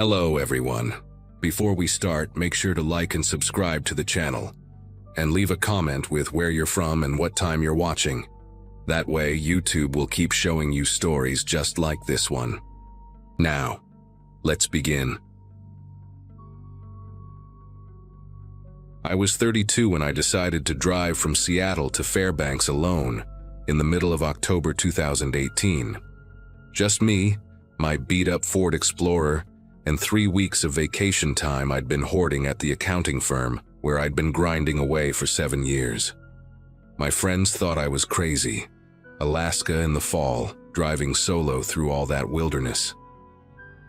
Hello everyone. Before we start, make sure to like and subscribe to the channel, and leave a comment with where you're from and what time you're watching. That way, YouTube will keep showing you stories just like this one. Now, let's begin. I was 32 when I decided to drive from Seattle to Fairbanks alone in the middle of October 2018. Just me, my beat-up Ford Explorer, and 3 weeks of vacation time I'd been hoarding at the accounting firm where I'd been grinding away for 7 years. My friends thought I was crazy. Alaska in the fall, driving solo through all that wilderness.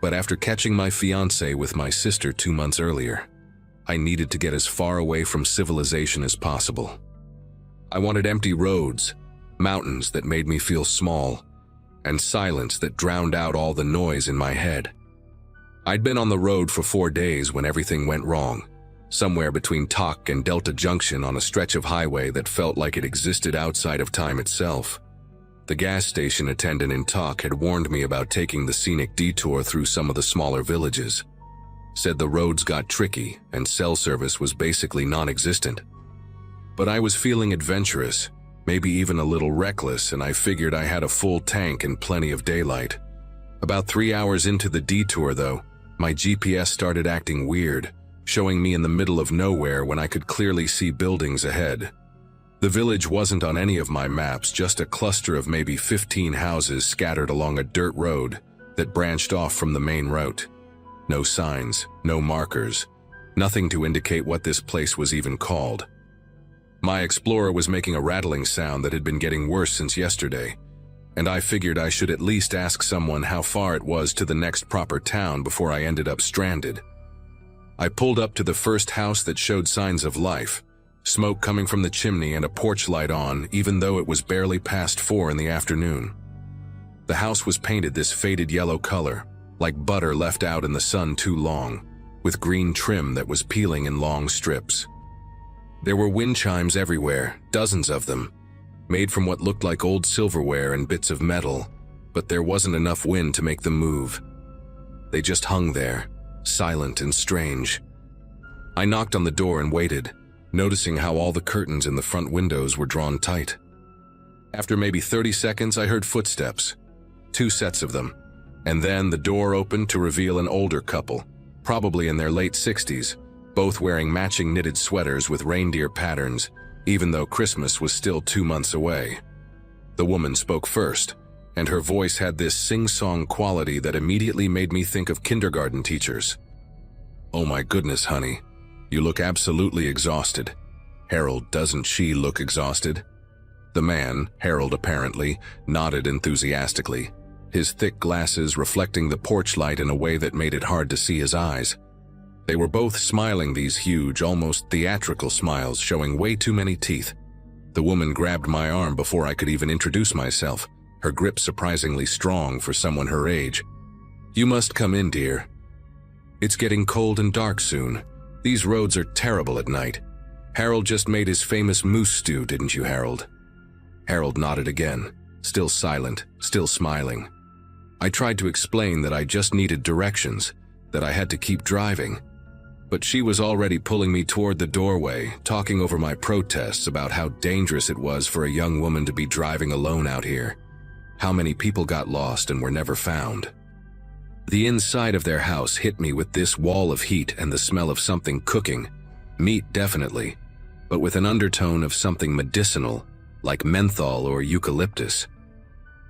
But after catching my fiancé with my sister 2 months earlier, I needed to get as far away from civilization as possible. I wanted empty roads, mountains that made me feel small, and silence that drowned out all the noise in my head. I'd been on the road for 4 days when everything went wrong, somewhere between Tok and Delta Junction on a stretch of highway that felt like it existed outside of time itself. The gas station attendant in Tok had warned me about taking the scenic detour through some of the smaller villages. Said the roads got tricky and cell service was basically non-existent. But I was feeling adventurous, maybe even a little reckless, and I figured I had a full tank and plenty of daylight. About 3 hours into the detour, though, my GPS started acting weird, showing me in the middle of nowhere when I could clearly see buildings ahead. The village wasn't on any of my maps, just a cluster of maybe 15 houses scattered along a dirt road that branched off from the main route. No signs, no markers, nothing to indicate what this place was even called. My Explorer was making a rattling sound that had been getting worse since yesterday, and I figured I should at least ask someone how far it was to the next proper town before I ended up stranded. I pulled up to the first house that showed signs of life, smoke coming from the chimney and a porch light on, even though it was barely past 4 in the afternoon. The house was painted this faded yellow color, like butter left out in the sun too long, with green trim that was peeling in long strips. There were wind chimes everywhere, dozens of them, made from what looked like old silverware and bits of metal, but there wasn't enough wind to make them move. They just hung there, silent and strange. I knocked on the door and waited, noticing how all the curtains in the front windows were drawn tight. After maybe 30 seconds, I heard footsteps, 2 sets of them, and then the door opened to reveal an older couple, probably in their late 60s, both wearing matching knitted sweaters with reindeer patterns, even though Christmas was still 2 months away. The woman spoke first, and her voice had this sing-song quality that immediately made me think of kindergarten teachers. "Oh my goodness, honey. You look absolutely exhausted. Harold, doesn't she look exhausted?" The man, Harold apparently, nodded enthusiastically, his thick glasses reflecting the porch light in a way that made it hard to see his eyes. They were both smiling, these huge, almost theatrical smiles showing way too many teeth. The woman grabbed my arm before I could even introduce myself, her grip surprisingly strong for someone her age. "You must come in, dear. It's getting cold and dark soon. These roads are terrible at night. Harold just made his famous moose stew, didn't you, Harold?" Harold nodded again, still silent, still smiling. I tried to explain that I just needed directions, that I had to keep driving. But she was already pulling me toward the doorway, talking over my protests about how dangerous it was for a young woman to be driving alone out here, how many people got lost and were never found. The inside of their house hit me with this wall of heat and the smell of something cooking, meat definitely, but with an undertone of something medicinal, like menthol or eucalyptus.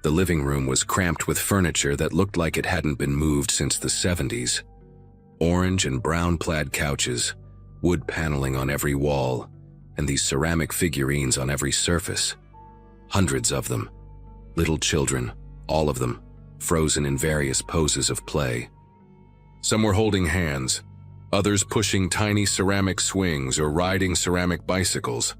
The living room was cramped with furniture that looked like it hadn't been moved since the 70s. Orange and brown plaid couches, wood paneling on every wall, and these ceramic figurines on every surface. Hundreds of them. Little children, all of them, frozen in various poses of play. Some were holding hands, others pushing tiny ceramic swings or riding ceramic bicycles,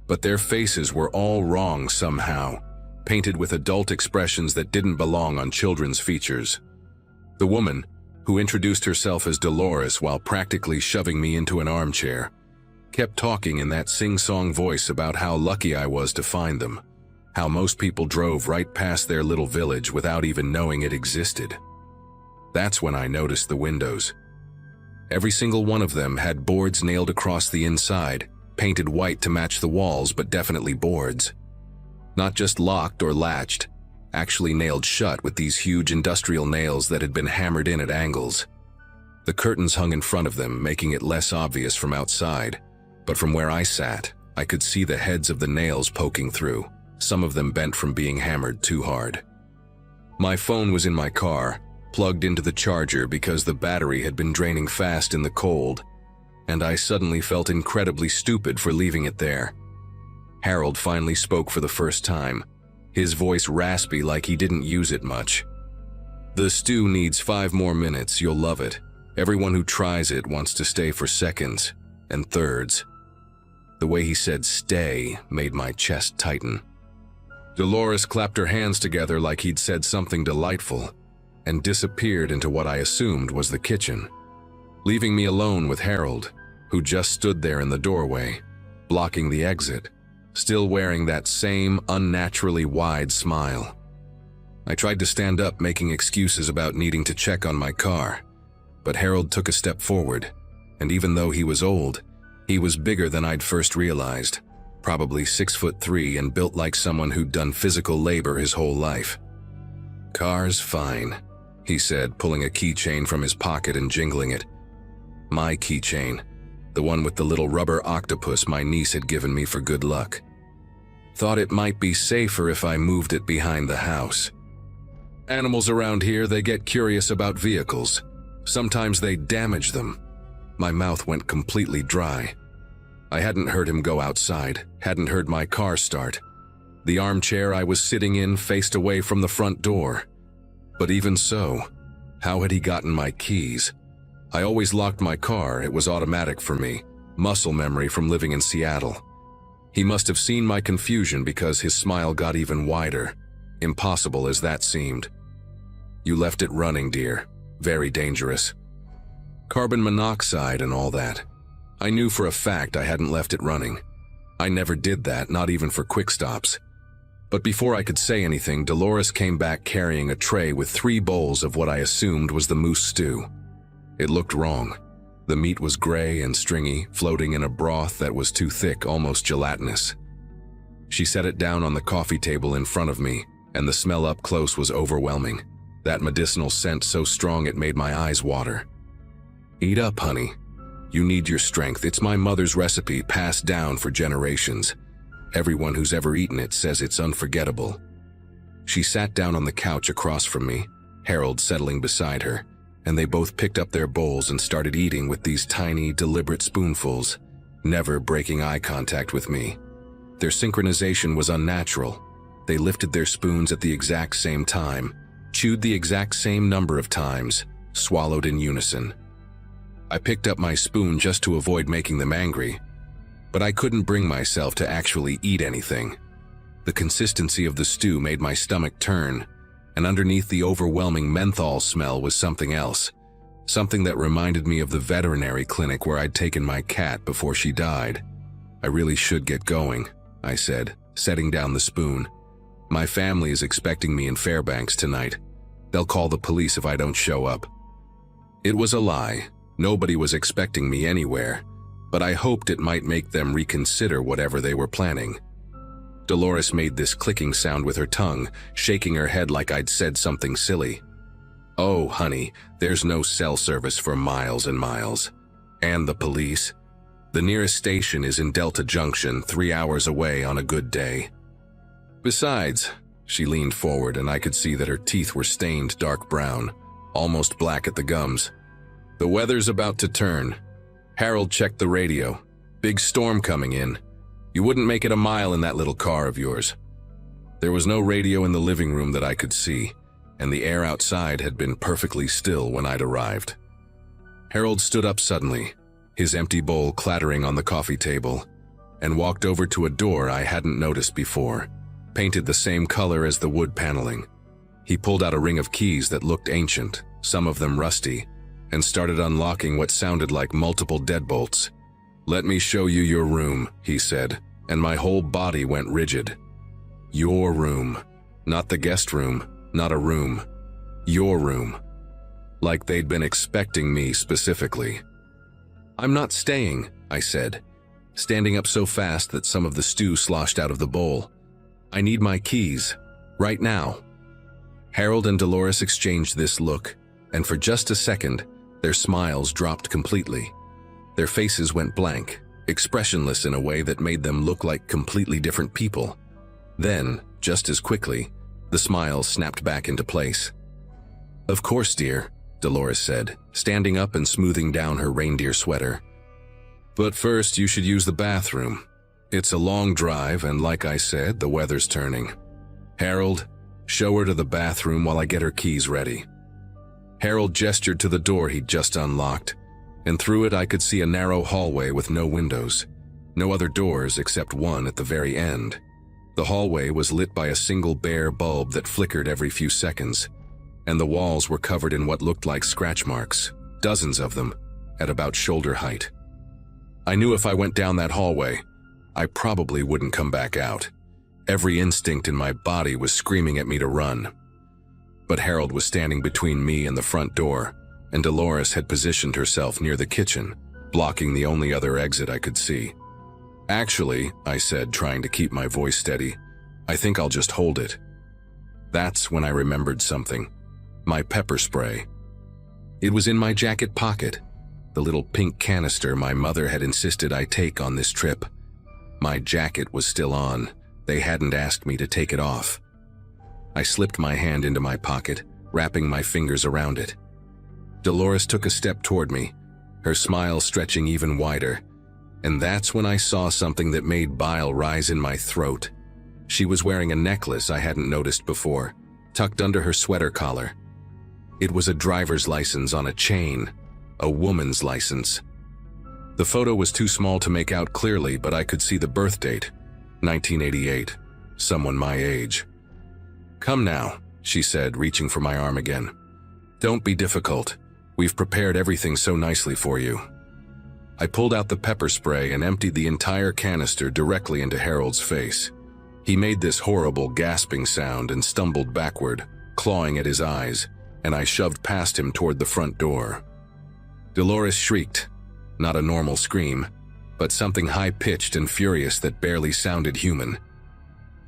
but their faces were all wrong somehow, painted with adult expressions that didn't belong on children's features. The woman, who introduced herself as Dolores while practically shoving me into an armchair, kept talking in that sing-song voice about how lucky I was to find them, how most people drove right past their little village without even knowing it existed. That's when I noticed the windows. Every single one of them had boards nailed across the inside, painted white to match the walls, but definitely boards. Not just locked or latched, actually nailed shut with these huge industrial nails that had been hammered in at angles. The curtains hung in front of them, making it less obvious from outside, but from where I sat, I could see the heads of the nails poking through, some of them bent from being hammered too hard. My phone was in my car, plugged into the charger because the battery had been draining fast in the cold, and I suddenly felt incredibly stupid for leaving it there. Harold finally spoke for the first time, his voice raspy like he didn't use it much. "The stew needs 5 more minutes, you'll love it. Everyone who tries it wants to stay for seconds and thirds." The way he said "stay" made my chest tighten. Dolores clapped her hands together like he'd said something delightful, and disappeared into what I assumed was the kitchen, leaving me alone with Harold, who just stood there in the doorway, blocking the exit, still wearing that same unnaturally wide smile. I tried to stand up, making excuses about needing to check on my car, but Harold took a step forward, and even though he was old, he was bigger than I'd first realized, probably 6'3" and built like someone who'd done physical labor his whole life. "Car's fine," he said, pulling a keychain from his pocket and jingling it. My keychain, the one with the little rubber octopus my niece had given me for good luck. Thought it might be safer if I moved it behind the house. Animals around here, they get curious about vehicles. Sometimes they damage them. My mouth went completely dry. I hadn't heard him go outside, hadn't heard my car start. The armchair I was sitting in faced away from the front door. But even so, how had he gotten my keys? I always locked my car, it was automatic for me, muscle memory from living in Seattle. He must have seen my confusion because his smile got even wider, impossible as that seemed. "You left it running, dear. Very dangerous. Carbon monoxide and all that." I knew for a fact I hadn't left it running. I never did that, not even for quick stops. But before I could say anything, Dolores came back carrying a tray with 3 bowls of what I assumed was the moose stew. It looked wrong. The meat was gray and stringy, floating in a broth that was too thick, almost gelatinous. She set it down on the coffee table in front of me, and the smell up close was overwhelming. That medicinal scent so strong it made my eyes water. "Eat up, honey. You need your strength. It's my mother's recipe, passed down for generations. Everyone who's ever eaten it says it's unforgettable." She sat down on the couch across from me, Harold settling beside her, and they both picked up their bowls and started eating with these tiny, deliberate spoonfuls, never breaking eye contact with me. Their synchronization was unnatural. They lifted their spoons at the exact same time, chewed the exact same number of times, swallowed in unison. I picked up my spoon just to avoid making them angry, but I couldn't bring myself to actually eat anything. The consistency of the stew made my stomach turn, and underneath the overwhelming menthol smell was something else, something that reminded me of the veterinary clinic where I'd taken my cat before she died. "I really should get going," I said, setting down the spoon. "My family is expecting me in Fairbanks tonight. They'll call the police if I don't show up." It was a lie. Nobody was expecting me anywhere, but I hoped it might make them reconsider whatever they were planning. Dolores made this clicking sound with her tongue, shaking her head like I'd said something silly. "Oh, honey, there's no cell service for miles and miles. And the police? The nearest station is in Delta Junction, 3 hours away on a good day. Besides," she leaned forward and I could see that her teeth were stained dark brown, almost black at the gums. "The weather's about to turn. Harold checked the radio. Big storm coming in. You wouldn't make it a mile in that little car of yours." There was no radio in the living room that I could see, and the air outside had been perfectly still when I'd arrived. Harold stood up suddenly, his empty bowl clattering on the coffee table, and walked over to a door I hadn't noticed before, painted the same color as the wood paneling. He pulled out a ring of keys that looked ancient, some of them rusty, and started unlocking what sounded like multiple deadbolts. "Let me show you your room," he said, and my whole body went rigid. Your room. Not the guest room, not a room. Your room. like they'd been expecting me specifically. "I'm not staying," I said, standing up so fast that some of the stew sloshed out of the bowl. "I need my keys, right now." Harold and Dolores exchanged this look, and for just a second, their smiles dropped completely. Their faces went blank, expressionless in a way that made them look like completely different people. Then, just as quickly, the smiles snapped back into place. "Of course, dear," Dolores said, standing up and smoothing down her reindeer sweater. "But first, you should use the bathroom. It's a long drive, and like I said, the weather's turning. Harold, show her to the bathroom while I get her keys ready." Harold gestured to the door he'd just unlocked, and through it I could see a narrow hallway with no windows, no other doors except one at the very end. The hallway was lit by a single bare bulb that flickered every few seconds, and the walls were covered in what looked like scratch marks, dozens of them, at about shoulder height. I knew if I went down that hallway, I probably wouldn't come back out. Every instinct in my body was screaming at me to run. But Harold was standing between me and the front door, and Dolores had positioned herself near the kitchen, blocking the only other exit I could see. "Actually," I said, trying to keep my voice steady, "I think I'll just hold it." That's when I remembered something. My pepper spray. It was in my jacket pocket, the little pink canister my mother had insisted I take on this trip. My jacket was still on. They hadn't asked me to take it off. I slipped my hand into my pocket, wrapping my fingers around it. Dolores took a step toward me, her smile stretching even wider, and that's when I saw something that made bile rise in my throat. She was wearing a necklace I hadn't noticed before, tucked under her sweater collar. It was a driver's license on a chain, a woman's license. The photo was too small to make out clearly, but I could see the birth date, 1988, someone my age. "Come now," she said, reaching for my arm again. "Don't be difficult. We've prepared everything so nicely for you." I pulled out the pepper spray and emptied the entire canister directly into Harold's face. He made this horrible gasping sound and stumbled backward, clawing at his eyes, and I shoved past him toward the front door. Dolores shrieked, not a normal scream, but something high-pitched and furious that barely sounded human.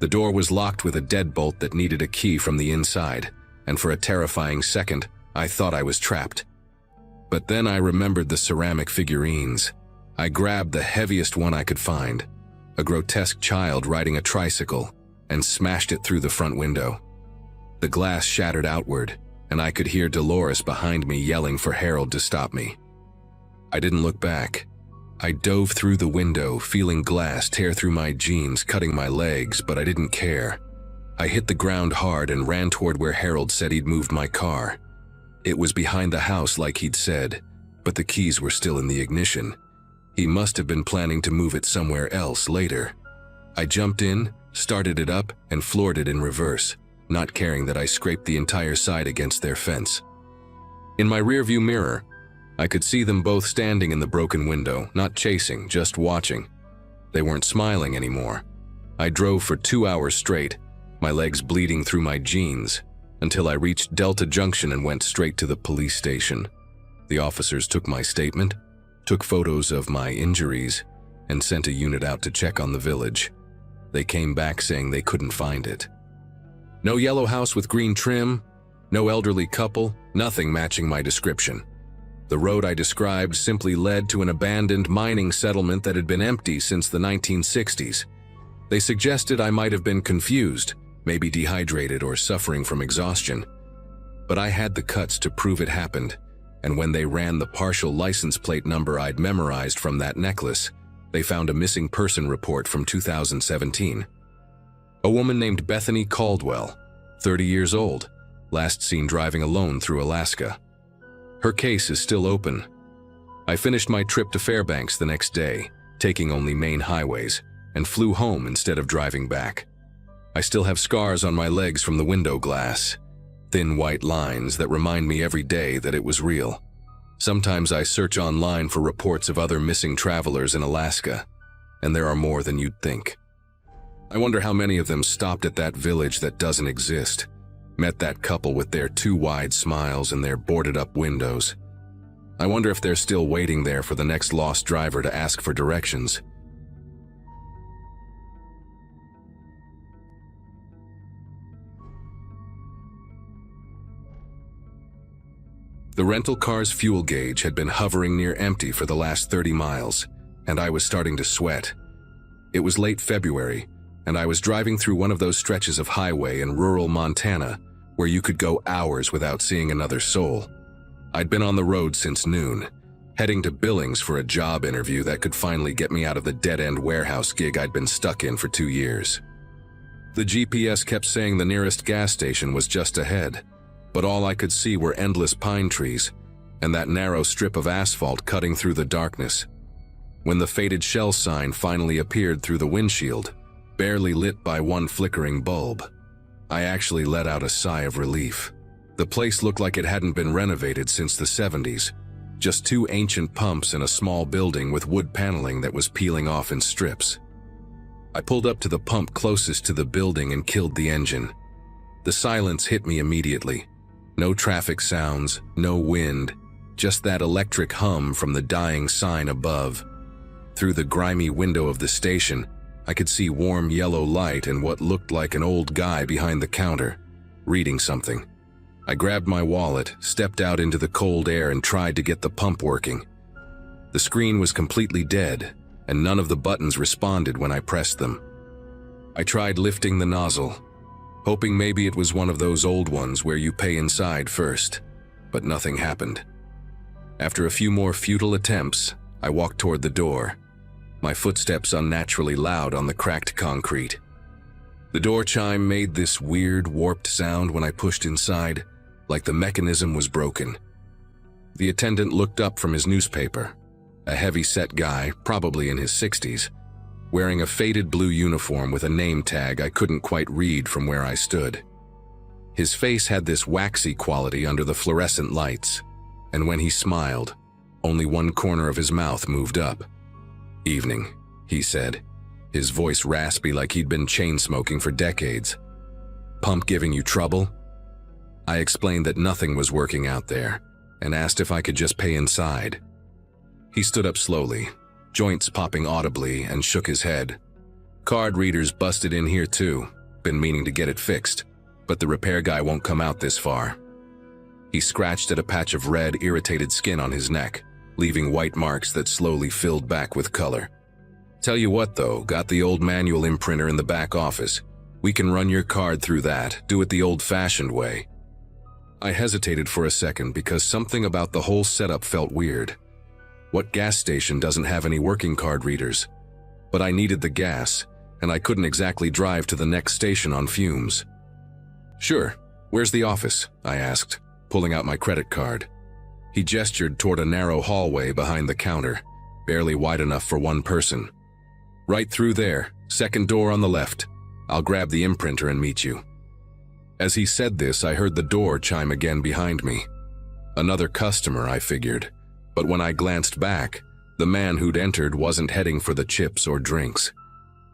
The door was locked with a deadbolt that needed a key from the inside, and for a terrifying second, I thought I was trapped. But then I remembered the ceramic figurines. I grabbed the heaviest one I could find, a grotesque child riding a tricycle, and smashed it through the front window. The glass shattered outward, and I could hear Dolores behind me yelling for Harold to stop me. I didn't look back. I dove through the window, feeling glass tear through my jeans, cutting my legs, but I didn't care. I hit the ground hard and ran toward where Harold said he'd moved my car. It was behind the house like he'd said, but the keys were still in the ignition. He must have been planning to move it somewhere else later. I jumped in, started it up, and floored it in reverse, not caring that I scraped the entire side against their fence. In my rearview mirror, I could see them both standing in the broken window, not chasing, just watching. They weren't smiling anymore. I drove for 2 hours straight, my legs bleeding through my jeans, until I reached Delta Junction and went straight to the police station. The officers took my statement, took photos of my injuries, and sent a unit out to check on the village. They came back saying they couldn't find it. No yellow house with green trim, no elderly couple, nothing matching my description. The road I described simply led to an abandoned mining settlement that had been empty since the 1960s. They suggested I might have been confused, maybe dehydrated or suffering from exhaustion. But I had the guts to prove it happened, and when they ran the partial license plate number I'd memorized from that necklace, they found a missing person report from 2017. A woman named Bethany Caldwell, 30 years old, last seen driving alone through Alaska. Her case is still open. I finished my trip to Fairbanks the next day, taking only main highways, and flew home instead of driving back. I still have scars on my legs from the window glass, thin white lines that remind me every day that it was real. Sometimes I search online for reports of other missing travelers in Alaska, and there are more than you'd think. I wonder how many of them stopped at that village that doesn't exist. Met that couple with their two wide smiles and their boarded-up windows. I wonder if they're still waiting there for the next lost driver to ask for directions. The rental car's fuel gauge had been hovering near empty for the last 30 miles, and I was starting to sweat. It was late February, and I was driving through one of those stretches of highway in rural Montana where you could go hours without seeing another soul. I'd been on the road since noon, heading to Billings for a job interview that could finally get me out of the dead-end warehouse gig I'd been stuck in for 2 years. The GPS kept saying the nearest gas station was just ahead, but all I could see were endless pine trees and that narrow strip of asphalt cutting through the darkness. When the faded Shell sign finally appeared through the windshield, barely lit by one flickering bulb, I actually let out a sigh of relief. The place looked like it hadn't been renovated since the 70s, just 2 ancient pumps and a small building with wood paneling that was peeling off in strips. I pulled up to the pump closest to the building and killed the engine. The silence hit me immediately. No traffic sounds, no wind, just that electric hum from the dying sign above. Through the grimy window of the station, I could see warm yellow light and what looked like an old guy behind the counter, reading something. I grabbed my wallet, stepped out into the cold air and tried to get the pump working. The screen was completely dead, and none of the buttons responded when I pressed them. I tried lifting the nozzle, hoping maybe it was one of those old ones where you pay inside first, but nothing happened. After a few more futile attempts, I walked toward the door, my footsteps unnaturally loud on the cracked concrete. The door chime made this weird, warped sound when I pushed inside, like the mechanism was broken. The attendant looked up from his newspaper, a heavy-set guy, probably in his 60s, wearing a faded blue uniform with a name tag I couldn't quite read from where I stood. His face had this waxy quality under the fluorescent lights, and when he smiled, only one corner of his mouth moved up. "Evening," he said, his voice raspy like he'd been chain-smoking for decades. "Pump giving you trouble?" I explained that nothing was working out there, and asked if I could just pay inside. He stood up slowly, joints popping audibly, and shook his head. "Card readers busted in here too. Been meaning to get it fixed, but the repair guy won't come out this far." He scratched at a patch of red, irritated skin on his neck, leaving white marks that slowly filled back with color. "Tell you what though, got the old manual imprinter in the back office. We can run your card through that, do it the old-fashioned way." I hesitated for a second because something about the whole setup felt weird. What gas station doesn't have any working card readers? But I needed the gas, and I couldn't exactly drive to the next station on fumes. "Sure, where's the office?" I asked, pulling out my credit card. He gestured toward a narrow hallway behind the counter, barely wide enough for one person. "Right through there, second door on the left. I'll grab the imprinter and meet you." As he said this, I heard the door chime again behind me. Another customer, I figured, but when I glanced back, the man who'd entered wasn't heading for the chips or drinks.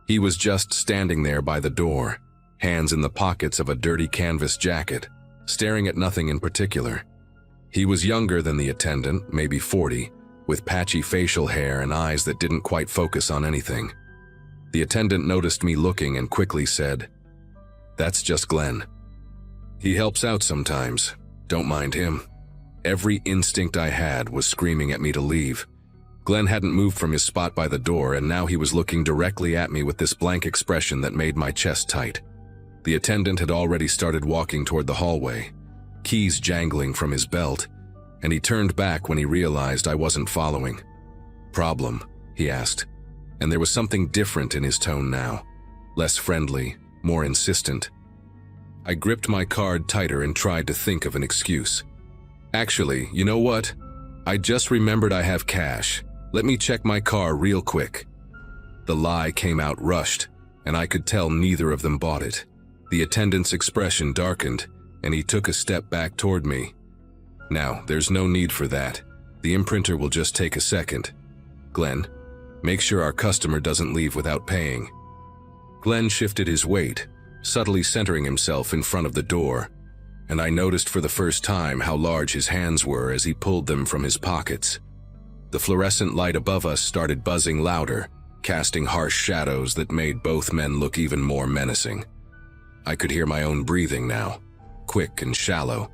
He was just standing there by the door, hands in the pockets of a dirty canvas jacket, staring at nothing in particular. He was younger than the attendant, maybe 40, with patchy facial hair and eyes that didn't quite focus on anything. The attendant noticed me looking and quickly said, "That's just Glenn. He helps out sometimes. Don't mind him." Every instinct I had was screaming at me to leave. Glenn hadn't moved from his spot by the door, and now he was looking directly at me with this blank expression that made my chest tight. The attendant had already started walking toward the hallway, keys jangling from his belt, and he turned back when he realized I wasn't following. "Problem?" he asked, and there was something different in his tone now, less friendly, more insistent. I gripped my card tighter and tried to think of an excuse. "Actually, you know what? I just remembered I have cash. Let me check my car real quick." The lie came out rushed, and I could tell neither of them bought it. The attendant's expression darkened, and he took a step back toward me. "Now, there's no need for that. The imprinter will just take a second. Glenn, make sure our customer doesn't leave without paying." Glenn shifted his weight, subtly centering himself in front of the door, and I noticed for the first time how large his hands were as he pulled them from his pockets. The fluorescent light above us started buzzing louder, casting harsh shadows that made both men look even more menacing. I could hear my own breathing now, quick and shallow,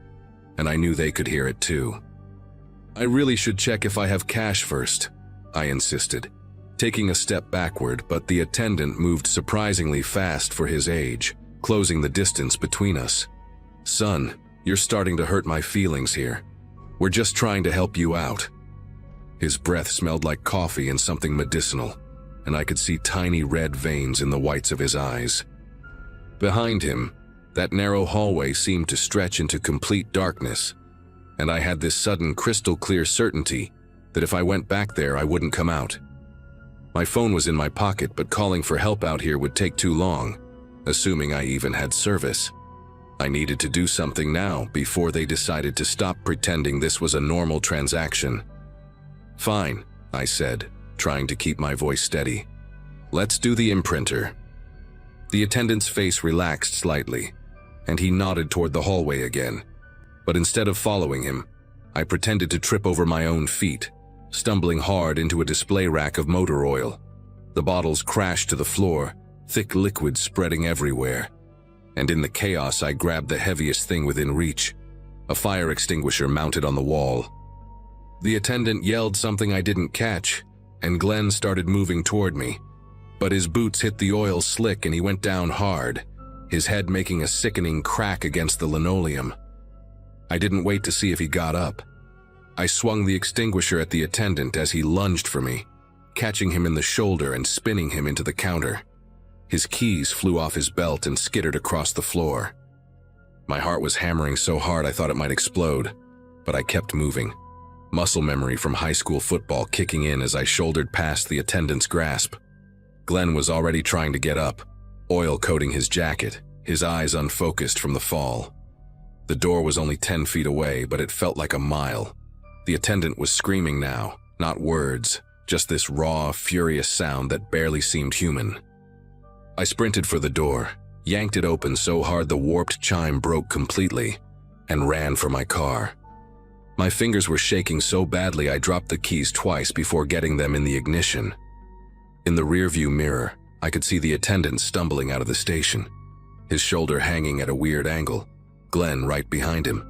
and I knew they could hear it too. "I really should check if I have cash first," I insisted, taking a step backward, but the attendant moved surprisingly fast for his age, closing the distance between us. "Son, you're starting to hurt my feelings here. We're just trying to help you out." His breath smelled like coffee and something medicinal, and I could see tiny red veins in the whites of his eyes. Behind him, that narrow hallway seemed to stretch into complete darkness, and I had this sudden crystal-clear certainty that if I went back there, I wouldn't come out. My phone was in my pocket, but calling for help out here would take too long, assuming I even had service. I needed to do something now before they decided to stop pretending this was a normal transaction. "Fine," I said, trying to keep my voice steady. "Let's do the imprinter." The attendant's face relaxed slightly, and he nodded toward the hallway again. But instead of following him, I pretended to trip over my own feet, stumbling hard into a display rack of motor oil. The bottles crashed to the floor, thick liquid spreading everywhere. And in the chaos, I grabbed the heaviest thing within reach, a fire extinguisher mounted on the wall. The attendant yelled something I didn't catch, and Glenn started moving toward me. But his boots hit the oil slick and he went down hard, his head making a sickening crack against the linoleum. I didn't wait to see if he got up. I swung the extinguisher at the attendant as he lunged for me, catching him in the shoulder and spinning him into the counter. His keys flew off his belt and skittered across the floor. My heart was hammering so hard I thought it might explode, but I kept moving, muscle memory from high school football kicking in as I shouldered past the attendant's grasp. Glenn was already trying to get up, oil coating his jacket, his eyes unfocused from the fall. The door was only 10 feet away, but it felt like a mile. The attendant was screaming now, not words, just this raw, furious sound that barely seemed human. I sprinted for the door, yanked it open so hard the warped chime broke completely, and ran for my car. My fingers were shaking so badly I dropped the keys twice before getting them in the ignition. In the rearview mirror, I could see the attendant stumbling out of the station, his shoulder hanging at a weird angle, Glenn right behind him.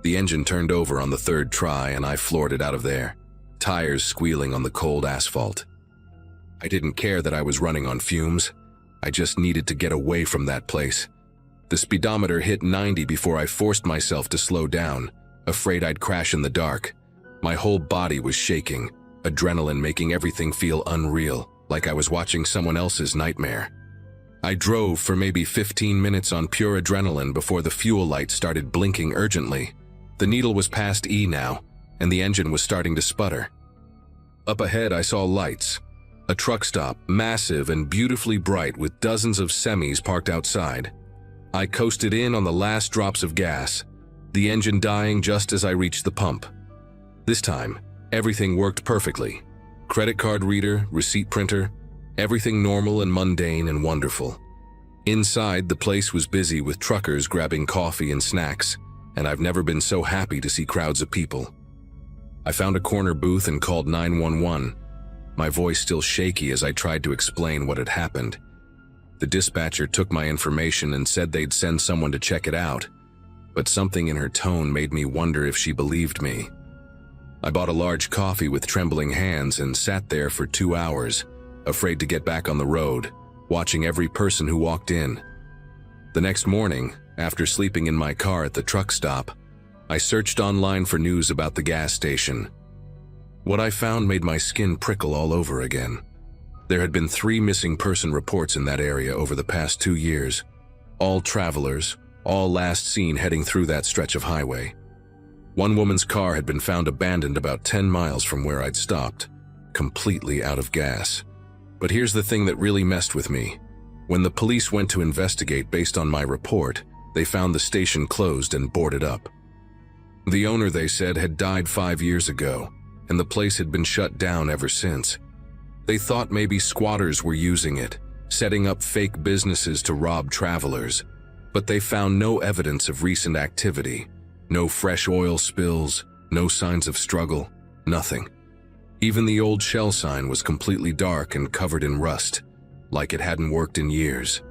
The engine turned over on the third try and I floored it out of there, tires squealing on the cold asphalt. I didn't care that I was running on fumes. I just needed to get away from that place. The speedometer hit 90 before I forced myself to slow down, afraid I'd crash in the dark. My whole body was shaking, adrenaline making everything feel unreal, like I was watching someone else's nightmare. I drove for maybe 15 minutes on pure adrenaline before the fuel light started blinking urgently. The needle was past E now, and the engine was starting to sputter. Up ahead I saw lights. A truck stop, massive and beautifully bright with dozens of semis parked outside. I coasted in on the last drops of gas, the engine dying just as I reached the pump. This time, everything worked perfectly. Credit card reader, receipt printer, everything normal and mundane and wonderful. Inside, the place was busy with truckers grabbing coffee and snacks, and I've never been so happy to see crowds of people. I found a corner booth and called 911, my voice still shaky as I tried to explain what had happened. The dispatcher took my information and said they'd send someone to check it out, but something in her tone made me wonder if she believed me. I bought a large coffee with trembling hands and sat there for 2 hours, afraid to get back on the road, watching every person who walked in. The next morning, after sleeping in my car at the truck stop, I searched online for news about the gas station. What I found made my skin prickle all over again. There had been 3 missing person reports in that area over the past 2 years, all travelers, all last seen heading through that stretch of highway. One woman's car had been found abandoned about 10 miles from where I'd stopped, completely out of gas. But here's the thing that really messed with me. When the police went to investigate based on my report, they found the station closed and boarded up. The owner, they said, had died 5 years ago, and the place had been shut down ever since. They thought maybe squatters were using it, setting up fake businesses to rob travelers. But they found no evidence of recent activity, no fresh oil spills, no signs of struggle, nothing. Even the old shell sign was completely dark and covered in rust, like it hadn't worked in years.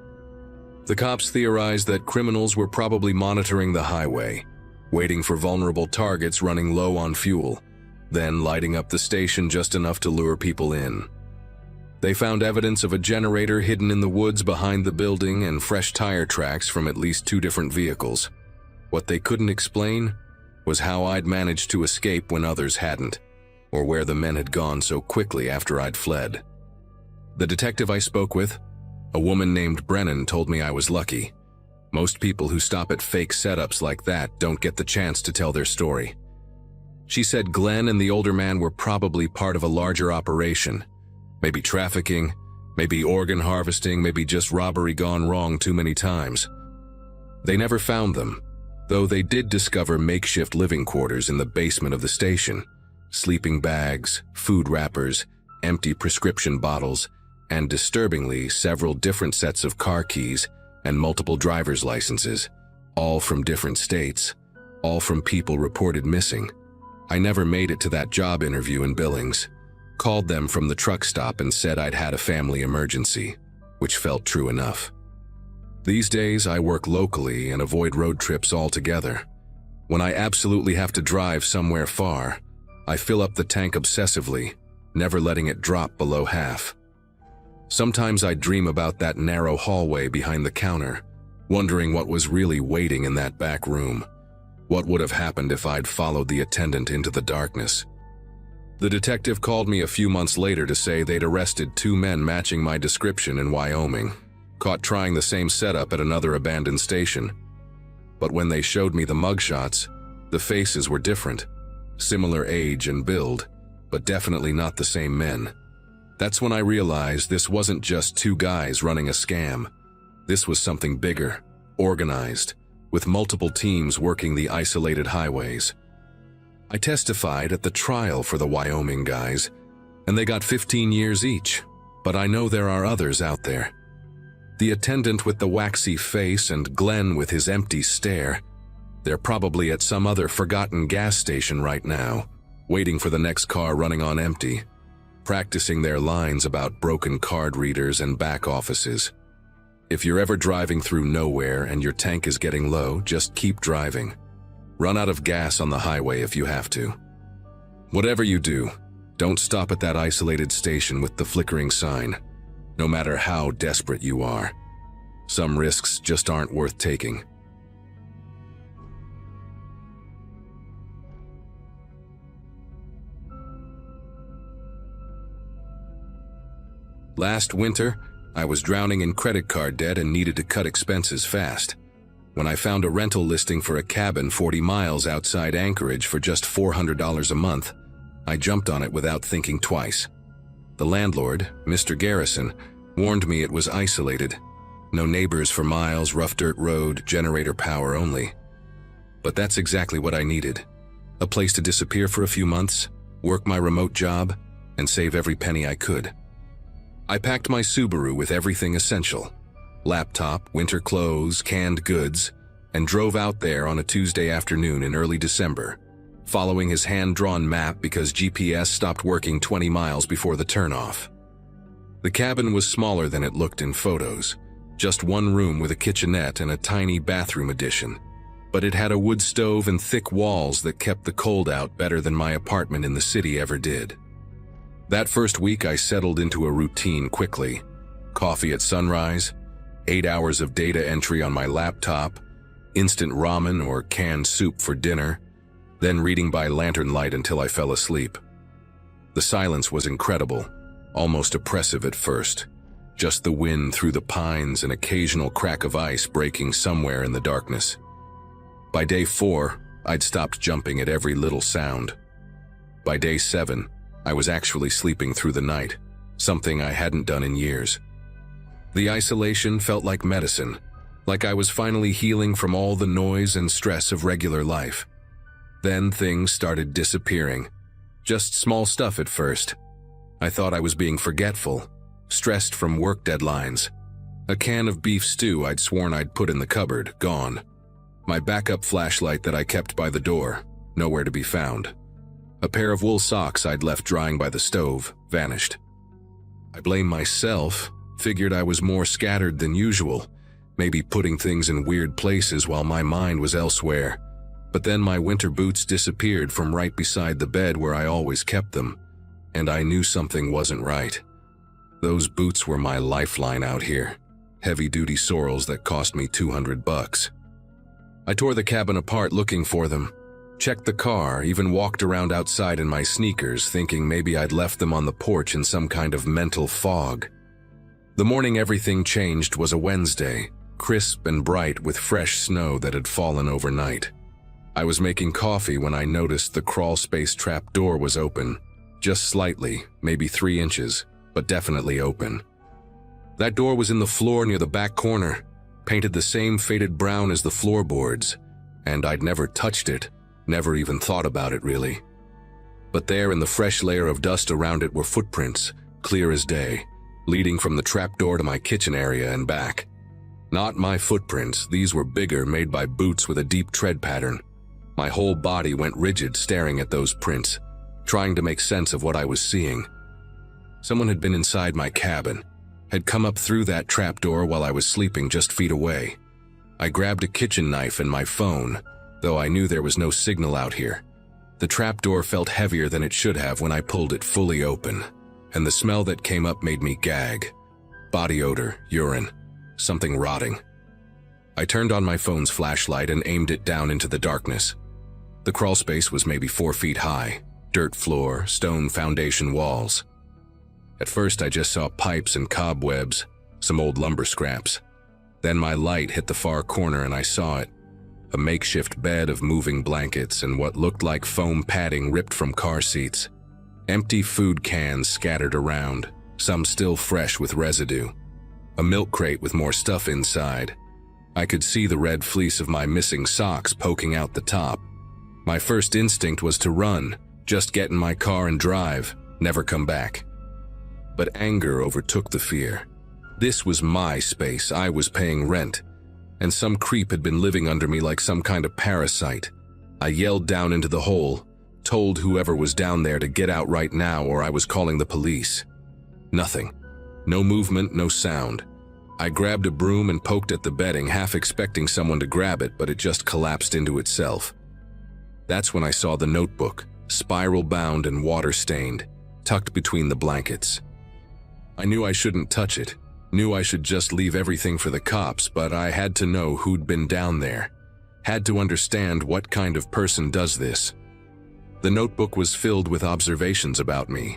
The cops theorized that criminals were probably monitoring the highway, waiting for vulnerable targets running low on fuel, then lighting up the station just enough to lure people in. They found evidence of a generator hidden in the woods behind the building and fresh tire tracks from at least 2 different vehicles. What they couldn't explain was how I'd managed to escape when others hadn't, or where the men had gone so quickly after I'd fled. The detective I spoke with, a woman named Brennan, told me I was lucky. Most people who stop at fake setups like that don't get the chance to tell their story. She said Glenn and the older man were probably part of a larger operation. Maybe trafficking, maybe organ harvesting, maybe just robbery gone wrong too many times. They never found them, though they did discover makeshift living quarters in the basement of the station. Sleeping bags, food wrappers, empty prescription bottles, and disturbingly, several different sets of car keys and multiple driver's licenses, all from different states, all from people reported missing. I never made it to that job interview in Billings. Called them from the truck stop and said I'd had a family emergency, which felt true enough. These days, I work locally and avoid road trips altogether. When I absolutely have to drive somewhere far, I fill up the tank obsessively, never letting it drop below half. Sometimes I dream about that narrow hallway behind the counter, wondering what was really waiting in that back room. What would have happened if I'd followed the attendant into the darkness? The detective called me a few months later to say they'd arrested 2 men matching my description in Wyoming, caught trying the same setup at another abandoned station. But when they showed me the mugshots, the faces were different. Similar age and build, but definitely not the same men. That's when I realized this wasn't just 2 guys running a scam. This was something bigger, organized, with multiple teams working the isolated highways. I testified at the trial for the Wyoming guys, and they got 15 years each, but I know there are others out there. The attendant with the waxy face and Glenn with his empty stare, they're probably at some other forgotten gas station right now, waiting for the next car running on empty, practicing their lines about broken card readers and back offices. If you're ever driving through nowhere and your tank is getting low, just keep driving. Run out of gas on the highway if you have to. Whatever you do, don't stop at that isolated station with the flickering sign, no matter how desperate you are. Some risks just aren't worth taking. Last winter, I was drowning in credit card debt and needed to cut expenses fast. When I found a rental listing for a cabin 40 miles outside Anchorage for just $400 a month, I jumped on it without thinking twice. The landlord, Mr. Garrison, warned me it was isolated. No neighbors for miles, rough dirt road, generator power only. But that's exactly what I needed. A place to disappear for a few months, work my remote job, and save every penny I could. I packed my Subaru with everything essential: laptop, winter clothes, canned goods, and drove out there on a Tuesday afternoon in early December, following his hand-drawn map because GPS stopped working 20 miles before the turnoff. The cabin was smaller than it looked in photos, just 1 room with a kitchenette and a tiny bathroom addition, but it had a wood stove and thick walls that kept the cold out better than my apartment in the city ever did. That first week I settled into a routine quickly. Coffee at sunrise, 8 hours of data entry on my laptop, instant ramen or canned soup for dinner, then reading by lantern light until I fell asleep. The silence was incredible, almost oppressive at first. Just the wind through the pines and occasional crack of ice breaking somewhere in the darkness. By day 4, I'd stopped jumping at every little sound. By day 7, I was actually sleeping through the night, something I hadn't done in years. The isolation felt like medicine, like I was finally healing from all the noise and stress of regular life. Then things started disappearing. Just small stuff at first. I thought I was being forgetful, stressed from work deadlines. A can of beef stew I'd sworn I'd put in the cupboard, gone. My backup flashlight that I kept by the door, nowhere to be found. A pair of wool socks I'd left drying by the stove, vanished. I blame myself, figured I was more scattered than usual, maybe putting things in weird places while my mind was elsewhere. But then my winter boots disappeared from right beside the bed where I always kept them, and I knew something wasn't right. Those boots were my lifeline out here, heavy-duty sorrels that cost me $200. I tore the cabin apart looking for them, checked the car, even walked around outside in my sneakers thinking maybe I'd left them on the porch in some kind of mental fog. The morning everything changed was a Wednesday, crisp and bright with fresh snow that had fallen overnight. I was making coffee when I noticed the crawl space trap door was open, just slightly, maybe 3 inches, but definitely open. That door was in the floor near the back corner, painted the same faded brown as the floorboards, and I'd never touched it, never even thought about it really. But there in the fresh layer of dust around it were footprints, clear as day, leading from the trapdoor to my kitchen area and back. Not my footprints, these were bigger, made by boots with a deep tread pattern. My whole body went rigid staring at those prints, trying to make sense of what I was seeing. Someone had been inside my cabin, had come up through that trapdoor while I was sleeping just feet away. I grabbed a kitchen knife and my phone, though I knew there was no signal out here. The trapdoor felt heavier than it should have when I pulled it fully open, and the smell that came up made me gag. Body odor, urine, something rotting. I turned on my phone's flashlight and aimed it down into the darkness. The crawl space was maybe 4 feet high, dirt floor, stone foundation walls. At first I just saw pipes and cobwebs, some old lumber scraps. Then my light hit the far corner and I saw it. A makeshift bed of moving blankets and what looked like foam padding ripped from car seats. Empty food cans scattered around, some still fresh with residue. A milk crate with more stuff inside. I could see the red fleece of my missing socks poking out the top. My first instinct was to run, just get in my car and drive, never come back. But anger overtook the fear. This was my space, I was paying rent, and some creep had been living under me like some kind of parasite. I yelled down into the hole, told whoever was down there to get out right now or I was calling the police. Nothing. No movement, no sound. I grabbed a broom and poked at the bedding, half expecting someone to grab it, but it just collapsed into itself. That's when I saw the notebook, spiral-bound and water-stained, tucked between the blankets. I knew I shouldn't touch it, knew I should just leave everything for the cops, but I had to know who'd been down there. Had to understand what kind of person does this. The notebook was filled with observations about me.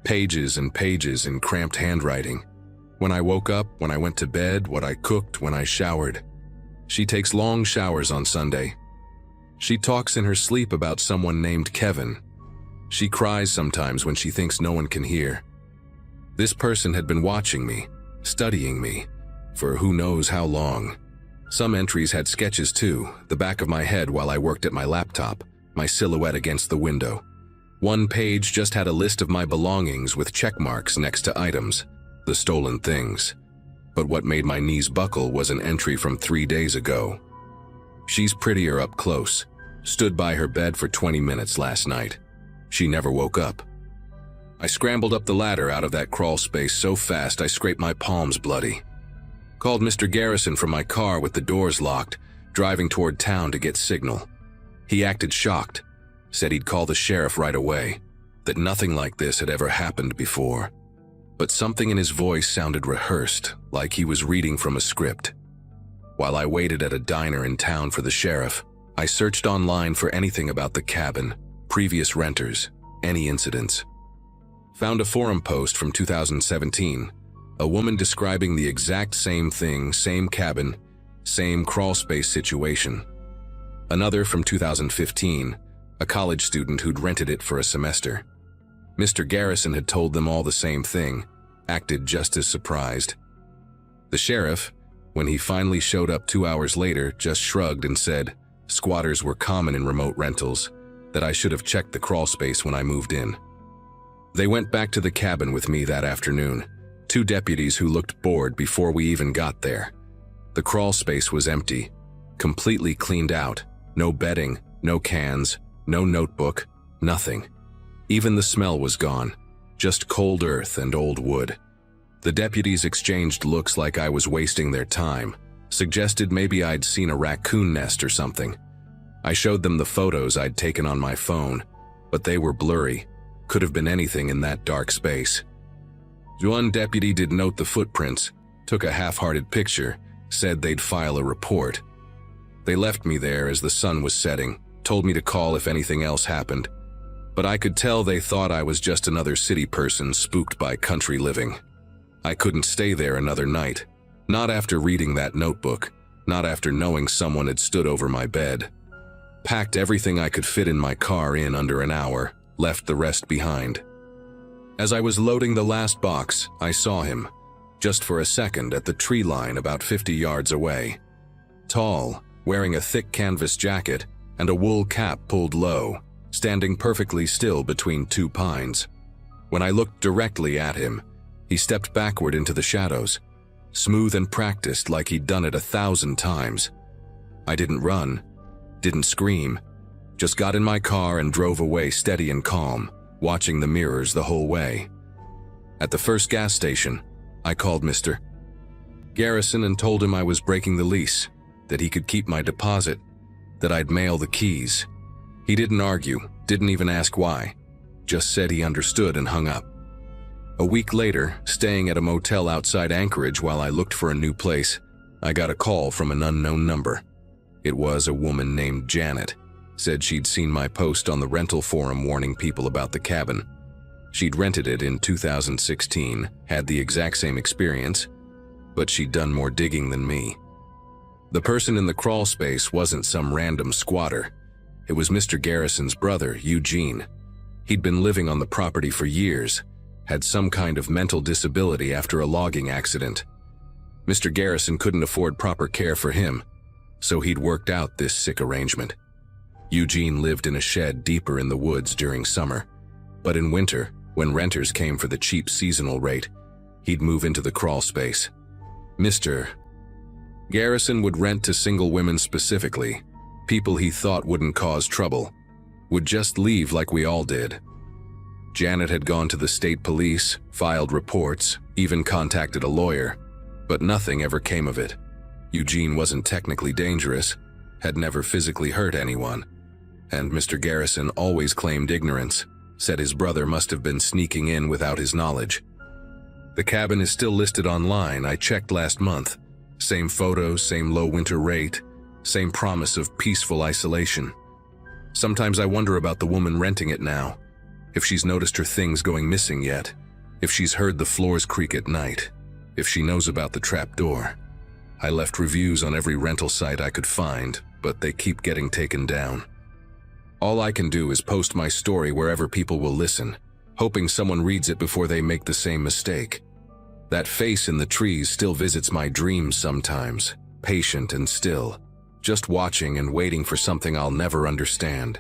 Pages and pages in cramped handwriting. When I woke up, when I went to bed, what I cooked, when I showered. She takes long showers on Sunday. She talks in her sleep about someone named Kevin. She cries sometimes when she thinks no one can hear. This person had been watching me, studying me, for who knows how long. Some entries had sketches too, the back of my head while I worked at my laptop, my silhouette against the window. One page just had a list of my belongings with check marks next to items, the stolen things. But what made my knees buckle was an entry from 3 days ago. She's prettier up close. Stood by her bed for 20 minutes last night. She never woke up. I scrambled up the ladder out of that crawl space so fast I scraped my palms bloody. Called Mr. Garrison from my car with the doors locked, driving toward town to get signal. He acted shocked, said he'd call the sheriff right away, that nothing like this had ever happened before. But something in his voice sounded rehearsed, like he was reading from a script. While I waited at a diner in town for the sheriff, I searched online for anything about the cabin, previous renters, any incidents. Found a forum post from 2017, a woman describing the exact same thing, same cabin, same crawl space situation. Another from 2015, a college student who'd rented it for a semester. Mr. Garrison had told them all the same thing, acted just as surprised. The sheriff, when he finally showed up 2 hours later, just shrugged and said squatters were common in remote rentals, that I should have checked the crawl space when I moved in. They went back to the cabin with me that afternoon, 2 deputies who looked bored before we even got there. The crawl space was empty, completely cleaned out. No bedding, no cans, no notebook, nothing. Even the smell was gone, just cold earth and old wood. The deputies exchanged looks like I was wasting their time, suggested maybe I'd seen a raccoon nest or something. I showed them the photos I'd taken on my phone, but they were blurry. Could have been anything in that dark space. One deputy did note the footprints, took a half-hearted picture, said they'd file a report. They left me there as the sun was setting, told me to call if anything else happened, but I could tell they thought I was just another city person spooked by country living. I couldn't stay there another night, not after reading that notebook, not after knowing someone had stood over my bed. Packed everything I could fit in my car in under an hour, left the rest behind. As I was loading the last box, I saw him, just for a second at the tree line about 50 yards away. Tall, wearing a thick canvas jacket and a wool cap pulled low, standing perfectly still between 2 pines. When I looked directly at him, he stepped backward into the shadows, smooth and practiced like he'd done it 1,000 times. I didn't run, didn't scream, just got in my car and drove away steady and calm, watching the mirrors the whole way. At the first gas station, I called Mr. Garrison and told him I was breaking the lease, that he could keep my deposit, that I'd mail the keys. He didn't argue, didn't even ask why, just said he understood and hung up. A week later, staying at a motel outside Anchorage while I looked for a new place, I got a call from an unknown number. It was a woman named Janet. Said she'd seen my post on the rental forum warning people about the cabin. She'd rented it in 2016, had the exact same experience, but she'd done more digging than me. The person in the crawl space wasn't some random squatter. It was Mr. Garrison's brother, Eugene. He'd been living on the property for years, had some kind of mental disability after a logging accident. Mr. Garrison couldn't afford proper care for him, so he'd worked out this sick arrangement. Eugene lived in a shed deeper in the woods during summer, but in winter, when renters came for the cheap seasonal rate, he'd move into the crawl space. Mr. Garrison would rent to single women specifically, people he thought wouldn't cause trouble, would just leave like we all did. Janet had gone to the state police, filed reports, even contacted a lawyer, but nothing ever came of it. Eugene wasn't technically dangerous, had never physically hurt anyone, and Mr. Garrison always claimed ignorance, said his brother must have been sneaking in without his knowledge. The cabin is still listed online. I checked last month. Same photos, same low winter rate, same promise of peaceful isolation. Sometimes I wonder about the woman renting it now, if she's noticed her things going missing yet, if she's heard the floors creak at night, if she knows about the trap door. I left reviews on every rental site I could find, but they keep getting taken down. All I can do is post my story wherever people will listen, hoping someone reads it before they make the same mistake. That face in the trees still visits my dreams sometimes, patient and still, just watching and waiting for something I'll never understand.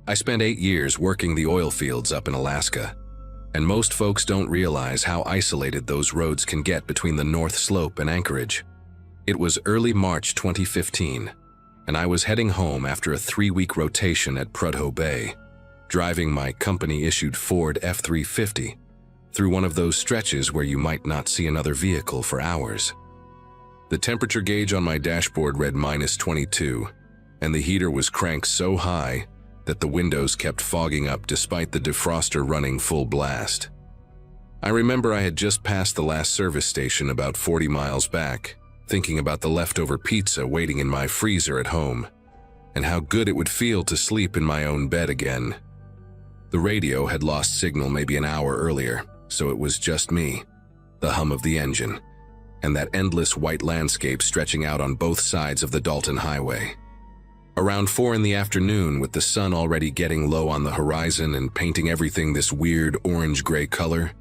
I spent 8 years working the oil fields up in Alaska, and most folks don't realize how isolated those roads can get between the North Slope and Anchorage. It was early March 2015, and I was heading home after a 3-week rotation at Prudhoe Bay, driving my company-issued Ford F-350 through one of those stretches where you might not see another vehicle for hours. The temperature gauge on my dashboard read -22, and the heater was cranked so high that the windows kept fogging up despite the defroster running full blast. I remember I had just passed the last service station about 40 miles back, thinking about the leftover pizza waiting in my freezer at home, and how good it would feel to sleep in my own bed again. The radio had lost signal maybe an hour earlier, so it was just me, the hum of the engine, and that endless white landscape stretching out on both sides of the Dalton Highway. Around 4 in the afternoon, with the sun already getting low on the horizon and painting everything this weird orange-gray color,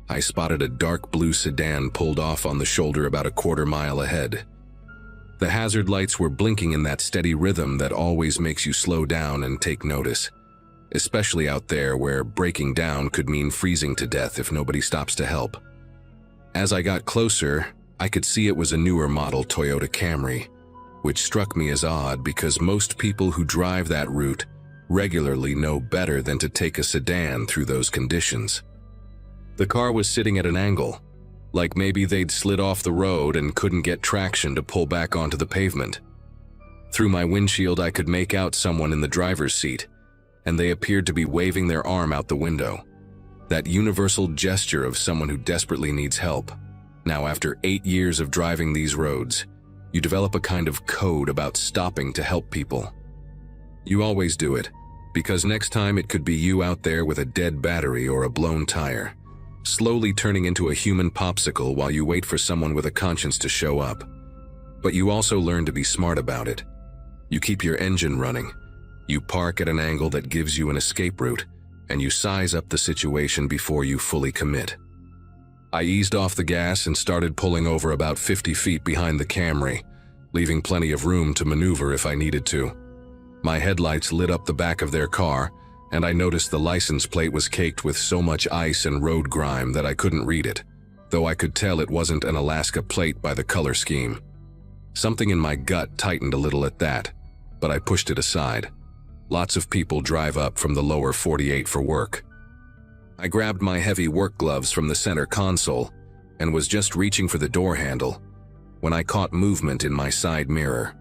I spotted a dark blue sedan pulled off on the shoulder about a quarter mile ahead. The hazard lights were blinking in that steady rhythm that always makes you slow down and take notice, especially out there where breaking down could mean freezing to death if nobody stops to help. As I got closer, I could see it was a newer model Toyota Camry, which struck me as odd because most people who drive that route regularly know better than to take a sedan through those conditions. The car was sitting at an angle, like maybe they'd slid off the road and couldn't get traction to pull back onto the pavement. Through my windshield, I could make out someone in the driver's seat, and they appeared to be waving their arm out the window. That universal gesture of someone who desperately needs help. Now, after 8 years of driving these roads, you develop a kind of code about stopping to help people. You always do it, because next time it could be you out there with a dead battery or a blown tire, slowly turning into a human popsicle while you wait for someone with a conscience to show up. But you also learn to be smart about it. You keep your engine running. You park at an angle that gives you an escape route, and you size up the situation before you fully commit. I eased off the gas and started pulling over about 50 feet behind the Camry, leaving plenty of room to maneuver if I needed to. My headlights lit up the back of their car, and I noticed the license plate was caked with so much ice and road grime that I couldn't read it, though I could tell it wasn't an Alaska plate by the color scheme. Something in my gut tightened a little at that, but I pushed it aside. Lots of people drive up from the lower 48 for work. I grabbed my heavy work gloves from the center console and was just reaching for the door handle when I caught movement in my side mirror.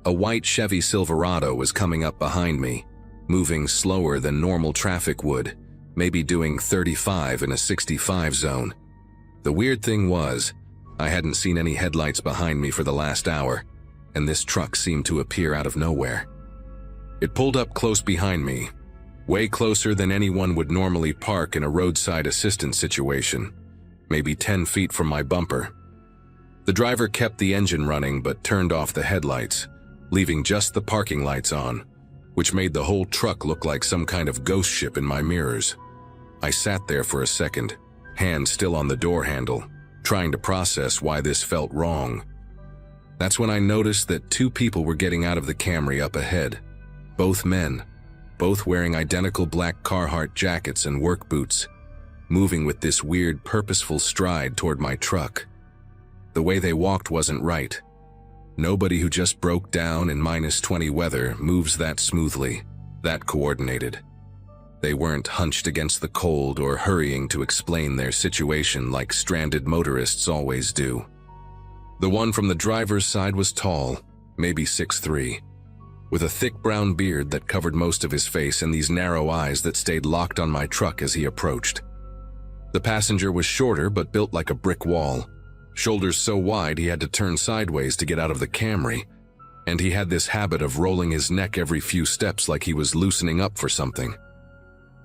A white Chevy Silverado was coming up behind me, moving slower than normal traffic would, maybe doing 35 in a 65 zone. The weird thing was, I hadn't seen any headlights behind me for the last hour, and this truck seemed to appear out of nowhere. It pulled up close behind me, way closer than anyone would normally park in a roadside assistance situation, maybe 10 feet from my bumper. The driver kept the engine running but turned off the headlights, leaving just the parking lights on, which made the whole truck look like some kind of ghost ship in my mirrors. I sat there for a second, hand still on the door handle, trying to process why this felt wrong. That's when I noticed that 2 people were getting out of the Camry up ahead. Both men, both wearing identical black Carhartt jackets and work boots, moving with this weird purposeful stride toward my truck. The way they walked wasn't right. Nobody who just broke down in -20 weather moves that smoothly, that coordinated. They weren't hunched against the cold or hurrying to explain their situation like stranded motorists always do. The one from the driver's side was tall, maybe 6'3", with a thick brown beard that covered most of his face and these narrow eyes that stayed locked on my truck as he approached. The passenger was shorter but built like a brick wall, shoulders so wide he had to turn sideways to get out of the Camry, and he had this habit of rolling his neck every few steps like he was loosening up for something.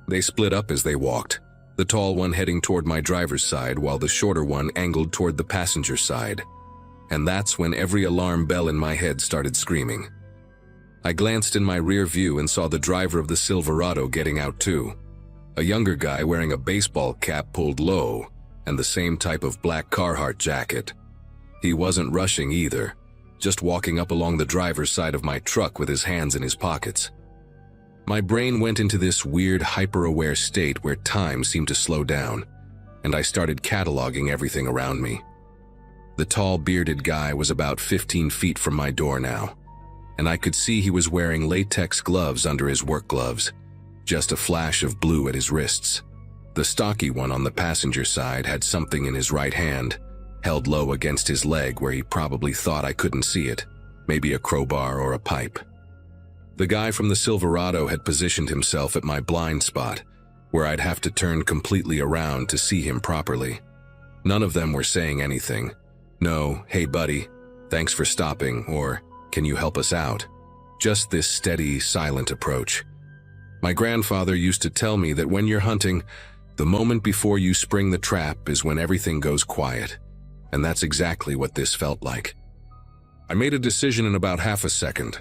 They split up as they walked, the tall one heading toward my driver's side while the shorter one angled toward the passenger side. And that's when every alarm bell in my head started screaming. I glanced in my rear view and saw the driver of the Silverado getting out too. A younger guy wearing a baseball cap pulled low and the same type of black Carhartt jacket. He wasn't rushing either, just walking up along the driver's side of my truck with his hands in his pockets. My brain went into this weird hyper-aware state where time seemed to slow down, and I started cataloging everything around me. The tall, bearded guy was about 15 feet from my door now, and I could see he was wearing latex gloves under his work gloves, just a flash of blue at his wrists. The stocky one on the passenger side had something in his right hand, held low against his leg where he probably thought I couldn't see it, maybe a crowbar or a pipe. The guy from the Silverado had positioned himself at my blind spot, where I'd have to turn completely around to see him properly. None of them were saying anything. No, "Hey buddy, thanks for stopping," or "Can you help us out?" Just this steady, silent approach. My grandfather used to tell me that when you're hunting, the moment before you spring the trap is when everything goes quiet, and that's exactly what this felt like. I made a decision in about half a second.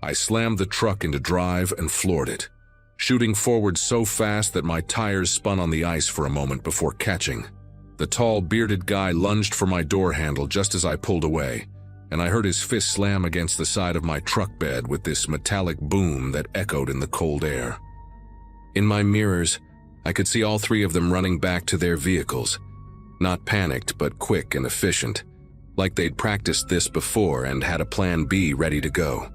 I slammed the truck into drive and floored it, shooting forward so fast that my tires spun on the ice for a moment before catching. The tall, bearded guy lunged for my door handle just as I pulled away, and I heard his fist slam against the side of my truck bed with this metallic boom that echoed in the cold air. In my mirrors, I could see all three of them running back to their vehicles, not panicked but quick and efficient, like they'd practiced this before and had a plan B ready to go.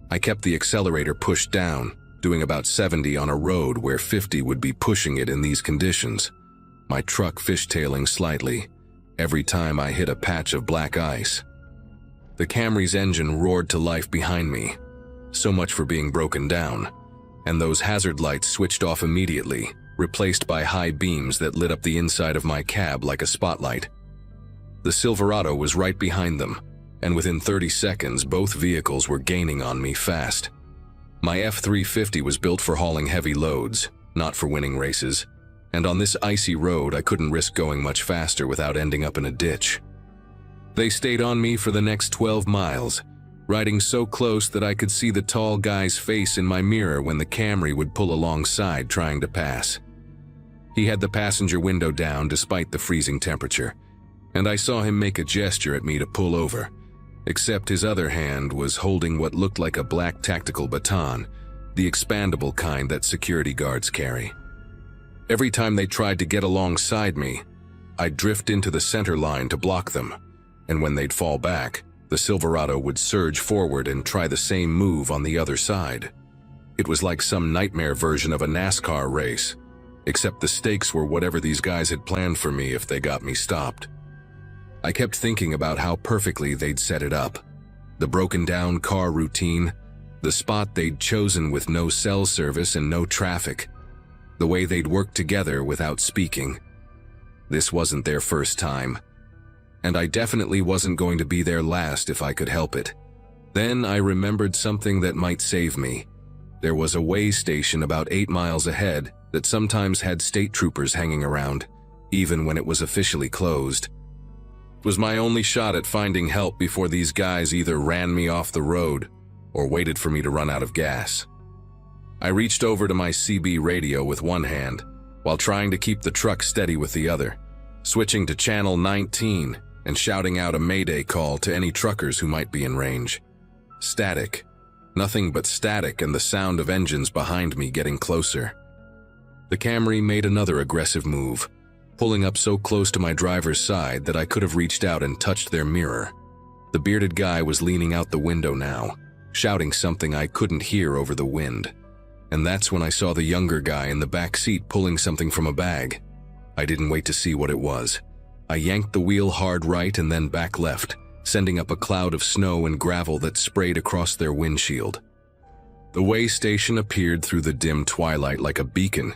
I kept the accelerator pushed down, doing about 70 on a road where 50 would be pushing it in these conditions, my truck fishtailing slightly every time I hit a patch of black ice. The Camry's engine roared to life behind me. So much for being broken down. And those hazard lights switched off immediately, replaced by high beams that lit up the inside of my cab like a spotlight. The Silverado was right behind them, and within 30 seconds both vehicles were gaining on me fast. My F-350 was built for hauling heavy loads, not for winning races, and on this icy road I couldn't risk going much faster without ending up in a ditch. They stayed on me for the next 12 miles, riding so close that I could see the tall guy's face in my mirror when the Camry would pull alongside trying to pass. He had the passenger window down despite the freezing temperature, and I saw him make a gesture at me to pull over, except his other hand was holding what looked like a black tactical baton, the expandable kind that security guards carry. Every time they tried to get alongside me, I'd drift into the center line to block them, and when they'd fall back, the Silverado would surge forward and try the same move on the other side. It was like some nightmare version of a NASCAR race, except the stakes were whatever these guys had planned for me if they got me stopped. I kept thinking about how perfectly they'd set it up. The broken-down car routine, the spot they'd chosen with no cell service and no traffic, the way they'd worked together without speaking. This wasn't their first time, and I definitely wasn't going to be their last if I could help it. Then I remembered something that might save me. There was a way station about 8 miles ahead that sometimes had state troopers hanging around, even when it was officially closed. It was my only shot at finding help before these guys either ran me off the road or waited for me to run out of gas. I reached over to my CB radio with one hand while trying to keep the truck steady with the other, switching to channel 19 and shouting out a mayday call to any truckers who might be in range. Static. Nothing but static and the sound of engines behind me getting closer. The Camry made another aggressive move, pulling up so close to my driver's side that I could have reached out and touched their mirror. The bearded guy was leaning out the window now, shouting something I couldn't hear over the wind. And that's when I saw the younger guy in the back seat pulling something from a bag. I didn't wait to see what it was. I yanked the wheel hard right and then back left, sending up a cloud of snow and gravel that sprayed across their windshield. The way station appeared through the dim twilight like a beacon,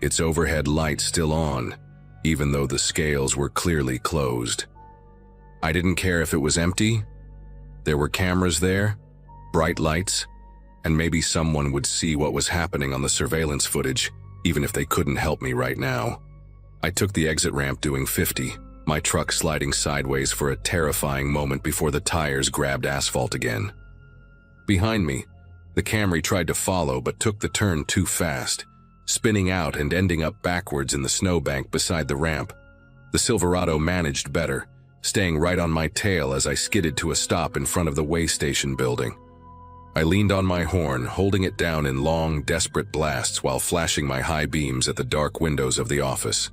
its overhead light still on, even though the scales were clearly closed. I didn't care if it was empty. There were cameras there, bright lights, and maybe someone would see what was happening on the surveillance footage, even if they couldn't help me right now. I took the exit ramp doing 50, my truck sliding sideways for a terrifying moment before the tires grabbed asphalt again. Behind me, the Camry tried to follow but took the turn too fast, spinning out and ending up backwards in the snowbank beside the ramp. The Silverado managed better, staying right on my tail as I skidded to a stop in front of the way station building. I leaned on my horn, holding it down in long, desperate blasts while flashing my high beams at the dark windows of the office.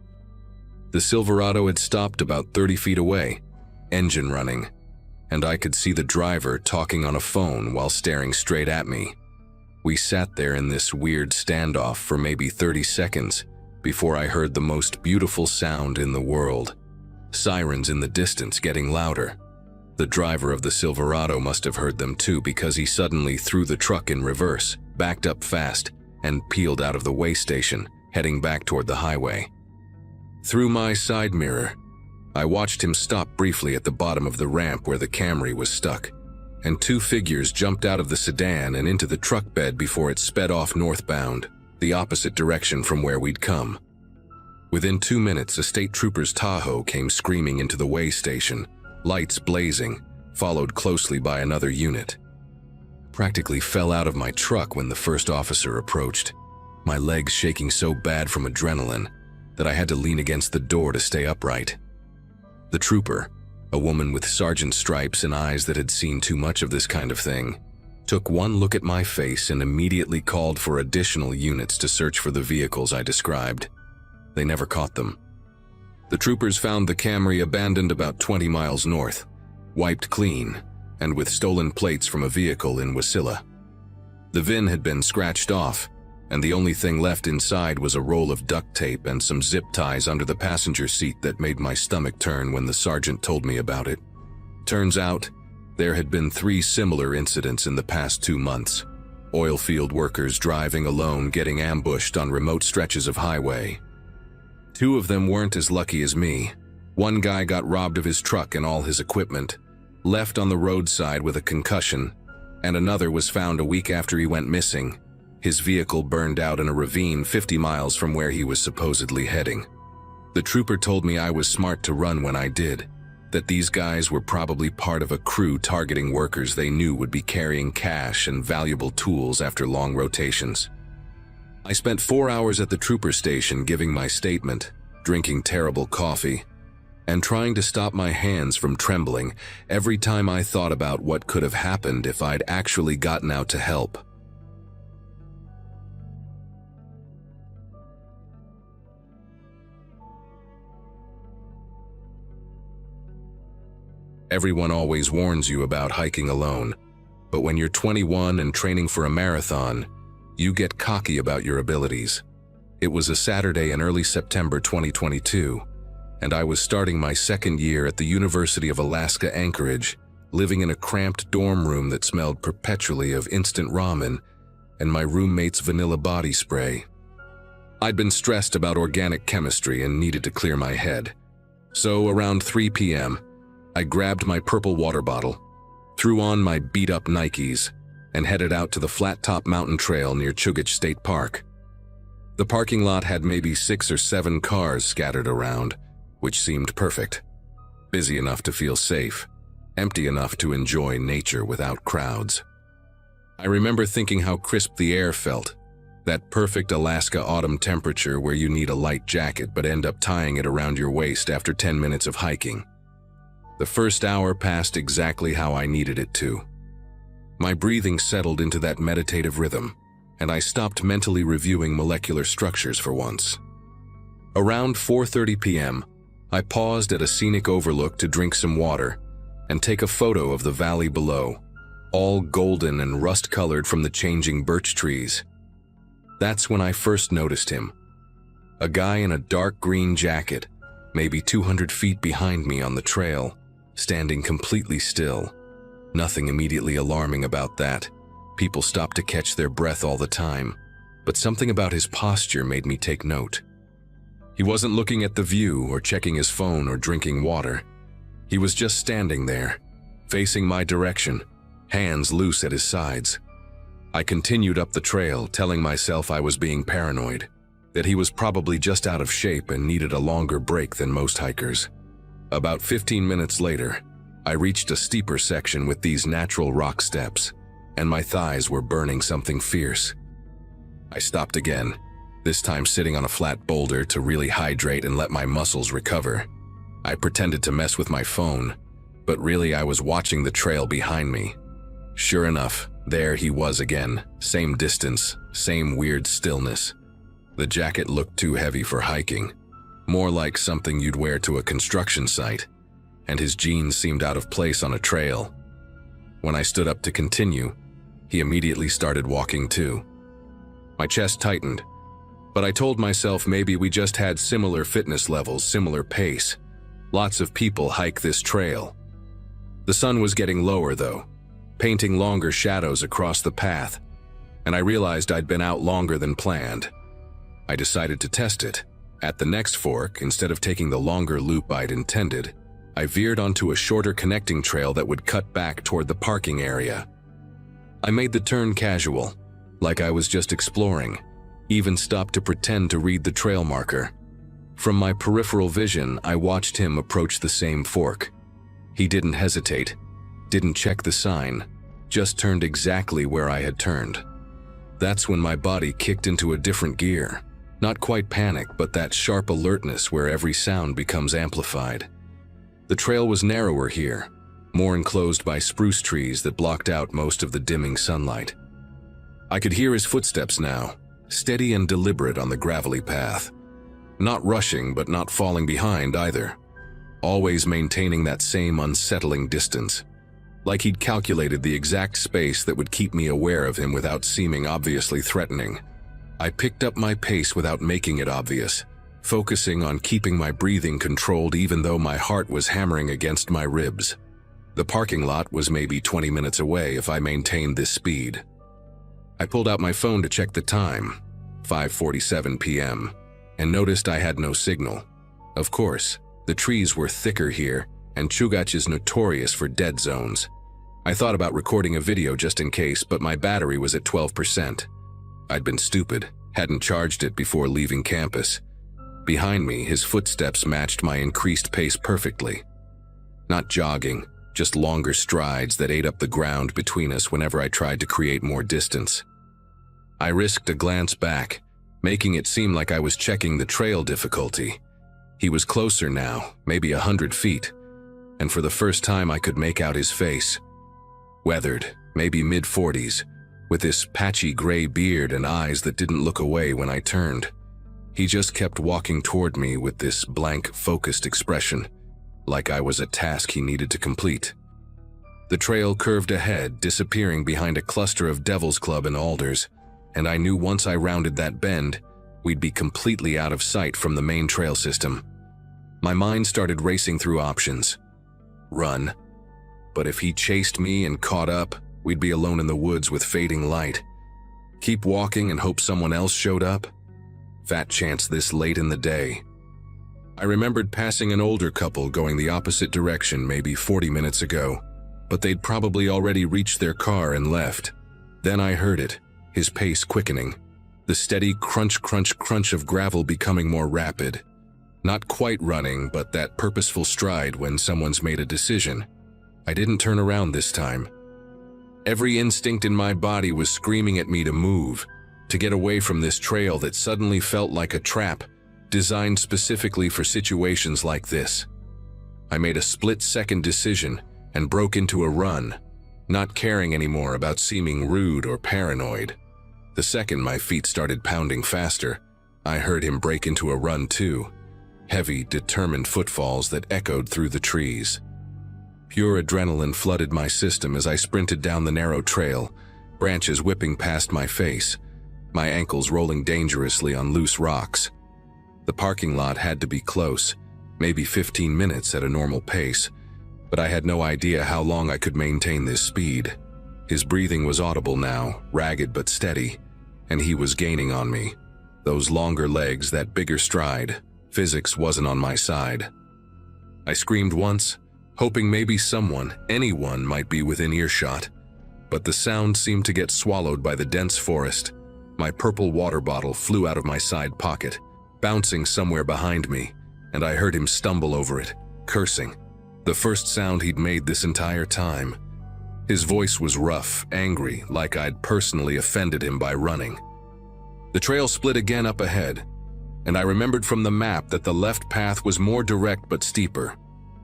The Silverado had stopped about 30 feet away, engine running, and I could see the driver talking on a phone while staring straight at me. We sat there in this weird standoff for maybe 30 seconds before I heard the most beautiful sound in the world. Sirens in the distance getting louder. The driver of the Silverado must have heard them too because he suddenly threw the truck in reverse, backed up fast, and peeled out of the way station, heading back toward the highway. Through my side mirror, I watched him stop briefly at the bottom of the ramp where the Camry was stuck, and two figures jumped out of the sedan and into the truck bed before it sped off northbound, the opposite direction from where we'd come. Within 2 minutes, a state trooper's Tahoe came screaming into the way station, lights blazing, followed closely by another unit. Practically fell out of my truck when the first officer approached, my legs shaking so bad from adrenaline that I had to lean against the door to stay upright. The trooper, a woman with sergeant stripes and eyes that had seen too much of this kind of thing, took one look at my face and immediately called for additional units to search for the vehicles I described. They never caught them. The troopers found the Camry abandoned about 20 miles north, wiped clean, and with stolen plates from a vehicle in Wasilla. The VIN had been scratched off, and the only thing left inside was a roll of duct tape and some zip ties under the passenger seat that made my stomach turn when the sergeant told me about it. Turns out, there had been 3 similar incidents in the past 2 months. Oil field workers driving alone getting ambushed on remote stretches of highway. 2 of them weren't as lucky as me. One guy got robbed of his truck and all his equipment, left on the roadside with a concussion, and another was found a week after he went missing. His vehicle burned out in a ravine 50 miles from where he was supposedly heading. The trooper told me I was smart to run when I did, that these guys were probably part of a crew targeting workers they knew would be carrying cash and valuable tools after long rotations. I spent 4 hours at the trooper station giving my statement, drinking terrible coffee, and trying to stop my hands from trembling every time I thought about what could have happened if I'd actually gotten out to help. Everyone always warns you about hiking alone, but when you're 21 and training for a marathon, you get cocky about your abilities. It was a Saturday in early September 2022, and I was starting my 2nd year at the University of Alaska Anchorage, living in a cramped dorm room that smelled perpetually of instant ramen and my roommate's vanilla body spray. I'd been stressed about organic chemistry and needed to clear my head. So around 3 p.m., I grabbed my purple water bottle, threw on my beat-up Nikes, and headed out to the flat-top mountain trail near Chugach State Park. The parking lot had maybe 6 or 7 cars scattered around, which seemed perfect. Busy enough to feel safe, empty enough to enjoy nature without crowds. I remember thinking how crisp the air felt, that perfect Alaska autumn temperature where you need a light jacket but end up tying it around your waist after 10 minutes of hiking. The first hour passed exactly how I needed it to. My breathing settled into that meditative rhythm, and I stopped mentally reviewing molecular structures for once. Around 4:30 p.m., I paused at a scenic overlook to drink some water and take a photo of the valley below, all golden and rust-colored from the changing birch trees. That's when I first noticed him. A guy in a dark green jacket, maybe 200 feet behind me on the trail, standing completely still. Nothing immediately alarming about that. People stop to catch their breath all the time, but something about his posture made me take note. He wasn't looking at the view or checking his phone or drinking water. He was just standing there, facing my direction, hands loose at his sides. I continued up the trail, telling myself I was being paranoid, that he was probably just out of shape and needed a longer break than most hikers. About 15 minutes later, I reached a steeper section with these natural rock steps, and my thighs were burning something fierce. I stopped again, this time sitting on a flat boulder to really hydrate and let my muscles recover. I pretended to mess with my phone, but really I was watching the trail behind me. Sure enough, there he was again, same distance, same weird stillness. The jacket looked too heavy for hiking, more like something you'd wear to a construction site, and his jeans seemed out of place on a trail. When I stood up to continue, he immediately started walking too. My chest tightened, but I told myself maybe we just had similar fitness levels, similar pace. Lots of people hike this trail. The sun was getting lower though, painting longer shadows across the path, and I realized I'd been out longer than planned. I decided to test it. At the next fork, instead of taking the longer loop I'd intended, I veered onto a shorter connecting trail that would cut back toward the parking area. I made the turn casual, like I was just exploring, even stopped to pretend to read the trail marker. From my peripheral vision, I watched him approach the same fork. He didn't hesitate, didn't check the sign, just turned exactly where I had turned. That's when my body kicked into a different gear. Not quite panic, but that sharp alertness where every sound becomes amplified. The trail was narrower here, more enclosed by spruce trees that blocked out most of the dimming sunlight. I could hear his footsteps now, steady and deliberate on the gravelly path. Not rushing, but not falling behind either. Always maintaining that same unsettling distance. Like he'd calculated the exact space that would keep me aware of him without seeming obviously threatening. I picked up my pace without making it obvious, focusing on keeping my breathing controlled even though my heart was hammering against my ribs. The parking lot was maybe 20 minutes away if I maintained this speed. I pulled out my phone to check the time, 5:47 p.m., and noticed I had no signal. Of course, the trees were thicker here, and Chugach is notorious for dead zones. I thought about recording a video just in case, but my battery was at 12%. I'd been stupid, hadn't charged it before leaving campus. Behind me, his footsteps matched my increased pace perfectly. Not jogging, just longer strides that ate up the ground between us whenever I tried to create more distance. I risked a glance back, making it seem like I was checking the trail difficulty. He was closer now, maybe 100 feet, and for the first time I could make out his face. Weathered, maybe mid-40s, with this patchy gray beard and eyes that didn't look away when I turned. He just kept walking toward me with this blank, focused expression, like I was a task he needed to complete. The trail curved ahead, disappearing behind a cluster of Devil's Club and alders, and I knew once I rounded that bend, we'd be completely out of sight from the main trail system. My mind started racing through options. Run. But if he chased me and caught up, we'd be alone in the woods with fading light. Keep walking and hope someone else showed up? Fat chance this late in the day. I remembered passing an older couple going the opposite direction maybe 40 minutes ago, but they'd probably already reached their car and left. Then I heard it, his pace quickening, the steady crunch, crunch, crunch of gravel becoming more rapid. Not quite running, but that purposeful stride when someone's made a decision. I didn't turn around this time. Every instinct in my body was screaming at me to move, to get away from this trail that suddenly felt like a trap, designed specifically for situations like this. I made a split-second decision and broke into a run, not caring anymore about seeming rude or paranoid. The second my feet started pounding faster, I heard him break into a run too. Heavy, determined footfalls that echoed through the trees. Pure adrenaline flooded my system as I sprinted down the narrow trail, branches whipping past my face, my ankles rolling dangerously on loose rocks. The parking lot had to be close, maybe 15 minutes at a normal pace, but I had no idea how long I could maintain this speed. His breathing was audible now, ragged but steady, and he was gaining on me. Those longer legs, that bigger stride, physics wasn't on my side. I screamed once, hoping maybe someone, anyone, might be within earshot, but the sound seemed to get swallowed by the dense forest. My purple water bottle flew out of my side pocket, bouncing somewhere behind me, and I heard him stumble over it, cursing. The first sound he'd made this entire time. His voice was rough, angry, like I'd personally offended him by running. The trail split again up ahead, and I remembered from the map that the left path was more direct but steeper,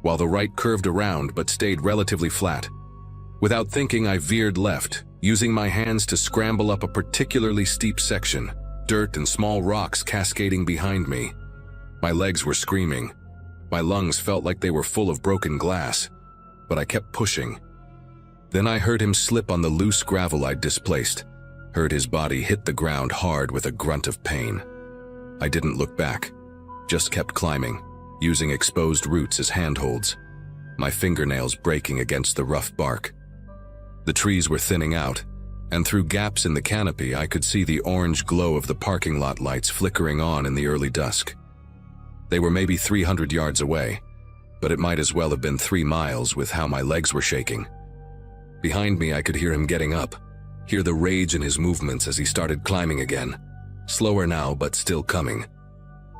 while the right curved around but stayed relatively flat. Without thinking, I veered left, using my hands to scramble up a particularly steep section, dirt and small rocks cascading behind me. My legs were screaming. My lungs felt like they were full of broken glass, but I kept pushing. Then I heard him slip on the loose gravel I'd displaced, heard his body hit the ground hard with a grunt of pain. I didn't look back, just kept climbing, using exposed roots as handholds, my fingernails breaking against the rough bark. The trees were thinning out, and through gaps in the canopy I could see the orange glow of the parking lot lights flickering on in the early dusk. They were maybe 300 yards away, but it might as well have been 3 miles with how my legs were shaking. Behind me I could hear him getting up, hear the rage in his movements as he started climbing again, slower now but still coming.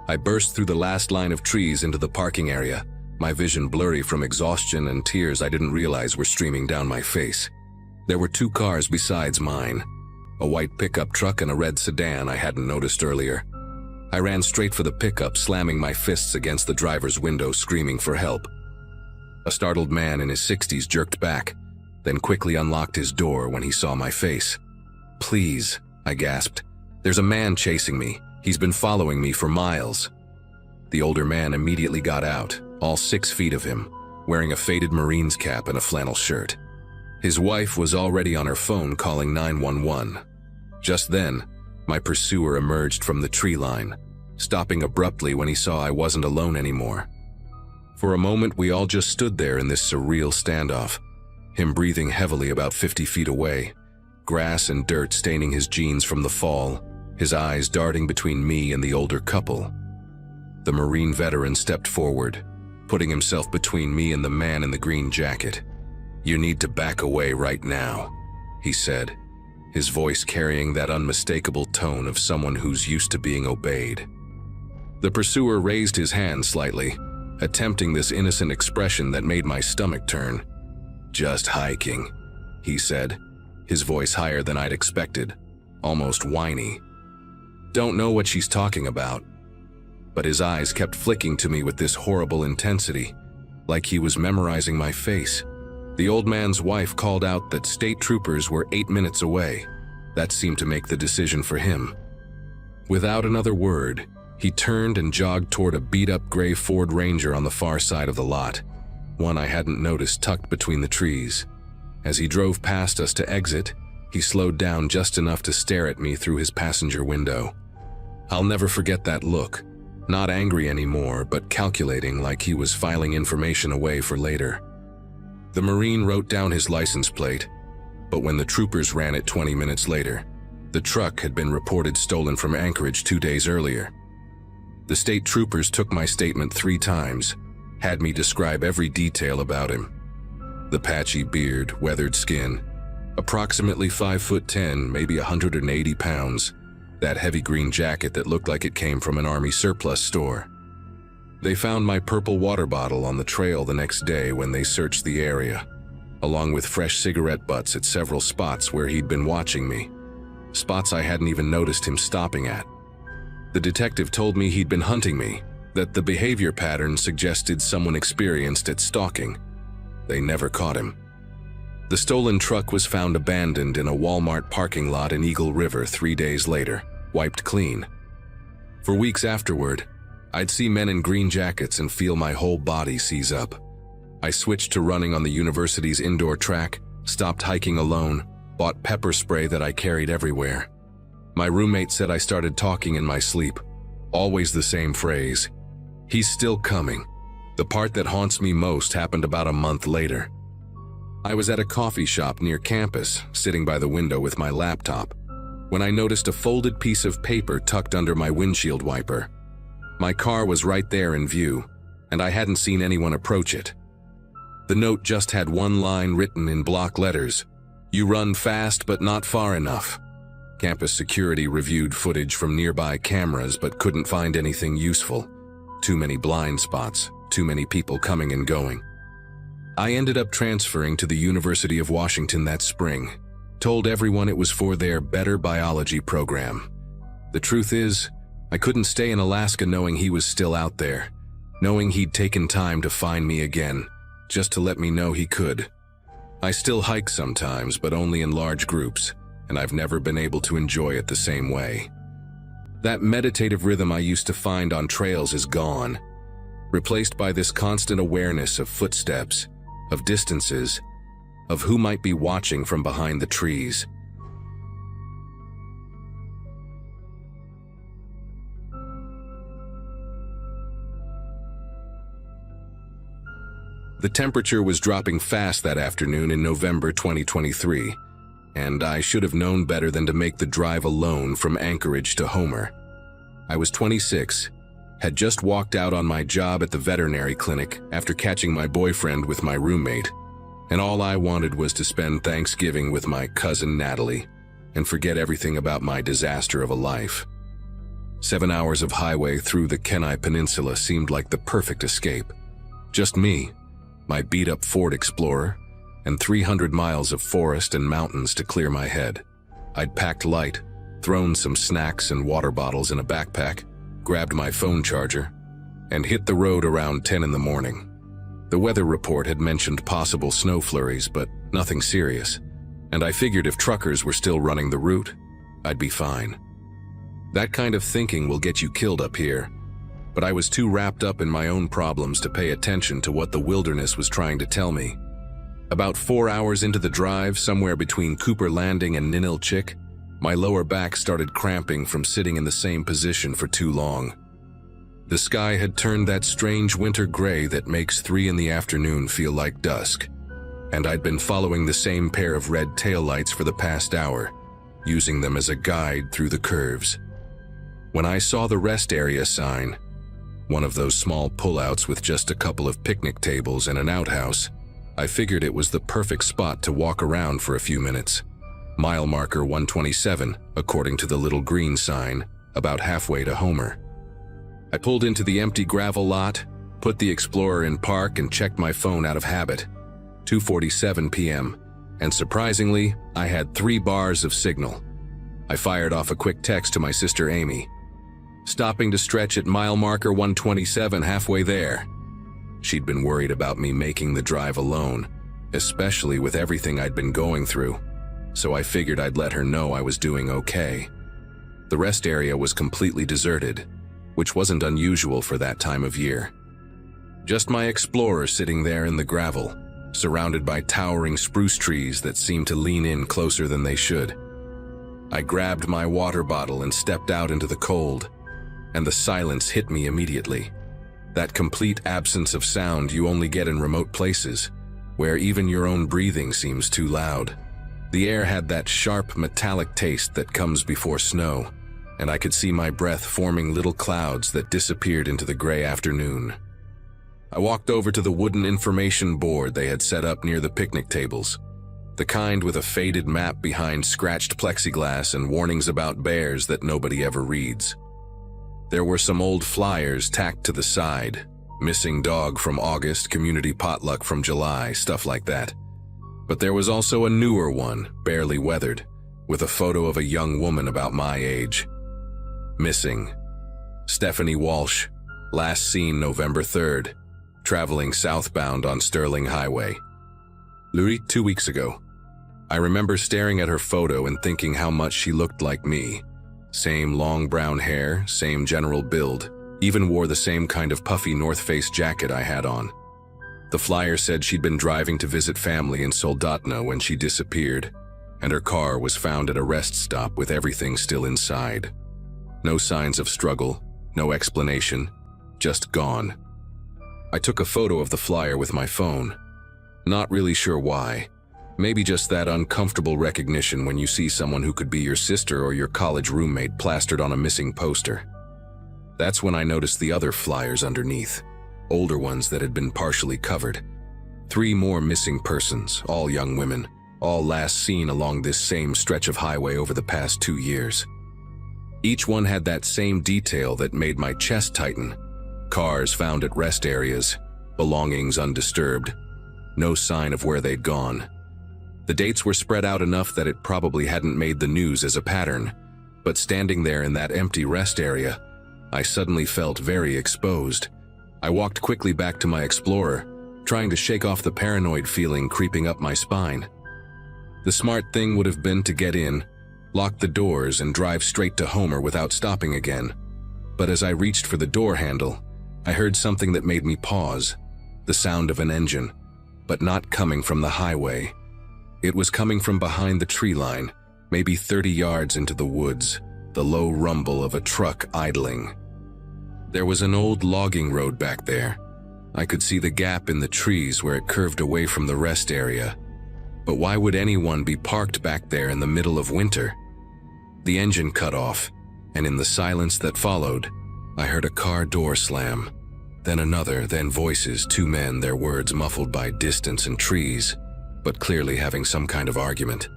I burst through the last line of trees into the parking area, my vision blurry from exhaustion and tears I didn't realize were streaming down my face. There were 2 cars besides mine, a white pickup truck and a red sedan I hadn't noticed earlier. I ran straight for the pickup, slamming my fists against the driver's window, screaming for help. A startled man in his 60s jerked back, then quickly unlocked his door when he saw my face. "Please," I gasped. "There's a man chasing me. He's been following me for miles." The older man immediately got out, all 6 feet of him, wearing a faded Marine's cap and a flannel shirt. His wife was already on her phone calling 911. Just then, my pursuer emerged from the tree line, stopping abruptly when he saw I wasn't alone anymore. For a moment, we all just stood there in this surreal standoff, him breathing heavily about 50 feet away, grass and dirt staining his jeans from the fall, his eyes darting between me and the older couple. The Marine veteran stepped forward, putting himself between me and the man in the green jacket. "You need to back away right now," he said, his voice carrying that unmistakable tone of someone who's used to being obeyed. The pursuer raised his hand slightly, attempting this innocent expression that made my stomach turn. "Just hiking," he said, his voice higher than I'd expected, almost whiny. Don't know what she's talking about. But his eyes kept flicking to me with this horrible intensity, like he was memorizing my face. The old man's wife called out that state troopers were 8 minutes away. That seemed to make the decision for him. Without another word, he turned and jogged toward a beat-up gray Ford Ranger on the far side of the lot, one I hadn't noticed tucked between the trees. As he drove past us to exit, he slowed down just enough to stare at me through his passenger window. I'll never forget that look, not angry anymore, but calculating, like he was filing information away for later. The Marine wrote down his license plate, but when the troopers ran it 20 minutes later, the truck had been reported stolen from Anchorage 2 days earlier. The state troopers took my statement 3 times, had me describe every detail about him. The patchy beard, weathered skin, approximately 5'10", maybe 180 pounds, that heavy green jacket that looked like it came from an Army surplus store. They found my purple water bottle on the trail the next day when they searched the area, along with fresh cigarette butts at several spots where he'd been watching me, spots I hadn't even noticed him stopping at. The detective told me he'd been hunting me, that the behavior pattern suggested someone experienced at stalking. They never caught him. The stolen truck was found abandoned in a Walmart parking lot in Eagle River 3 days later, wiped clean. For weeks afterward, I'd see men in green jackets and feel my whole body seize up. I switched to running on the university's indoor track, stopped hiking alone, bought pepper spray that I carried everywhere. My roommate said I started talking in my sleep, always the same phrase, "He's still coming." The part that haunts me most happened about a month later. I was at a coffee shop near campus, sitting by the window with my laptop, when I noticed a folded piece of paper tucked under my windshield wiper. My car was right there in view, and I hadn't seen anyone approach it. The note just had one line written in block letters: "You run fast but not far enough." Campus security reviewed footage from nearby cameras but couldn't find anything useful. Too many blind spots, too many people coming and going. I ended up transferring to the University of Washington that spring, told everyone it was for their better biology program. The truth is, I couldn't stay in Alaska knowing he was still out there, knowing he'd taken time to find me again, just to let me know he could. I still hike sometimes, but only in large groups, and I've never been able to enjoy it the same way. That meditative rhythm I used to find on trails is gone, replaced by this constant awareness of footsteps, of distances, of who might be watching from behind the trees. The temperature was dropping fast that afternoon in November 2023, and I should have known better than to make the drive alone from Anchorage to Homer. I was 26, had just walked out on my job at the veterinary clinic after catching my boyfriend with my roommate, and all I wanted was to spend Thanksgiving with my cousin Natalie and forget everything about my disaster of a life. 7 hours of highway through the Kenai Peninsula seemed like the perfect escape. Just me, my beat-up Ford Explorer, and 300 miles of forest and mountains to clear my head. I'd packed light, thrown some snacks and water bottles in a backpack, grabbed my phone charger, and hit the road around 10 in the morning. The weather report had mentioned possible snow flurries, but nothing serious, and I figured if truckers were still running the route, I'd be fine. That kind of thinking will get you killed up here, but I was too wrapped up in my own problems to pay attention to what the wilderness was trying to tell me. About 4 hours into the drive, somewhere between Cooper Landing and Ninilchik, my lower back started cramping from sitting in the same position for too long. The sky had turned that strange winter gray that makes 3 in the afternoon feel like dusk, and I'd been following the same pair of red taillights for the past hour, using them as a guide through the curves. When I saw the rest area sign, one of those small pullouts with just a couple of picnic tables and an outhouse, I figured it was the perfect spot to walk around for a few minutes. Mile marker 127, according to the little green sign, about halfway to Homer. I pulled into the empty gravel lot, put the Explorer in park, and checked my phone out of habit. 2:47 p.m., and surprisingly, I had 3 bars of signal. I fired off a quick text to my sister Amy. Stopping to stretch at mile marker 127, halfway there. She'd been worried about me making the drive alone, especially with everything I'd been going through, so I figured I'd let her know I was doing okay. The rest area was completely deserted, which wasn't unusual for that time of year. Just my Explorer sitting there in the gravel, surrounded by towering spruce trees that seemed to lean in closer than they should. I grabbed my water bottle and stepped out into the cold, and the silence hit me immediately. That complete absence of sound you only get in remote places, where even your own breathing seems too loud. The air had that sharp, metallic taste that comes before snow, and I could see my breath forming little clouds that disappeared into the gray afternoon. I walked over to the wooden information board they had set up near the picnic tables, the kind with a faded map behind scratched plexiglass and warnings about bears that nobody ever reads. There were some old flyers tacked to the side, missing dog from August, community potluck from July, stuff like that. But there was also a newer one, barely weathered, with a photo of a young woman about my age. Missing. Stephanie Walsh, last seen November 3rd, traveling southbound on Sterling Highway. Louis, 2 weeks ago. I remember staring at her photo and thinking how much she looked like me. Same long brown hair, same general build, even wore the same kind of puffy North Face jacket I had on. The flyer said she'd been driving to visit family in Soldotna when she disappeared, and her car was found at a rest stop with everything still inside. No signs of struggle, no explanation, just gone. I took a photo of the flyer with my phone. Not really sure why. Maybe just that uncomfortable recognition when you see someone who could be your sister or your college roommate plastered on a missing poster. That's when I noticed the other flyers underneath, older ones that had been partially covered. 3 more missing persons, all young women, all last seen along this same stretch of highway over the past 2 years. Each one had that same detail that made my chest tighten. Cars found at rest areas, belongings undisturbed, no sign of where they'd gone. The dates were spread out enough that it probably hadn't made the news as a pattern, but standing there in that empty rest area, I suddenly felt very exposed. I walked quickly back to my Explorer, trying to shake off the paranoid feeling creeping up my spine. The smart thing would have been to get in, lock the doors, and drive straight to Homer without stopping again. But as I reached for the door handle, I heard something that made me pause, the sound of an engine, but not coming from the highway. It was coming from behind the tree line, maybe 30 yards into the woods, the low rumble of a truck idling. There was an old logging road back there. I could see the gap in the trees where it curved away from the rest area. But why would anyone be parked back there in the middle of winter? The engine cut off, and in the silence that followed, I heard a car door slam. Then another, then voices, 2 men, their words muffled by distance and trees, but clearly having some kind of argument.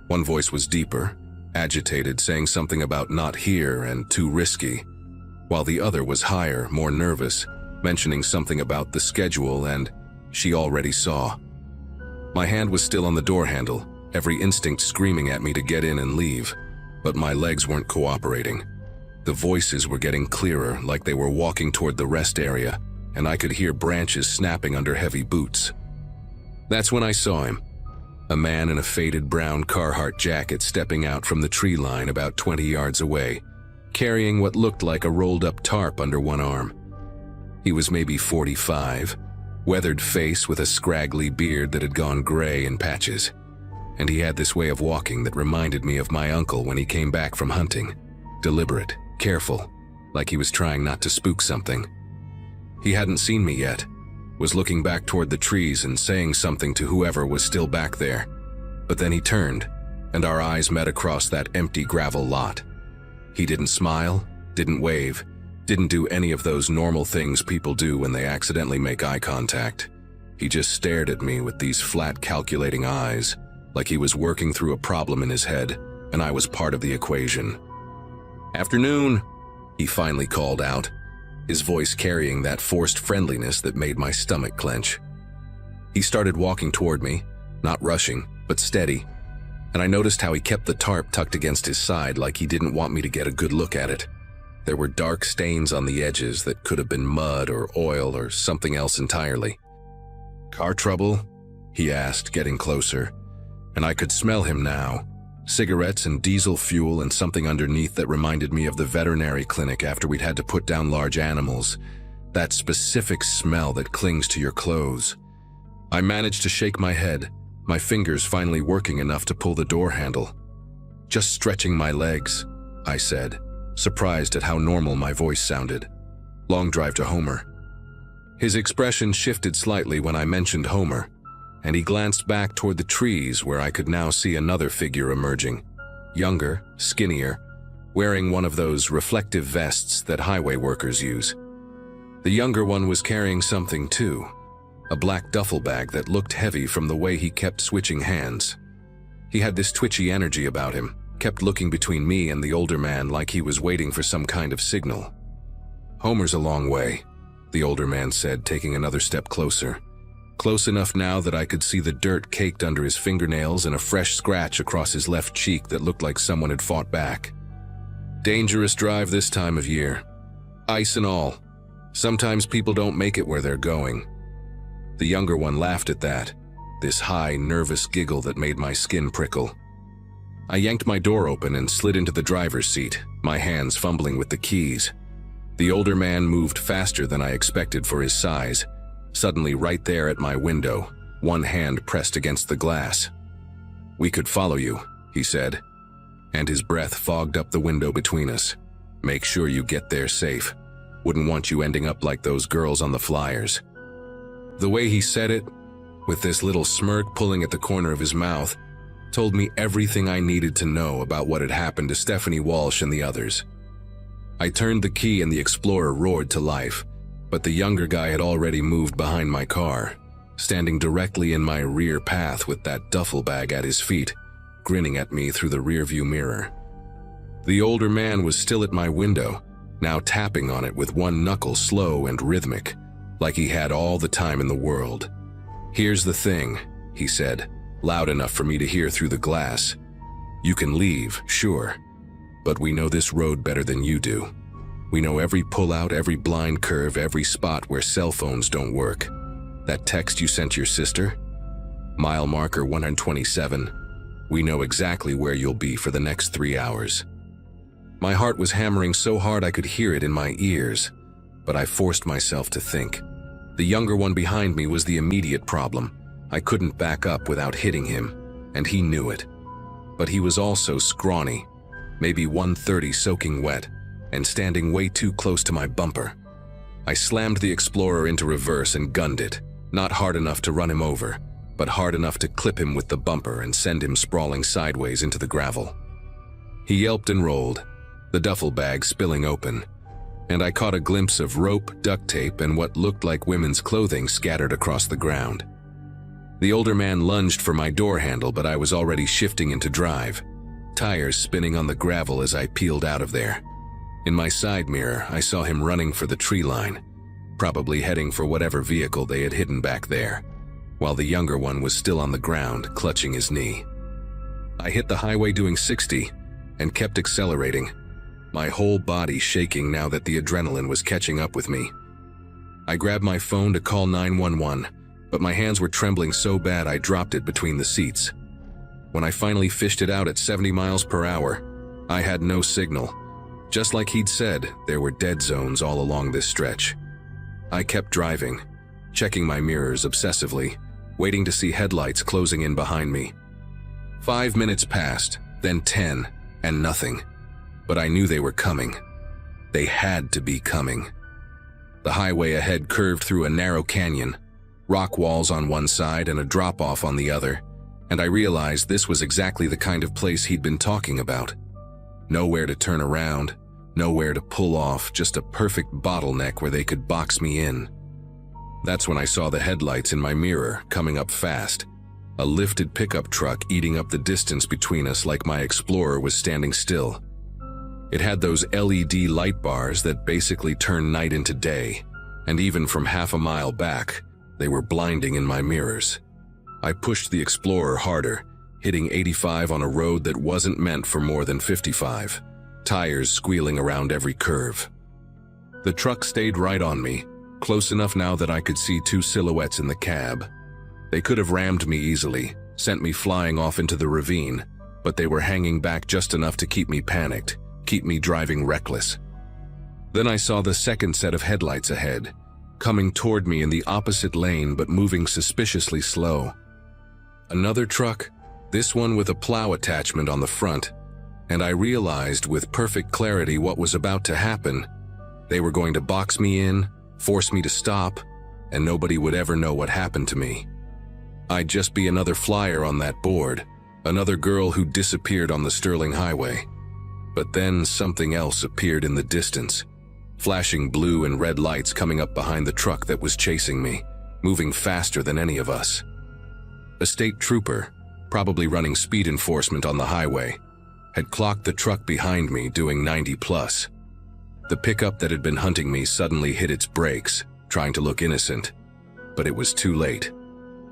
One voice was deeper, agitated, saying something about not here and too risky, while the other was higher, more nervous, mentioning something about the schedule and she already saw. My hand was still on the door handle, every instinct screaming at me to get in and leave, but my legs weren't cooperating. The voices were getting clearer, like they were walking toward the rest area, and I could hear branches snapping under heavy boots. That's when I saw him, a man in a faded brown Carhartt jacket stepping out from the tree line about 20 yards away, carrying what looked like a rolled-up tarp under one arm. He was maybe 45, weathered face with a scraggly beard that had gone gray in patches, and he had this way of walking that reminded me of my uncle when he came back from hunting, deliberate, careful, like he was trying not to spook something. He hadn't seen me yet, was looking back toward the trees and saying something to whoever was still back there, but then he turned, and our eyes met across that empty gravel lot. He didn't smile, didn't wave, didn't do any of those normal things people do when they accidentally make eye contact. He just stared at me with these flat, calculating eyes, like he was working through a problem in his head, and I was part of the equation. "Afternoon," he finally called out, his voice carrying that forced friendliness that made my stomach clench. He started walking toward me, not rushing, but steady, and I noticed how he kept the tarp tucked against his side like he didn't want me to get a good look at it. There were dark stains on the edges that could have been mud or oil or something else entirely. "Car trouble?" he asked, getting closer, and I could smell him now. Cigarettes and diesel fuel and something underneath that reminded me of the veterinary clinic after we'd had to put down large animals. That specific smell that clings to your clothes. I managed to shake my head, my fingers finally working enough to pull the door handle. "Just stretching my legs," I said, surprised at how normal my voice sounded. "Long drive to Homer." His expression shifted slightly when I mentioned Homer, and he glanced back toward the trees where I could now see another figure emerging, younger, skinnier, wearing one of those reflective vests that highway workers use. The younger one was carrying something too, a black duffel bag that looked heavy from the way he kept switching hands. He had this twitchy energy about him, kept looking between me and the older man like he was waiting for some kind of signal. "Homer's a long way," the older man said, taking another step closer. Close enough now that I could see the dirt caked under his fingernails and a fresh scratch across his left cheek that looked like someone had fought back. "Dangerous drive this time of year. Ice and all. Sometimes people don't make it where they're going." The younger one laughed at that, this high, nervous giggle that made my skin prickle. I yanked my door open and slid into the driver's seat, my hands fumbling with the keys. The older man moved faster than I expected for his size, suddenly right there at my window, one hand pressed against the glass. "We could follow you," he said, and his breath fogged up the window between us. "Make sure you get there safe. Wouldn't want you ending up like those girls on the flyers." The way he said it, with this little smirk pulling at the corner of his mouth, told me everything I needed to know about what had happened to Stephanie Walsh and the others. I turned the key and the Explorer roared to life, but the younger guy had already moved behind my car, standing directly in my rear path with that duffel bag at his feet, grinning at me through the rearview mirror. The older man was still at my window, now tapping on it with one knuckle slow and rhythmic, like he had all the time in the world. "Here's the thing," he said, loud enough for me to hear through the glass. "You can leave, sure, but we know this road better than you do. We know every pullout, every blind curve, every spot where cell phones don't work. That text you sent your sister? Mile marker 127. We know exactly where you'll be for the next 3 hours." My heart was hammering so hard I could hear it in my ears, but I forced myself to think. The younger one behind me was the immediate problem. I couldn't back up without hitting him, and he knew it. But he was also scrawny, maybe 130 soaking wet, and standing way too close to my bumper. I slammed the Explorer into reverse and gunned it, not hard enough to run him over, but hard enough to clip him with the bumper and send him sprawling sideways into the gravel. He yelped and rolled, the duffel bag spilling open, and I caught a glimpse of rope, duct tape, and what looked like women's clothing scattered across the ground. The older man lunged for my door handle, but I was already shifting into drive, tires spinning on the gravel as I peeled out of there. In my side mirror, I saw him running for the tree line, probably heading for whatever vehicle they had hidden back there, while the younger one was still on the ground, clutching his knee. I hit the highway doing 60 and kept accelerating, my whole body shaking now that the adrenaline was catching up with me. I grabbed my phone to call 911, but my hands were trembling so bad I dropped it between the seats. When I finally fished it out at 70 miles per hour, I had no signal. Just like he'd said, there were dead zones all along this stretch. I kept driving, checking my mirrors obsessively, waiting to see headlights closing in behind me. 5 minutes passed, then 10, and nothing. But I knew they were coming. They had to be coming. The highway ahead curved through a narrow canyon, rock walls on one side and a drop-off on the other, and I realized this was exactly the kind of place he'd been talking about. Nowhere to turn around, nowhere to pull off, just a perfect bottleneck where they could box me in. That's when I saw the headlights in my mirror coming up fast, a lifted pickup truck eating up the distance between us like my Explorer was standing still. It had those LED light bars that basically turn night into day, and even from half a mile back, they were blinding in my mirrors. I pushed the Explorer harder, hitting 85 on a road that wasn't meant for more than 55, tires squealing around every curve. The truck stayed right on me, close enough now that I could see two silhouettes in the cab. They could have rammed me easily, sent me flying off into the ravine, but they were hanging back just enough to keep me panicked, keep me driving reckless. Then I saw the second set of headlights ahead, coming toward me in the opposite lane but moving suspiciously slow. Another truck, this one with a plow attachment on the front, and I realized with perfect clarity what was about to happen. They were going to box me in, force me to stop, and nobody would ever know what happened to me. I'd just be another flyer on that board, another girl who disappeared on the Sterling Highway. But then something else appeared in the distance, flashing blue and red lights coming up behind the truck that was chasing me, moving faster than any of us. A state trooper, probably running speed enforcement on the highway, had clocked the truck behind me doing 90 plus. The pickup that had been hunting me suddenly hit its brakes, trying to look innocent, but it was too late.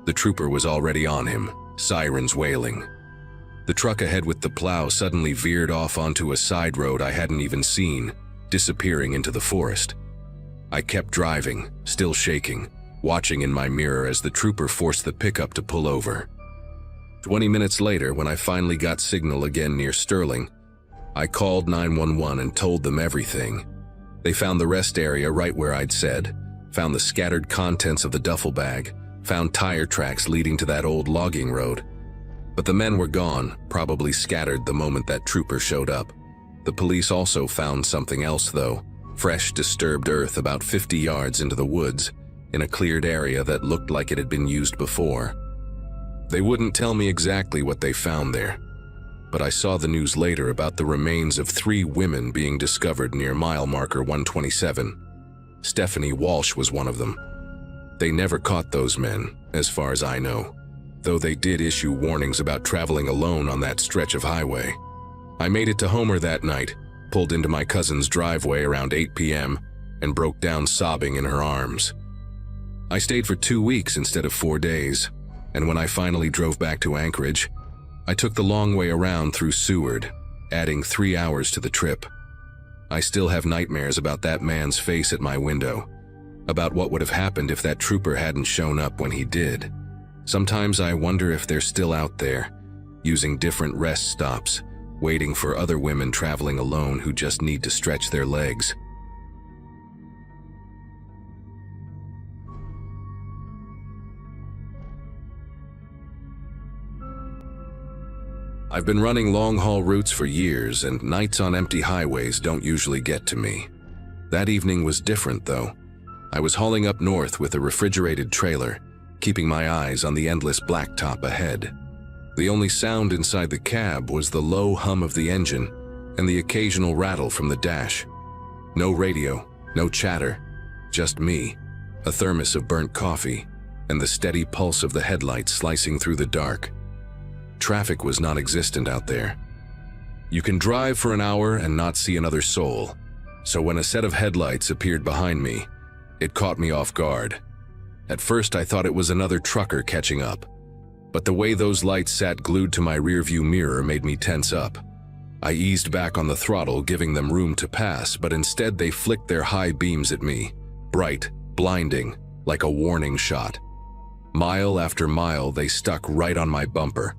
The trooper was already on him, sirens wailing. The truck ahead with the plow suddenly veered off onto a side road I hadn't even seen, disappearing into the forest. I kept driving, still shaking, watching in my mirror as the trooper forced the pickup to pull over. 20 minutes later, when I finally got signal again near Sterling, I called 911 and told them everything. They found the rest area right where I'd said, found the scattered contents of the duffel bag, found tire tracks leading to that old logging road. But the men were gone, probably scattered the moment that trooper showed up. The police also found something else though, fresh disturbed earth about 50 yards into the woods, in a cleared area that looked like it had been used before. They wouldn't tell me exactly what they found there, but I saw the news later about the remains of 3 women being discovered near mile marker 127. Stephanie Walsh was one of them. They never caught those men, as far as I know, though they did issue warnings about traveling alone on that stretch of highway. I made it to Homer that night, pulled into my cousin's driveway around 8 p.m., and broke down sobbing in her arms. I stayed for 2 weeks instead of 4 days, and when I finally drove back to Anchorage, I took the long way around through Seward, adding 3 hours to the trip. I still have nightmares about that man's face at my window, about what would have happened if that trooper hadn't shown up when he did. Sometimes I wonder if they're still out there, using different rest stops, waiting for other women traveling alone who just need to stretch their legs. I've been running long-haul routes for years, and nights on empty highways don't usually get to me. That evening was different, though. I was hauling up north with a refrigerated trailer, keeping my eyes on the endless blacktop ahead. The only sound inside the cab was the low hum of the engine and the occasional rattle from the dash. No radio, no chatter, just me, a thermos of burnt coffee, and the steady pulse of the headlights slicing through the dark. Traffic was non-existent out there. You can drive for an hour and not see another soul, so when a set of headlights appeared behind me, it caught me off guard. At first I thought it was another trucker catching up, but the way those lights sat glued to my rearview mirror made me tense up. I eased back on the throttle, giving them room to pass, but instead they flicked their high beams at me, bright, blinding, like a warning shot. Mile after mile, they stuck right on my bumper.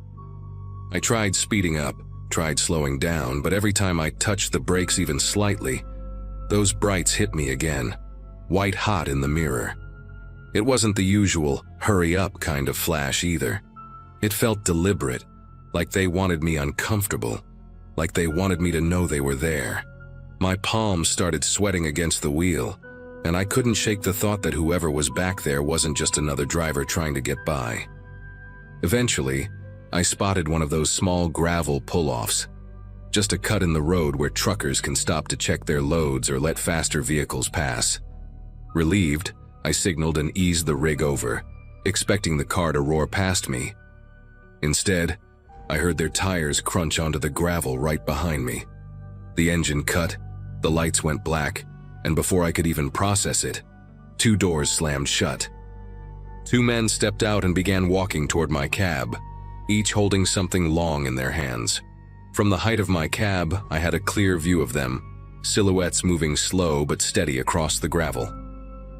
I tried speeding up, tried slowing down, but every time I touched the brakes even slightly, those brights hit me again, white hot in the mirror. It wasn't the usual hurry up kind of flash either. It felt deliberate, like they wanted me uncomfortable, like they wanted me to know they were there. My palms started sweating against the wheel, and I couldn't shake the thought that whoever was back there wasn't just another driver trying to get by. Eventually, I spotted one of those small gravel pull-offs, just a cut in the road where truckers can stop to check their loads or let faster vehicles pass. Relieved, I signaled and eased the rig over, expecting the car to roar past me. Instead, I heard their tires crunch onto the gravel right behind me. The engine cut, the lights went black, and before I could even process it, 2 doors slammed shut. 2 men stepped out and began walking toward my cab, each holding something long in their hands. From the height of my cab, I had a clear view of them, silhouettes moving slow but steady across the gravel.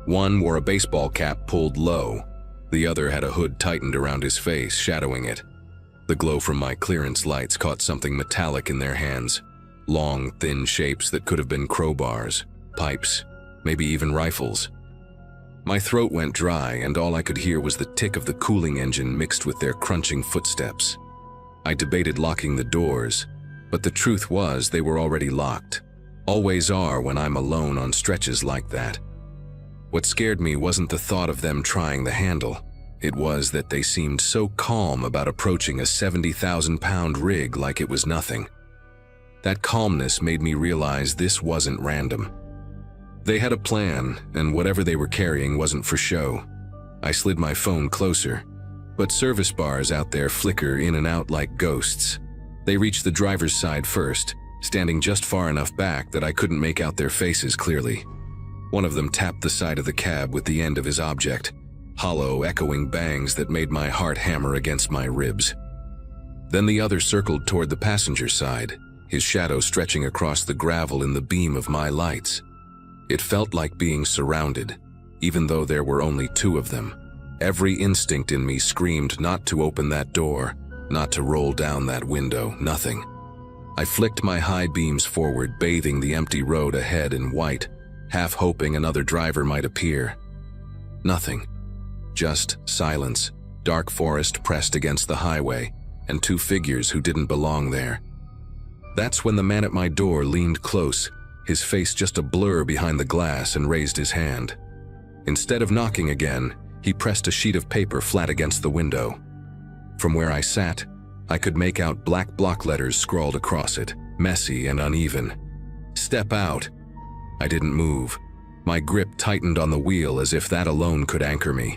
One wore a baseball cap pulled low. The other had a hood tightened around his face, shadowing it. The glow from my clearance lights caught something metallic in their hands, long, thin shapes that could have been crowbars, pipes, maybe even rifles. My throat went dry, and all I could hear was the tick of the cooling engine mixed with their crunching footsteps. I debated locking the doors, but the truth was they were already locked. Always are when I'm alone on stretches like that. What scared me wasn't the thought of them trying the handle. It was that they seemed so calm about approaching a 70,000-pound rig like it was nothing. That calmness made me realize this wasn't random. They had a plan, and whatever they were carrying wasn't for show. I slid my phone closer, but service bars out there flicker in and out like ghosts. They reached the driver's side first, standing just far enough back that I couldn't make out their faces clearly. One of them tapped the side of the cab with the end of his object, hollow, echoing bangs that made my heart hammer against my ribs. Then the other circled toward the passenger side, his shadow stretching across the gravel in the beam of my lights. It felt like being surrounded, even though there were only 2 of them. Every instinct in me screamed not to open that door, not to roll down that window, nothing. I flicked my high beams forward, bathing the empty road ahead in white, half hoping another driver might appear. Nothing. Just silence, dark forest pressed against the highway, and 2 figures who didn't belong there. That's when the man at my door leaned close, his face just a blur behind the glass, and raised his hand. Instead of knocking again, he pressed a sheet of paper flat against the window. From where I sat, I could make out black block letters scrawled across it, messy and uneven. "Step out." I didn't move. My grip tightened on the wheel as if that alone could anchor me.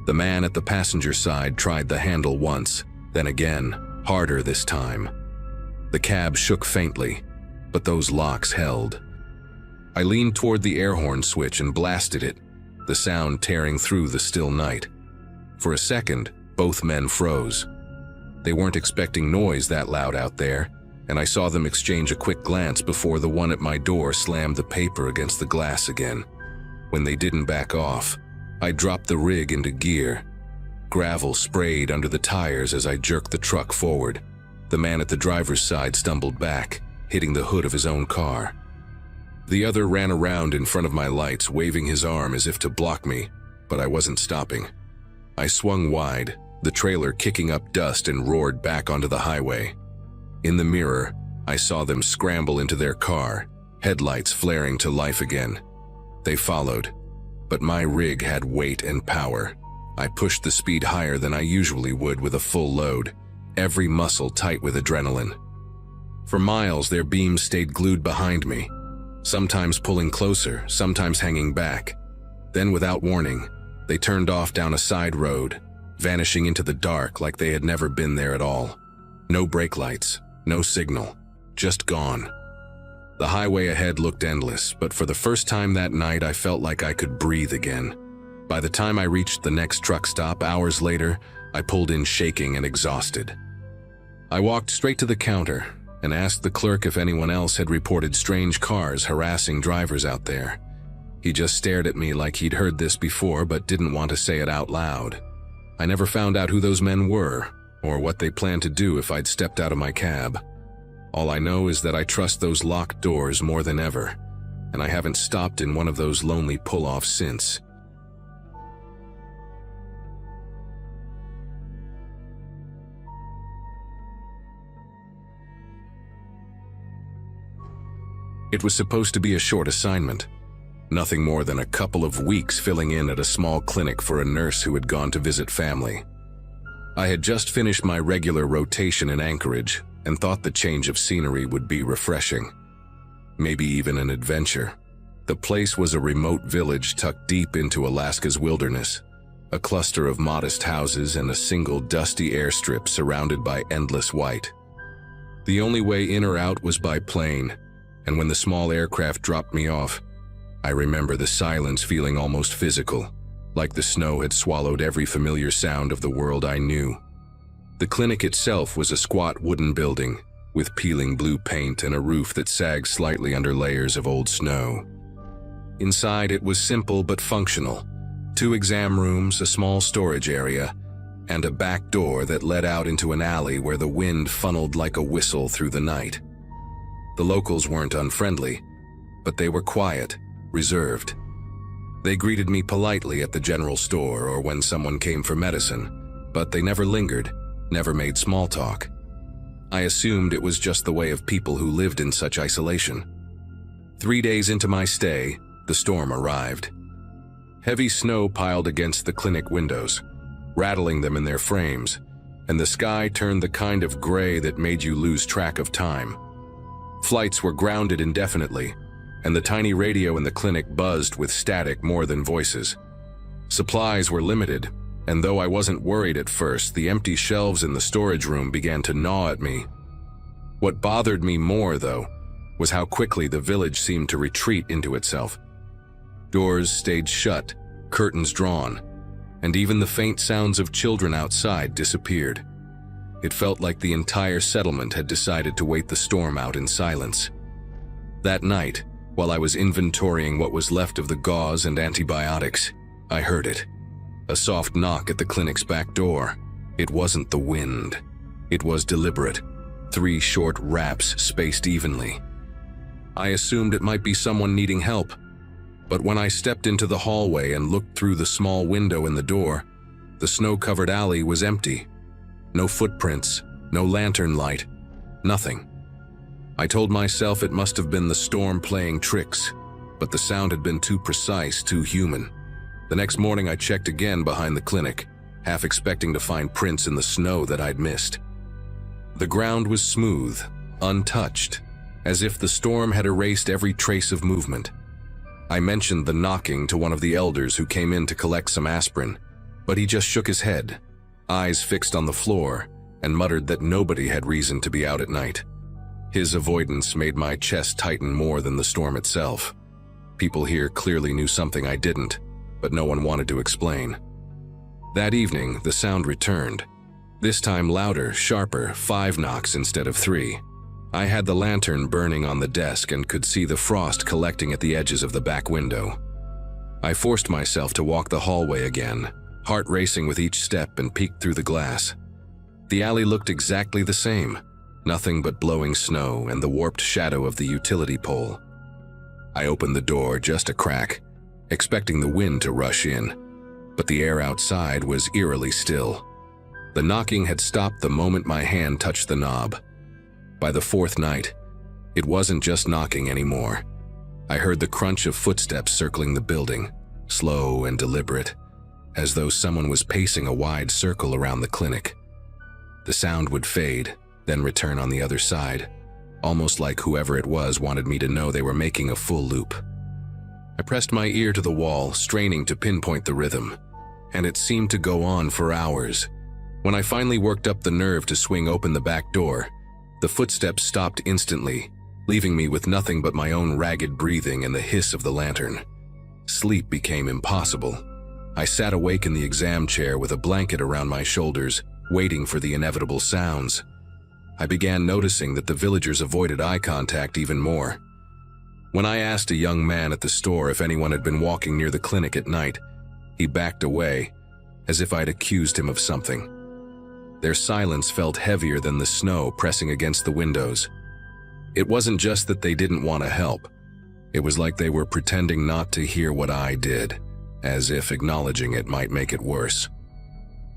The man at the passenger side tried the handle once, then again, harder this time. The cab shook faintly, but those locks held. I leaned toward the air horn switch and blasted it, the sound tearing through the still night. For a second, both men froze. They weren't expecting noise that loud out there, and I saw them exchange a quick glance before the one at my door slammed the paper against the glass again. When they didn't back off, I dropped the rig into gear. Gravel sprayed under the tires as I jerked the truck forward. The man at the driver's side stumbled back, hitting the hood of his own car. The other ran around in front of my lights, waving his arm as if to block me, but I wasn't stopping. I swung wide, the trailer kicking up dust, and roared back onto the highway. In the mirror, I saw them scramble into their car, headlights flaring to life again. They followed, but my rig had weight and power. I pushed the speed higher than I usually would with a full load, every muscle tight with adrenaline. For miles, their beams stayed glued behind me, sometimes pulling closer, sometimes hanging back. Then, without warning, they turned off down a side road, vanishing into the dark like they had never been there at all. No brake lights, no signal, just gone. The highway ahead looked endless, but for the first time that night I felt like I could breathe again. By the time I reached the next truck stop hours later, I pulled in shaking and exhausted. I walked straight to the counter and asked the clerk if anyone else had reported strange cars harassing drivers out there. He just stared at me like he'd heard this before but didn't want to say it out loud. I never found out who those men were, or what they planned to do if I'd stepped out of my cab. All I know is that I trust those locked doors more than ever, and I haven't stopped in one of those lonely pull-offs since. It was supposed to be a short assignment. Nothing more than a couple of weeks filling in at a small clinic for a nurse who had gone to visit family. I had just finished my regular rotation in Anchorage and thought the change of scenery would be refreshing. Maybe even an adventure. The place was a remote village tucked deep into Alaska's wilderness, a cluster of modest houses and a single dusty airstrip surrounded by endless white. The only way in or out was by plane, and when the small aircraft dropped me off, I remember the silence feeling almost physical, like the snow had swallowed every familiar sound of the world I knew. The clinic itself was a squat wooden building, with peeling blue paint and a roof that sagged slightly under layers of old snow. Inside it was simple but functional. 2 exam rooms, a small storage area, and a back door that led out into an alley where the wind funneled like a whistle through the night. The locals weren't unfriendly, but they were quiet, reserved. They greeted me politely at the general store or when someone came for medicine, but they never lingered, never made small talk. I assumed it was just the way of people who lived in such isolation. 3 days into my stay, the storm arrived. Heavy snow piled against the clinic windows, rattling them in their frames, and the sky turned the kind of gray that made you lose track of time. Flights were grounded indefinitely, and the tiny radio in the clinic buzzed with static more than voices. Supplies were limited, and though I wasn't worried at first, the empty shelves in the storage room began to gnaw at me. What bothered me more, though, was how quickly the village seemed to retreat into itself. Doors stayed shut, curtains drawn, and even the faint sounds of children outside disappeared. It felt like the entire settlement had decided to wait the storm out in silence. That night, while I was inventorying what was left of the gauze and antibiotics, I heard it. A soft knock at the clinic's back door. It wasn't the wind. It was deliberate. 3 short raps spaced evenly. I assumed it might be someone needing help, but when I stepped into the hallway and looked through the small window in the door, the snow-covered alley was empty. No footprints, no lantern light, nothing. I told myself it must have been the storm playing tricks, but the sound had been too precise, too human. The next morning I checked again behind the clinic, half expecting to find prints in the snow that I'd missed. The ground was smooth, untouched, as if the storm had erased every trace of movement. I mentioned the knocking to one of the elders who came in to collect some aspirin, but he just shook his head, eyes fixed on the floor, and muttered that nobody had reason to be out at night. His avoidance made my chest tighten more than the storm itself. People here clearly knew something I didn't, but no one wanted to explain. That evening, the sound returned. This time louder, sharper, 5 knocks instead of 3. I had the lantern burning on the desk and could see the frost collecting at the edges of the back window. I forced myself to walk the hallway again, heart racing with each step, and peeked through the glass. The alley looked exactly the same, nothing but blowing snow and the warped shadow of the utility pole. I opened the door just a crack, expecting the wind to rush in, but the air outside was eerily still. The knocking had stopped the moment my hand touched the knob. By the 4th night, it wasn't just knocking anymore. I heard the crunch of footsteps circling the building, slow and deliberate, as though someone was pacing a wide circle around the clinic. The sound would fade, then return on the other side, almost like whoever it was wanted me to know they were making a full loop. I pressed my ear to the wall, straining to pinpoint the rhythm, and it seemed to go on for hours. When I finally worked up the nerve to swing open the back door, the footsteps stopped instantly, leaving me with nothing but my own ragged breathing and the hiss of the lantern. Sleep became impossible. I sat awake in the exam chair with a blanket around my shoulders, waiting for the inevitable sounds. I began noticing that the villagers avoided eye contact even more. When I asked a young man at the store if anyone had been walking near the clinic at night, he backed away, as if I'd accused him of something. Their silence felt heavier than the snow pressing against the windows. It wasn't just that they didn't want to help. It was like they were pretending not to hear what I did, as if acknowledging it might make it worse.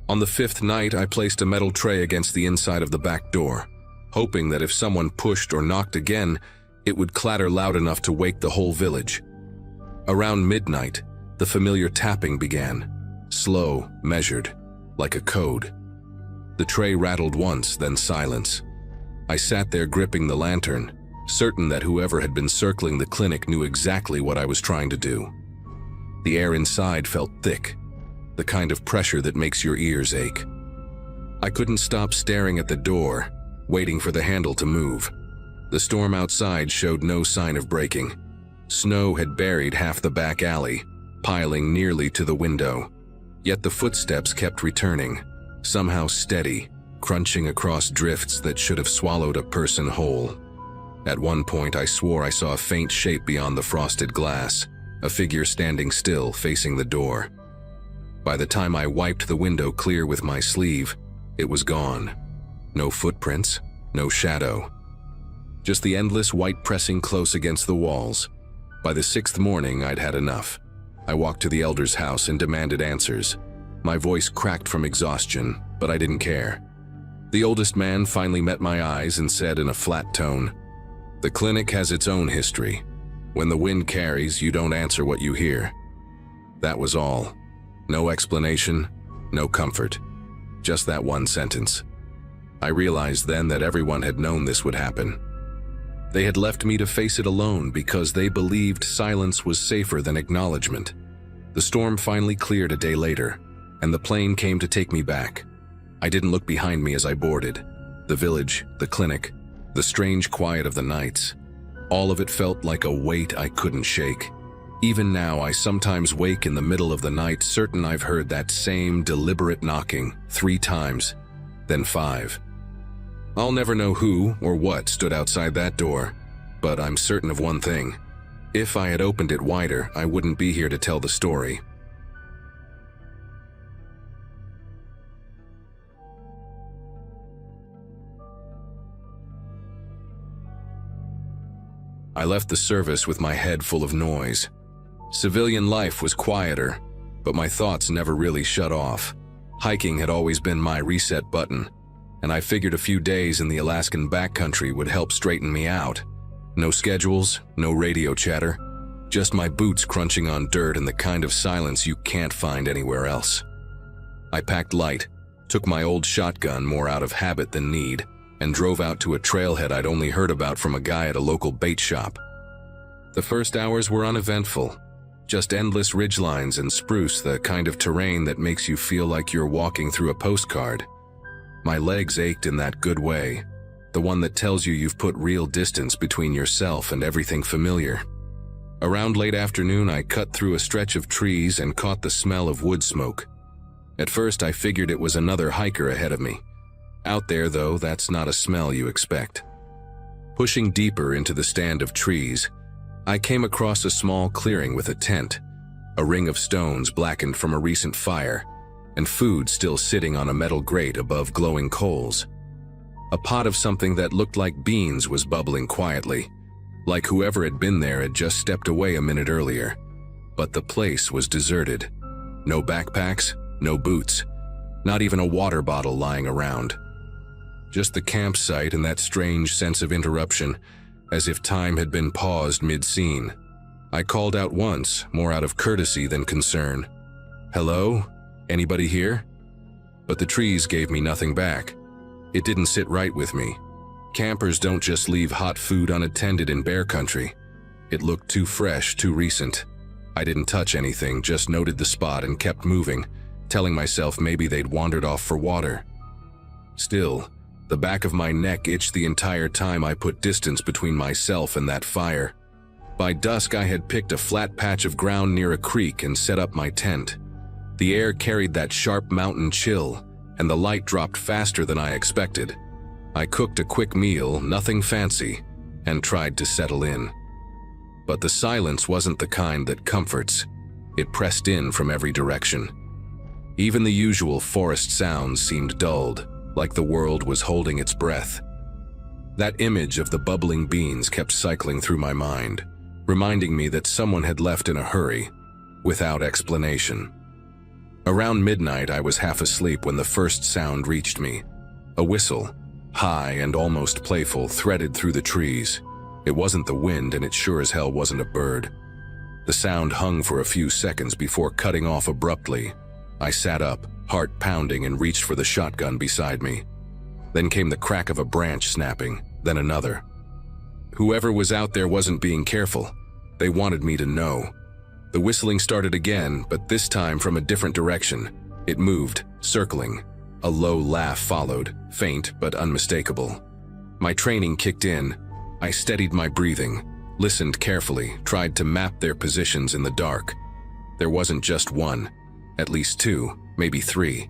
On the 5th night, I placed a metal tray against the inside of the back door, hoping that if someone pushed or knocked again, it would clatter loud enough to wake the whole village. Around midnight, the familiar tapping began, slow, measured, like a code. The tray rattled once, then silence. I sat there gripping the lantern, certain that whoever had been circling the clinic knew exactly what I was trying to do. The air inside felt thick, the kind of pressure that makes your ears ache. I couldn't stop staring at the door, waiting for the handle to move. The storm outside showed no sign of breaking. Snow had buried half the back alley, piling nearly to the window. Yet the footsteps kept returning, somehow steady, crunching across drifts that should have swallowed a person whole. At one point, I swore I saw a faint shape beyond the frosted glass, a figure standing still, facing the door. By the time I wiped the window clear with my sleeve, it was gone. No footprints, no shadow. Just the endless white pressing close against the walls. By the 6th morning, I'd had enough. I walked to the elder's house and demanded answers. My voice cracked from exhaustion, but I didn't care. The oldest man finally met my eyes and said in a flat tone, "The clinic has its own history. When the wind carries, you don't answer what you hear." That was all. No explanation, no comfort. Just that one sentence. I realized then that everyone had known this would happen. They had left me to face it alone because they believed silence was safer than acknowledgement. The storm finally cleared a day later, and the plane came to take me back. I didn't look behind me as I boarded. The village, the clinic, the strange quiet of the nights. All of it felt like a weight I couldn't shake. Even now, I sometimes wake in the middle of the night certain I've heard that same deliberate knocking 3 times, then 5. I'll never know who or what stood outside that door, but I'm certain of one thing. If I had opened it wider, I wouldn't be here to tell the story. I left the service with my head full of noise. Civilian life was quieter, but my thoughts never really shut off. Hiking had always been my reset button, and I figured a few days in the Alaskan backcountry would help straighten me out. No schedules, no radio chatter, just my boots crunching on dirt and the kind of silence you can't find anywhere else. I packed light, took my old shotgun more out of habit than need, and drove out to a trailhead I'd only heard about from a guy at a local bait shop. The first hours were uneventful, just endless ridgelines and spruce, the kind of terrain that makes you feel like you're walking through a postcard. My legs ached in that good way, the one that tells you you've put real distance between yourself and everything familiar. Around late afternoon, I cut through a stretch of trees and caught the smell of wood smoke. At first, I figured it was another hiker ahead of me. Out there, though, that's not a smell you expect. Pushing deeper into the stand of trees, I came across a small clearing with a tent, a ring of stones blackened from a recent fire, and food still sitting on a metal grate above glowing coals. A pot of something that looked like beans was bubbling quietly, like whoever had been there had just stepped away a minute earlier. But the place was deserted. No backpacks, no boots, not even a water bottle lying around. Just the campsite and that strange sense of interruption, as if time had been paused mid-scene. I called out once, more out of courtesy than concern. "Hello? Anybody here?" But the trees gave me nothing back. It didn't sit right with me. Campers don't just leave hot food unattended in bear country. It looked too fresh, too recent. I didn't touch anything, just noted the spot and kept moving, telling myself maybe they'd wandered off for water. Still, the back of my neck itched the entire time I put distance between myself and that fire. By dusk, I had picked a flat patch of ground near a creek and set up my tent. The air carried that sharp mountain chill, and the light dropped faster than I expected. I cooked a quick meal, nothing fancy, and tried to settle in. But the silence wasn't the kind that comforts. It pressed in from every direction. Even the usual forest sounds seemed dulled, like the world was holding its breath. That image of the bubbling beans kept cycling through my mind, reminding me that someone had left in a hurry, without explanation. Around midnight, I was half asleep when the first sound reached me. A whistle, high and almost playful, threaded through the trees. It wasn't the wind, and it sure as hell wasn't a bird. The sound hung for a few seconds before cutting off abruptly. I sat up, heart pounding, and reached for the shotgun beside me. Then came the crack of a branch snapping, then another. Whoever was out there wasn't being careful. They wanted me to know. The whistling started again, but this time from a different direction. It moved, circling. A low laugh followed, faint but unmistakable. My training kicked in. I steadied my breathing, listened carefully, tried to map their positions in the dark. There wasn't just one, at least two, maybe three.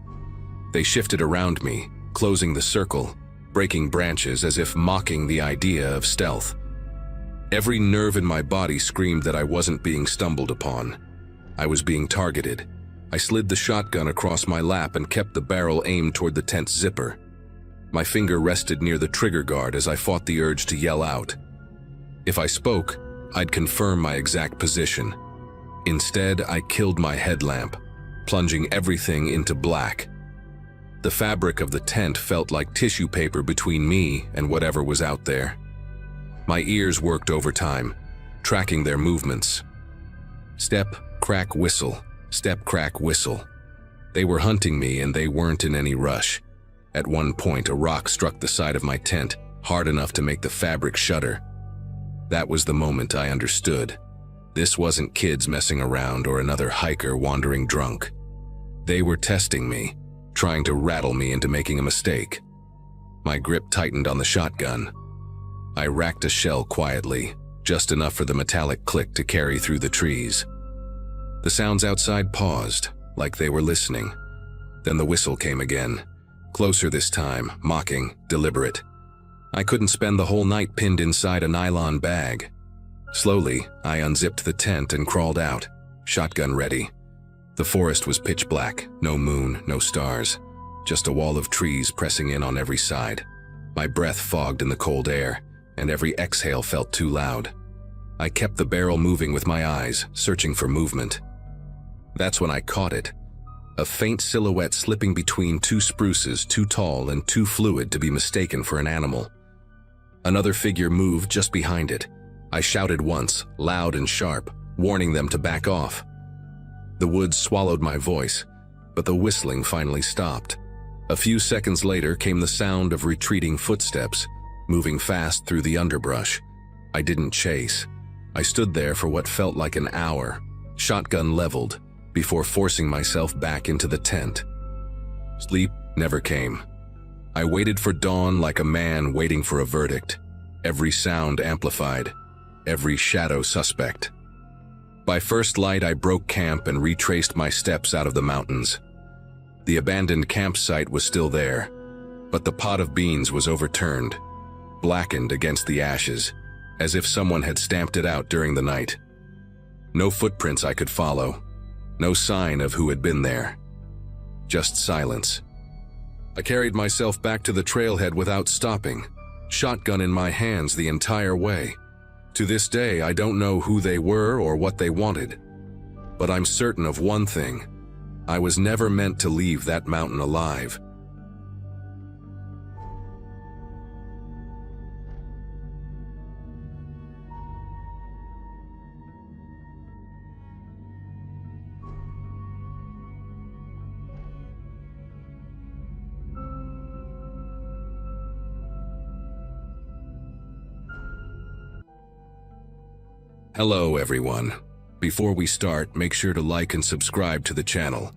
They shifted around me, closing the circle, breaking branches as if mocking the idea of stealth. Every nerve in my body screamed that I wasn't being stumbled upon. I was being targeted. I slid the shotgun across my lap and kept the barrel aimed toward the tent's zipper. My finger rested near the trigger guard as I fought the urge to yell out. If I spoke, I'd confirm my exact position. Instead, I killed my headlamp, plunging everything into black. The fabric of the tent felt like tissue paper between me and whatever was out there. My ears worked overtime, tracking their movements. Step, crack, whistle. Step, crack, whistle. They were hunting me, and they weren't in any rush. At one point, a rock struck the side of my tent, hard enough to make the fabric shudder. That was the moment I understood. This wasn't kids messing around or another hiker wandering drunk. They were testing me, trying to rattle me into making a mistake. My grip tightened on the shotgun. I racked a shell quietly, just enough for the metallic click to carry through the trees. The sounds outside paused, like they were listening. Then the whistle came again, closer this time, mocking, deliberate. I couldn't spend the whole night pinned inside a nylon bag. Slowly, I unzipped the tent and crawled out, shotgun ready. The forest was pitch black, no moon, no stars, just a wall of trees pressing in on every side. My breath fogged in the cold air, and every exhale felt too loud. I kept the barrel moving with my eyes, searching for movement. That's when I caught it. A faint silhouette slipping between two spruces, too tall and too fluid to be mistaken for an animal. Another figure moved just behind it. I shouted once, loud and sharp, warning them to back off. The woods swallowed my voice, but the whistling finally stopped. A few seconds later came the sound of retreating footsteps, moving fast through the underbrush. I didn't chase. I stood there for what felt like an hour, shotgun leveled, before forcing myself back into the tent. Sleep never came. I waited for dawn like a man waiting for a verdict, every sound amplified, every shadow suspect. By first light, I broke camp and retraced my steps out of the mountains. The abandoned campsite was still there, but the pot of beans was overturned, blackened against the ashes, as if someone had stamped it out during the night. No footprints I could follow, no sign of who had been there. Just silence. I carried myself back to the trailhead without stopping, shotgun in my hands the entire way. To this day, I don't know who they were or what they wanted. But I'm certain of one thing. I was never meant to leave that mountain alive. Hello everyone. Before we start, make sure to like and subscribe to the channel,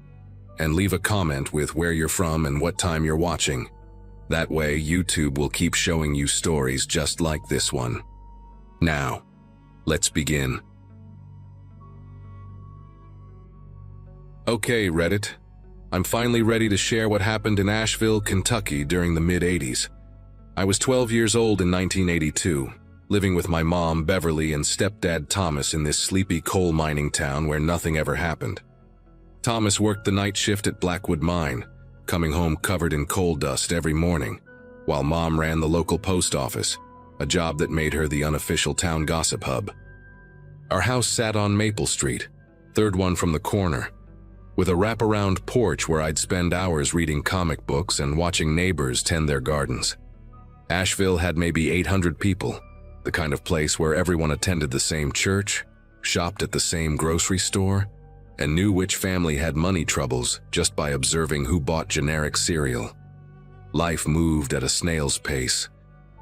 and leave a comment with where you're from and what time you're watching. That way, YouTube will keep showing you stories just like this one. Now, let's begin. Okay, Reddit. I'm finally ready to share what happened in Asheville, Kentucky during the mid-80s. I was 12 years old in 1982. living with my mom, Beverly, and stepdad, Thomas, in this sleepy coal mining town where nothing ever happened. Thomas worked the night shift at Blackwood Mine, coming home covered in coal dust every morning, while Mom ran the local post office, a job that made her the unofficial town gossip hub. Our house sat on Maple Street, third one from the corner, with a wraparound porch where I'd spend hours reading comic books and watching neighbors tend their gardens. Asheville had maybe 800 people, the kind of place where everyone attended the same church, shopped at the same grocery store, and knew which family had money troubles just by observing who bought generic cereal. Life moved at a snail's pace,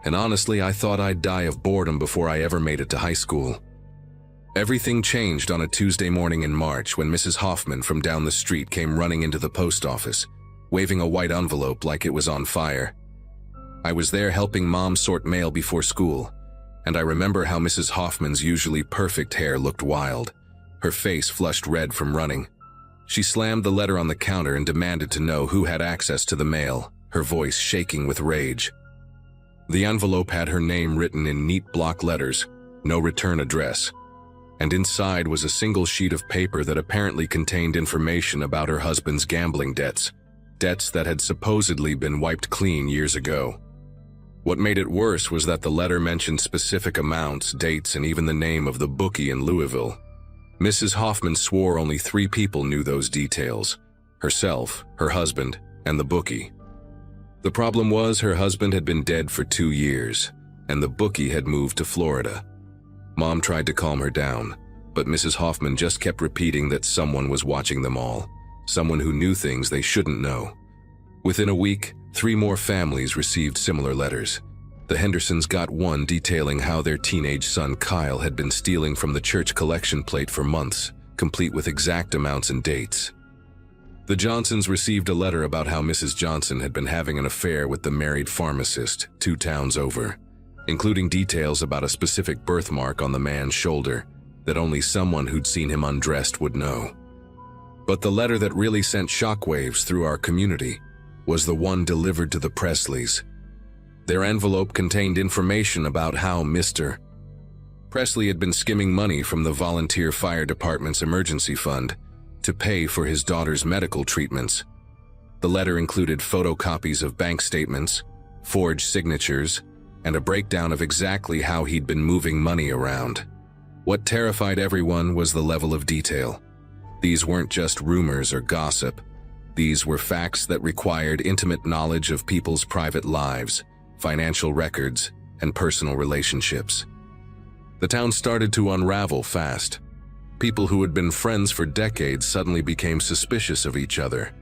and honestly, I thought I'd die of boredom before I ever made it to high school. Everything changed on a Tuesday morning in March when Mrs. Hoffman from down the street came running into the post office, waving a white envelope like it was on fire. I was there helping Mom sort mail before school, and I remember how Mrs. Hoffman's usually perfect hair looked wild, her face flushed red from running. She slammed the letter on the counter and demanded to know who had access to the mail, her voice shaking with rage. The envelope had her name written in neat block letters, no return address, and inside was a single sheet of paper that apparently contained information about her husband's gambling debts that had supposedly been wiped clean years ago. What made it worse was that the letter mentioned specific amounts, dates, and even the name of the bookie in Louisville. Mrs. Hoffman swore only 3 people knew those details: herself, her husband, and the bookie. The problem was her husband had been dead for 2 years, and the bookie had moved to Florida. Mom tried to calm her down, but Mrs. Hoffman just kept repeating that someone was watching them all, someone who knew things they shouldn't know. Within a week, 3 more families received similar letters. The Hendersons got one detailing how their teenage son Kyle had been stealing from the church collection plate for months, complete with exact amounts and dates. The Johnsons received a letter about how Mrs. Johnson had been having an affair with the married pharmacist 2 towns over, including details about a specific birthmark on the man's shoulder that only someone who'd seen him undressed would know. But the letter that really sent shockwaves through our community was the one delivered to the Presleys. Their envelope contained information about how Mr. Presley had been skimming money from the volunteer fire department's emergency fund to pay for his daughter's medical treatments. The letter included photocopies of bank statements, forged signatures, and a breakdown of exactly how he'd been moving money around. What terrified everyone was the level of detail. These weren't just rumors or gossip. These were facts that required intimate knowledge of people's private lives, financial records, and personal relationships. The town started to unravel fast. People who had been friends for decades suddenly became suspicious of each other.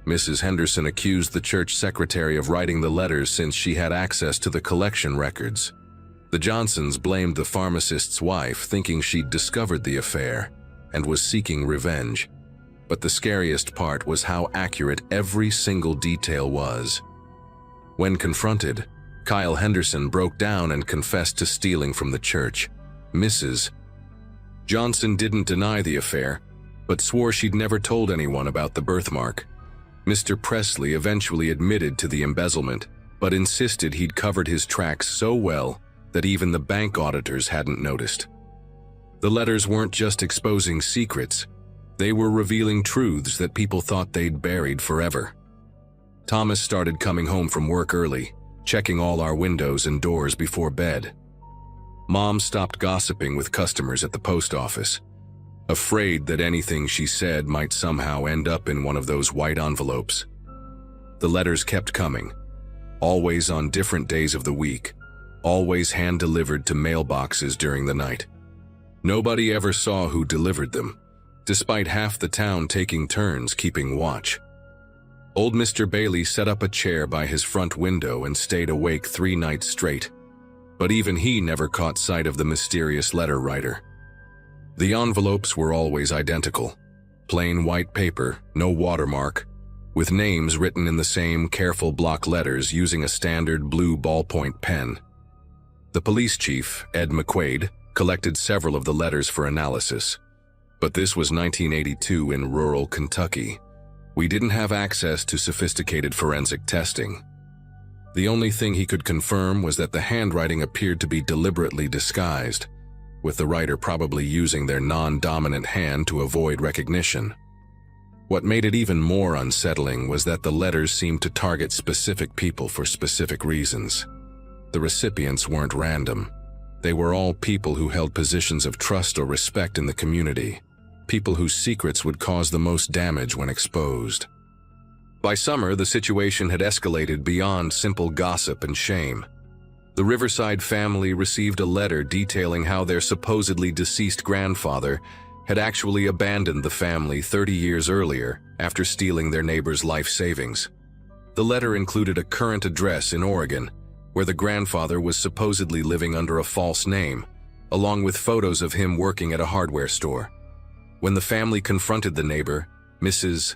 Mrs. Henderson accused the church secretary of writing the letters since she had access to the collection records. The Johnsons blamed the pharmacist's wife, thinking she'd discovered the affair and was seeking revenge. But the scariest part was how accurate every single detail was. When confronted, Kyle Henderson broke down and confessed to stealing from the church. Mrs. Johnson didn't deny the affair, but swore she'd never told anyone about the birthmark. Mr. Presley eventually admitted to the embezzlement, but insisted he'd covered his tracks so well that even the bank auditors hadn't noticed. The letters weren't just exposing secrets, they were revealing truths that people thought they'd buried forever. Thomas started coming home from work early, checking all our windows and doors before bed. Mom stopped gossiping with customers at the post office, afraid that anything she said might somehow end up in one of those white envelopes. The letters kept coming, always on different days of the week, always hand-delivered to mailboxes during the night. Nobody ever saw who delivered them, despite half the town taking turns keeping watch. Old Mr. Bailey set up a chair by his front window and stayed awake 3 nights straight, but even he never caught sight of the mysterious letter writer. The envelopes were always identical, plain white paper, no watermark, with names written in the same careful block letters using a standard blue ballpoint pen. The police chief, Ed McQuaid, collected several of the letters for analysis, but this was 1982 in rural Kentucky. We didn't have access to sophisticated forensic testing. The only thing he could confirm was that the handwriting appeared to be deliberately disguised, with the writer probably using their non-dominant hand to avoid recognition. What made it even more unsettling was that the letters seemed to target specific people for specific reasons. The recipients weren't random. They were all people who held positions of trust or respect in the community, people whose secrets would cause the most damage when exposed. By summer, the situation had escalated beyond simple gossip and shame. The Riverside family received a letter detailing how their supposedly deceased grandfather had actually abandoned the family 30 years earlier after stealing their neighbor's life savings. The letter included a current address in Oregon, where the grandfather was supposedly living under a false name, along with photos of him working at a hardware store. When the family confronted the neighbor, Mrs.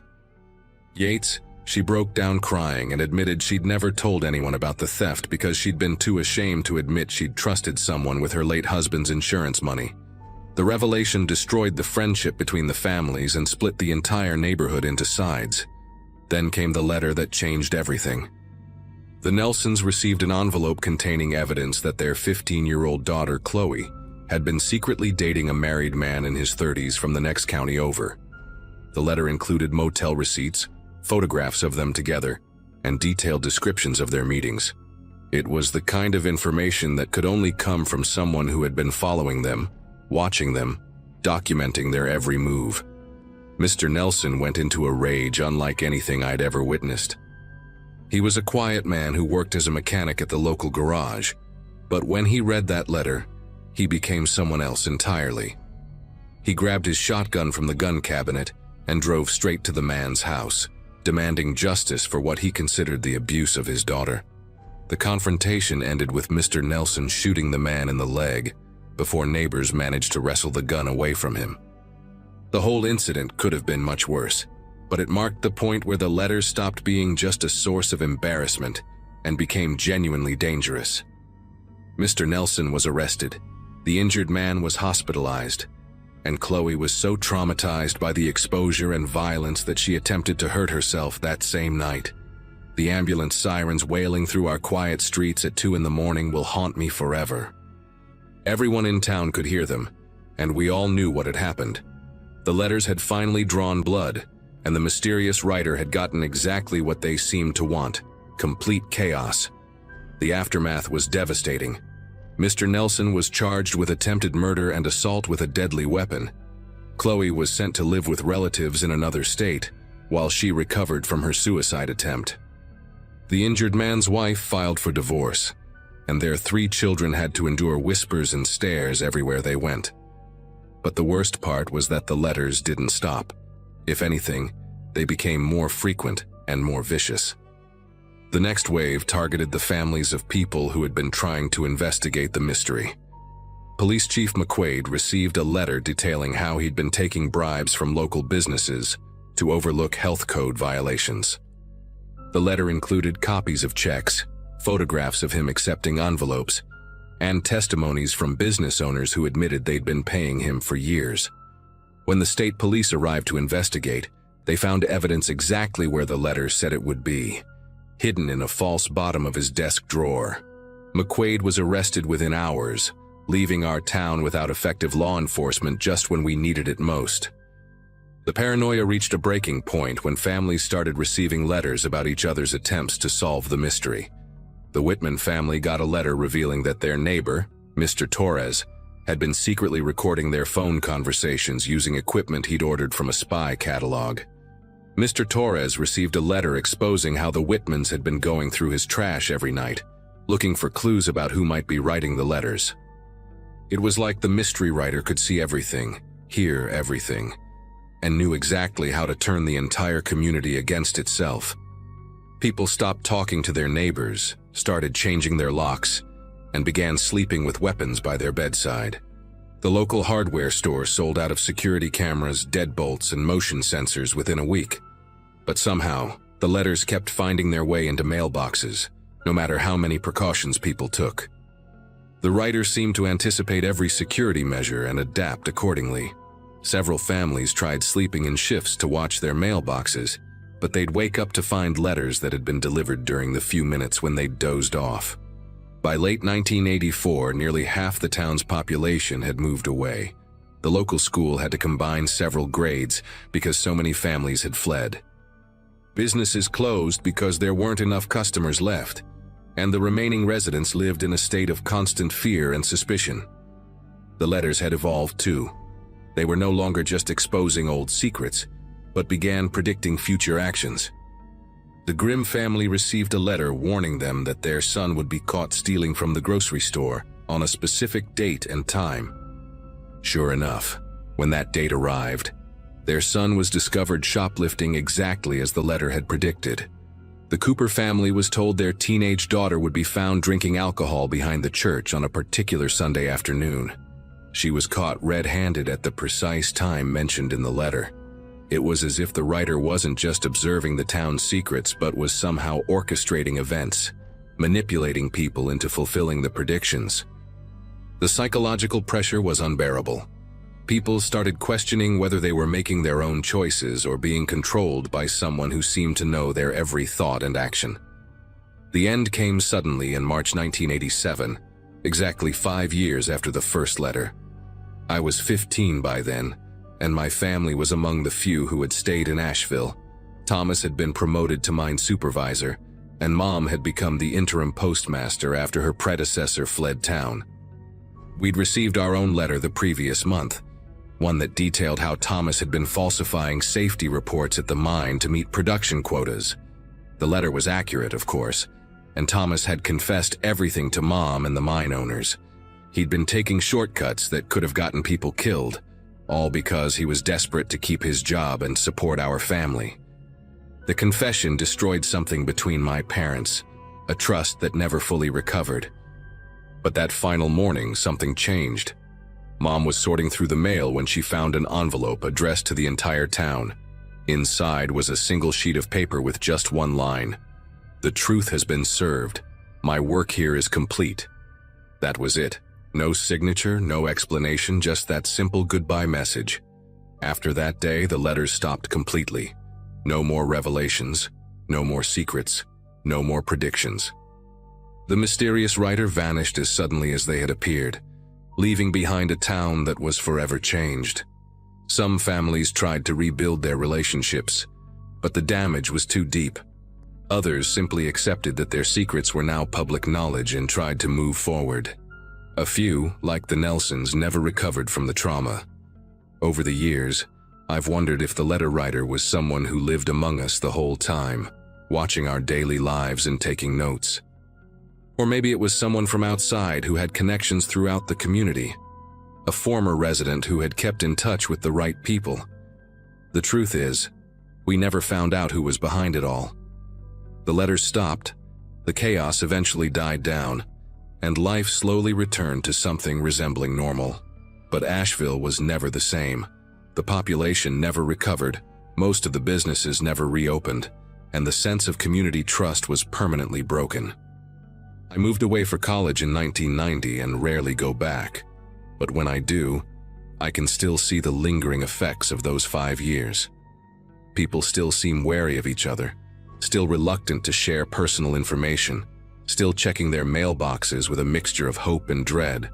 Yates, she broke down crying and admitted she'd never told anyone about the theft because she'd been too ashamed to admit she'd trusted someone with her late husband's insurance money. The revelation destroyed the friendship between the families and split the entire neighborhood into sides. Then came the letter that changed everything. The Nelsons received an envelope containing evidence that their 15-year-old daughter, Chloe, had been secretly dating a married man in his 30s from the next county over. The letter included motel receipts, photographs of them together, and detailed descriptions of their meetings. It was the kind of information that could only come from someone who had been following them, watching them, documenting their every move. Mr. Nelson went into a rage unlike anything I'd ever witnessed. He was a quiet man who worked as a mechanic at the local garage, but when he read that letter, he became someone else entirely. He grabbed his shotgun from the gun cabinet and drove straight to the man's house, demanding justice for what he considered the abuse of his daughter. The confrontation ended with Mr. Nelson shooting the man in the leg before neighbors managed to wrestle the gun away from him. The whole incident could have been much worse, but it marked the point where the letter stopped being just a source of embarrassment and became genuinely dangerous. Mr. Nelson was arrested, the injured man was hospitalized, and Chloe was so traumatized by the exposure and violence that she attempted to hurt herself that same night. The ambulance sirens wailing through our quiet streets at 2 a.m. will haunt me forever. Everyone in town could hear them, and we all knew what had happened. The letters had finally drawn blood, and the mysterious writer had gotten exactly what they seemed to want: complete chaos. The aftermath was devastating. Mr. Nelson was charged with attempted murder and assault with a deadly weapon. Chloe was sent to live with relatives in another state, while she recovered from her suicide attempt. The injured man's wife filed for divorce, and their 3 children had to endure whispers and stares everywhere they went. But the worst part was that the letters didn't stop. If anything, they became more frequent and more vicious. The next wave targeted the families of people who had been trying to investigate the mystery. Police Chief McQuaid received a letter detailing how he'd been taking bribes from local businesses to overlook health code violations. The letter included copies of checks, photographs of him accepting envelopes, and testimonies from business owners who admitted they'd been paying him for years. When the state police arrived to investigate, they found evidence exactly where the letter said it would be, hidden in a false bottom of his desk drawer. McQuaid was arrested within hours, leaving our town without effective law enforcement just when we needed it most. The paranoia reached a breaking point when families started receiving letters about each other's attempts to solve the mystery. The Whitman family got a letter revealing that their neighbor, Mr. Torres, had been secretly recording their phone conversations using equipment he'd ordered from a spy catalog. Mr. Torres received a letter exposing how the Whitmans had been going through his trash every night, looking for clues about who might be writing the letters. It was like the mystery writer could see everything, hear everything, and knew exactly how to turn the entire community against itself. People stopped talking to their neighbors, started changing their locks, and began sleeping with weapons by their bedside. The local hardware store sold out of security cameras, deadbolts, and motion sensors within a week. But somehow, the letters kept finding their way into mailboxes, no matter how many precautions people took. The writer seemed to anticipate every security measure and adapt accordingly. Several families tried sleeping in shifts to watch their mailboxes, but they'd wake up to find letters that had been delivered during the few minutes when they'd dozed off. By late 1984, nearly half the town's population had moved away. The local school had to combine several grades because so many families had fled. Businesses closed because there weren't enough customers left, and the remaining residents lived in a state of constant fear and suspicion. The letters had evolved too. They were no longer just exposing old secrets, but began predicting future actions. The Grimm family received a letter warning them that their son would be caught stealing from the grocery store on a specific date and time. Sure enough, when that date arrived, their son was discovered shoplifting exactly as the letter had predicted. The Cooper family was told their teenage daughter would be found drinking alcohol behind the church on a particular Sunday afternoon. She was caught red-handed at the precise time mentioned in the letter. It was as if the writer wasn't just observing the town's secrets but was somehow orchestrating events, manipulating people into fulfilling the predictions. The psychological pressure was unbearable. People started questioning whether they were making their own choices or being controlled by someone who seemed to know their every thought and action. The end came suddenly in March 1987, exactly 5 years after the first letter. I was 15 by then, and my family was among the few who had stayed in Asheville. Thomas had been promoted to mine supervisor, and Mom had become the interim postmaster after her predecessor fled town. We'd received our own letter the previous month, one that detailed how Thomas had been falsifying safety reports at the mine to meet production quotas. The letter was accurate, of course, and Thomas had confessed everything to Mom and the mine owners. He'd been taking shortcuts that could have gotten people killed, all because he was desperate to keep his job and support our family. The confession destroyed something between my parents, a trust that never fully recovered. But that final morning, something changed. Mom was sorting through the mail when she found an envelope addressed to the entire town. Inside was a single sheet of paper with just one line. "The truth has been served. My work here is complete." That was it. No signature, no explanation, just that simple goodbye message. After that day, the letters stopped completely. No more revelations, no more secrets, no more predictions. The mysterious writer vanished as suddenly as they had appeared, leaving behind a town that was forever changed. Some families tried to rebuild their relationships, but the damage was too deep. Others simply accepted that their secrets were now public knowledge and tried to move forward. A few, like the Nelsons, never recovered from the trauma. Over the years, I've wondered if the letter writer was someone who lived among us the whole time, watching our daily lives and taking notes. Or maybe it was someone from outside who had connections throughout the community, a former resident who had kept in touch with the right people. The truth is, we never found out who was behind it all. The letters stopped, the chaos eventually died down, and life slowly returned to something resembling normal. But Asheville was never the same. The population never recovered, most of the businesses never reopened, and the sense of community trust was permanently broken. I moved away for college in 1990 and rarely go back, but when I do, I can still see the lingering effects of those 5 years. People still seem wary of each other, still reluctant to share personal information, still checking their mailboxes with a mixture of hope and dread.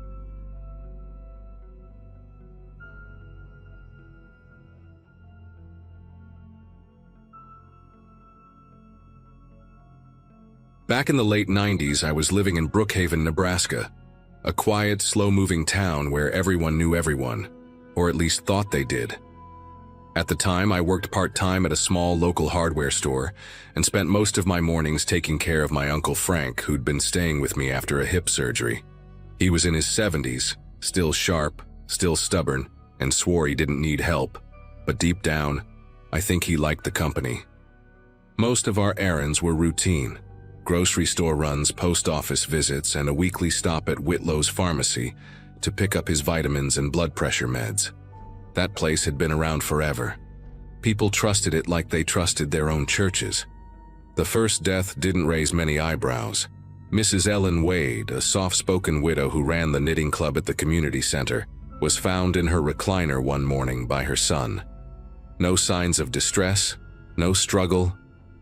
Back in the late 90s, I was living in Brookhaven, Nebraska, a quiet, slow-moving town where everyone knew everyone, or at least thought they did. At the time, I worked part-time at a small local hardware store and spent most of my mornings taking care of my Uncle Frank, who'd been staying with me after a hip surgery. He was in his 70s, still sharp, still stubborn, and swore he didn't need help, but deep down, I think he liked the company. Most of our errands were routine: grocery store runs, post office visits, and a weekly stop at Whitlow's pharmacy to pick up his vitamins and blood pressure meds. That place had been around forever. People trusted it like they trusted their own churches. The first death didn't raise many eyebrows. Mrs. Ellen Wade, a soft-spoken widow who ran the knitting club at the community center, was found in her recliner one morning by her son. No signs of distress, No struggle,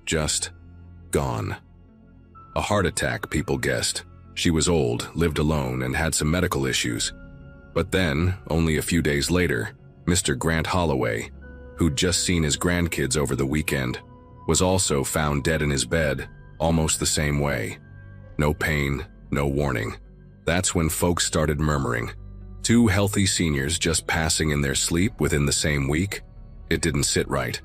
just gone. A heart attack, people guessed. She was old, lived alone, and had some medical issues. But then, only a few days later, Mr. Grant Holloway, who'd just seen his grandkids over the weekend, was also found dead in his bed, almost the same way. No pain, no warning. That's when folks started murmuring. 2 healthy seniors just passing in their sleep within the same week? It didn't sit right.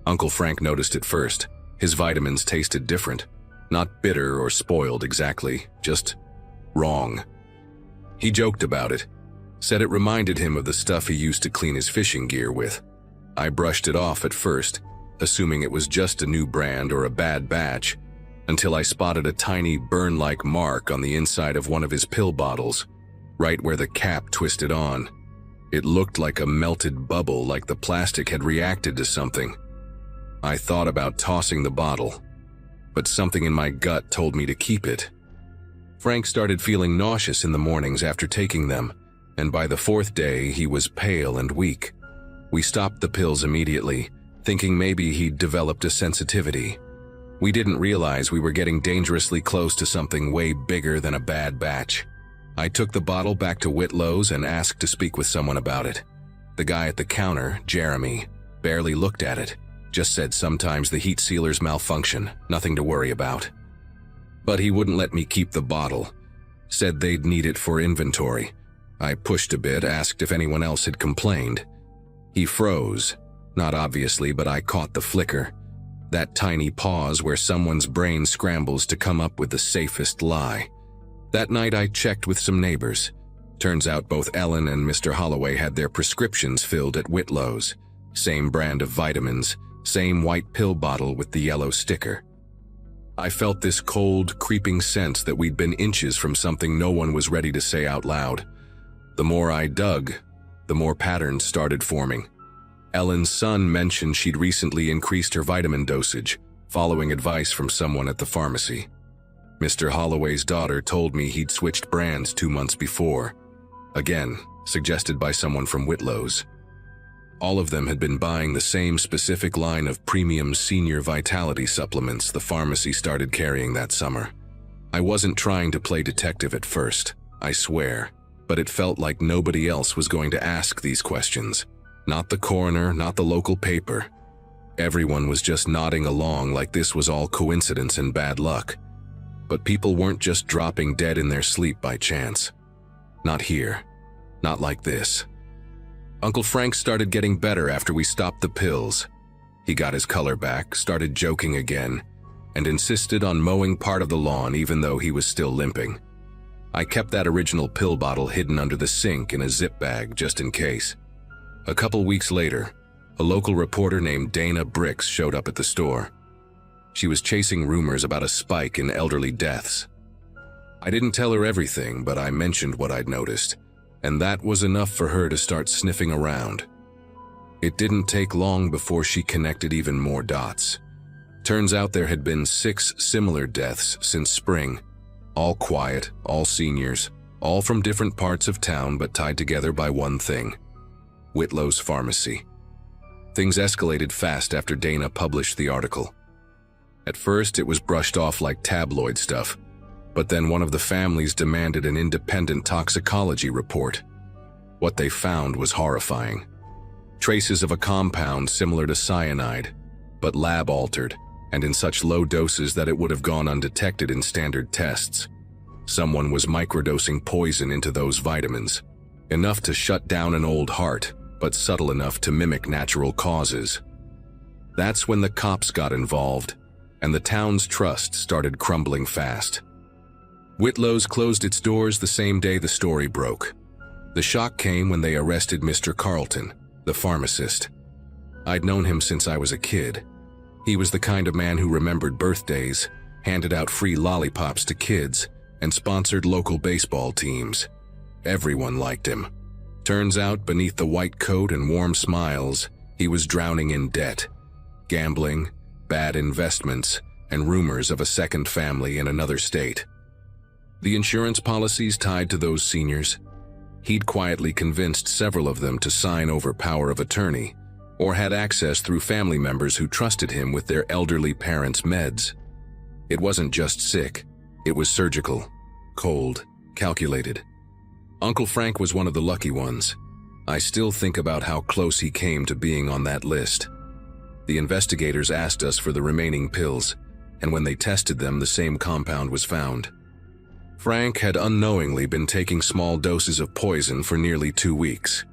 Uncle Frank noticed it first. His vitamins tasted different. Not bitter or spoiled exactly, just wrong. He joked about it, said it reminded him of the stuff he used to clean his fishing gear with. I brushed it off at first, assuming it was just a new brand or a bad batch, until I spotted a tiny burn-like mark on the inside of one of his pill bottles, right where the cap twisted on. It looked like a melted bubble, like the plastic had reacted to something. I thought about tossing the bottle, but something in my gut told me to keep it. Frank started feeling nauseous in the mornings after taking them, and by the 4th day he was pale and weak. We stopped the pills immediately, thinking maybe he'd developed a sensitivity. We didn't realize we were getting dangerously close to something way bigger than a bad batch. I took the bottle back to Whitlow's and asked to speak with someone about it. The guy at the counter, Jeremy, barely looked at it, just said sometimes the heat sealers malfunction, nothing to worry about. But he wouldn't let me keep the bottle, said they'd need it for inventory. I pushed a bit, asked if anyone else had complained. He froze, not obviously, but I caught the flicker. That tiny pause where someone's brain scrambles to come up with the safest lie. That night I checked with some neighbors. Turns out both Ellen and Mr. Holloway had their prescriptions filled at Whitlow's. Same brand of vitamins, same white pill bottle with the yellow sticker. I felt this cold, creeping sense that we'd been inches from something no one was ready to say out loud. The more I dug, the more patterns started forming. Ellen's son mentioned she'd recently increased her vitamin dosage, following advice from someone at the pharmacy. Mr. Holloway's daughter told me he'd switched brands 2 months before. Again, suggested by someone from Whitlow's. All of them had been buying the same specific line of premium senior vitality supplements the pharmacy started carrying that summer. I wasn't trying to play detective at first, I swear, but it felt like nobody else was going to ask these questions. Not the coroner, not the local paper. Everyone was just nodding along like this was all coincidence and bad luck. But people weren't just dropping dead in their sleep by chance. Not here. Not like this. Uncle Frank started getting better after we stopped the pills. He got his color back, started joking again, and insisted on mowing part of the lawn even though he was still limping. I kept that original pill bottle hidden under the sink in a zip bag just in case. A couple weeks later, a local reporter named Dana Bricks showed up at the store. She was chasing rumors about a spike in elderly deaths. I didn't tell her everything, but I mentioned what I'd noticed, and that was enough for her to start sniffing around. It didn't take long before she connected even more dots. Turns out there had been 6 similar deaths since spring, all quiet, all seniors, all from different parts of town but tied together by one thing: Whitlow's pharmacy. Things escalated fast after Dana published the article. At first, it was brushed off like tabloid stuff, but then one of the families demanded an independent toxicology report. What they found was horrifying. Traces of a compound similar to cyanide, but lab-altered, and in such low doses that it would have gone undetected in standard tests. Someone was microdosing poison into those vitamins, enough to shut down an old heart, but subtle enough to mimic natural causes. That's when the cops got involved, and the town's trust started crumbling fast. Whitlow's closed its doors the same day the story broke. The shock came when they arrested Mr. Carlton, the pharmacist. I'd known him since I was a kid. He was the kind of man who remembered birthdays, handed out free lollipops to kids, and sponsored local baseball teams. Everyone liked him. Turns out, beneath the white coat and warm smiles, he was drowning in debt, gambling, bad investments, and rumors of a second family in another state. The insurance policies tied to those seniors, he'd quietly convinced several of them to sign over power of attorney, or had access through family members who trusted him with their elderly parents' meds. It wasn't just sick, it was surgical, cold, calculated. Uncle Frank was one of the lucky ones. I still think about how close he came to being on that list. The investigators asked us for the remaining pills, and when they tested them, the same compound was found. Frank had unknowingly been taking small doses of poison for nearly 2 weeks.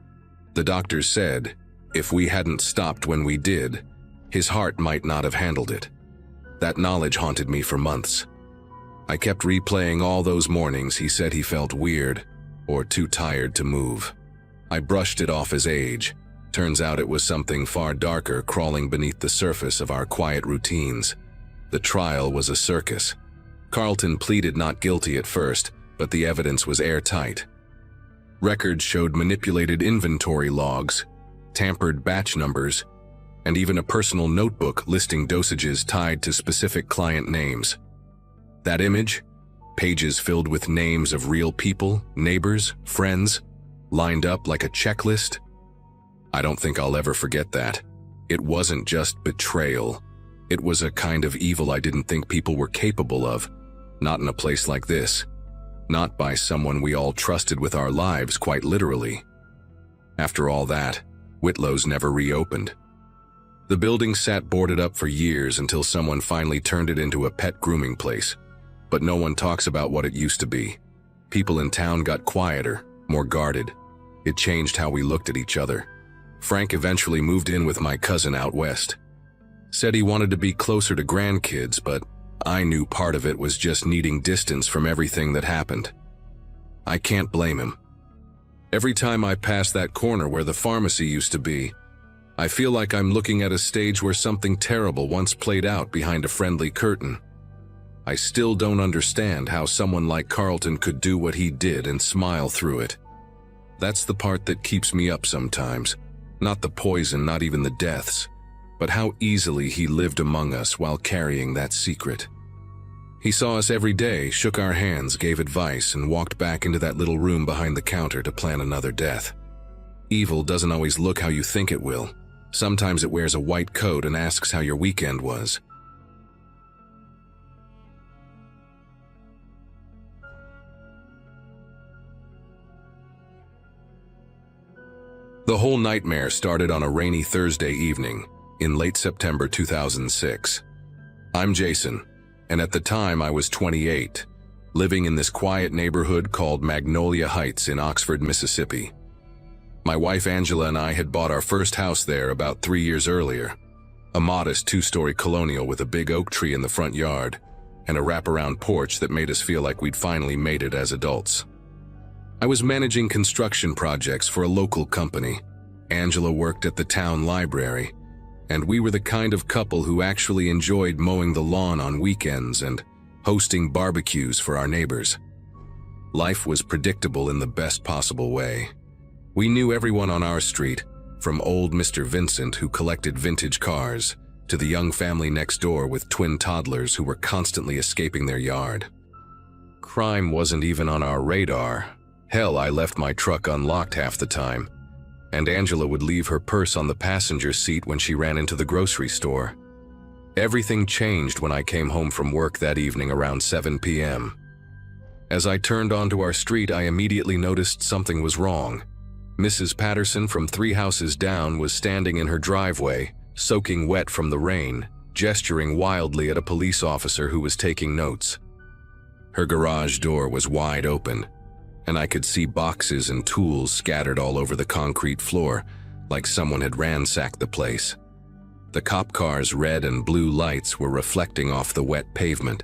The doctors said, if we hadn't stopped when we did, his heart might not have handled it. That knowledge haunted me for months. I kept replaying all those mornings he said he felt weird or too tired to move. I brushed it off as age. Turns out it was something far darker crawling beneath the surface of our quiet routines. The trial was a circus. Carlton pleaded not guilty at first, but the evidence was airtight. Records showed manipulated inventory logs, tampered batch numbers, and even a personal notebook listing dosages tied to specific client names. That image, pages filled with names of real people, neighbors, friends, lined up like a checklist. I don't think I'll ever forget that. It wasn't just betrayal. It was a kind of evil I didn't think people were capable of. Not in a place like this. Not by someone we all trusted with our lives, quite literally. After all that, Whitlow's never reopened. The building sat boarded up for years until someone finally turned it into a pet grooming place. But no one talks about what it used to be. People in town got quieter, more guarded. It changed how we looked at each other. Frank eventually moved in with my cousin out west. Said he wanted to be closer to grandkids, but I knew part of it was just needing distance from everything that happened. I can't blame him. Every time I pass that corner where the pharmacy used to be, I feel like I'm looking at a stage where something terrible once played out behind a friendly curtain. I still don't understand how someone like Carlton could do what he did and smile through it. That's the part that keeps me up sometimes. Not the poison, not even the deaths, but how easily he lived among us while carrying that secret. He saw us every day, shook our hands, gave advice, and walked back into that little room behind the counter to plan another death. Evil doesn't always look how you think it will. Sometimes it wears a white coat and asks how your weekend was. The whole nightmare started on a rainy Thursday evening in late September 2006. I'm Jason, and at the time I was 28, living in this quiet neighborhood called Magnolia Heights in Oxford, Mississippi. My wife Angela and I had bought our first house there about 3 years earlier, a modest 2-story colonial with a big oak tree in the front yard and a wraparound porch that made us feel like we'd finally made it as adults. I was managing construction projects for a local company. Angela worked at the town library, and we were the kind of couple who actually enjoyed mowing the lawn on weekends and hosting barbecues for our neighbors. Life was predictable in the best possible way. We knew everyone on our street, from old Mr. Vincent who collected vintage cars, to the young family next door with twin toddlers who were constantly escaping their yard. Crime wasn't even on our radar. Hell, I left my truck unlocked half the time, and Angela would leave her purse on the passenger seat when she ran into the grocery store. Everything changed when I came home from work that evening around 7 p.m. As I turned onto our street, I immediately noticed something was wrong. Mrs. Patterson from 3 houses down was standing in her driveway, soaking wet from the rain, gesturing wildly at a police officer who was taking notes. Her garage door was wide open, and I could see boxes and tools scattered all over the concrete floor, like someone had ransacked the place. The cop car's red and blue lights were reflecting off the wet pavement,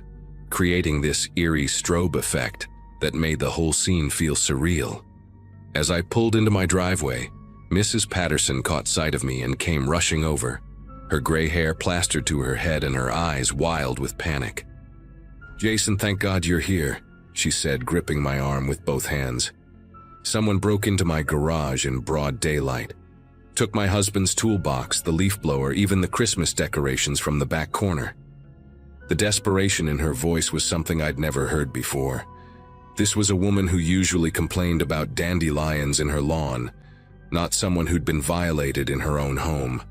creating this eerie strobe effect that made the whole scene feel surreal. As I pulled into my driveway, Mrs. Patterson caught sight of me and came rushing over, her gray hair plastered to her head and her eyes wild with panic. "Jason, thank God you're here," she said, gripping my arm with both hands. "Someone broke into my garage in broad daylight. Took my husband's toolbox, the leaf blower, even the Christmas decorations from the back corner." The desperation in her voice was something I'd never heard before. This was a woman who usually complained about dandelions in her lawn, not someone who'd been violated in her own home.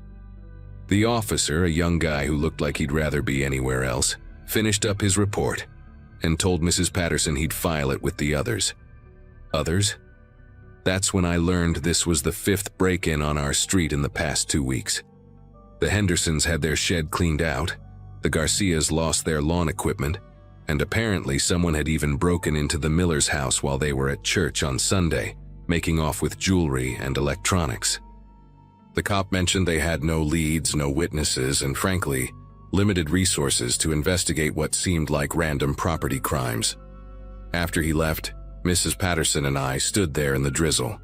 The officer, a young guy who looked like he'd rather be anywhere else, finished up his report and told Mrs. Patterson he'd file it with the others. Others? That's when I learned this was the 5th break-in on our street in the past 2 weeks. The Hendersons had their shed cleaned out, the Garcias lost their lawn equipment, and apparently someone had even broken into the Miller's house while they were at church on Sunday, making off with jewelry and electronics. The cop mentioned they had no leads, no witnesses, and frankly, limited resources to investigate what seemed like random property crimes. After he left, Mrs. Patterson and I stood there in the drizzle,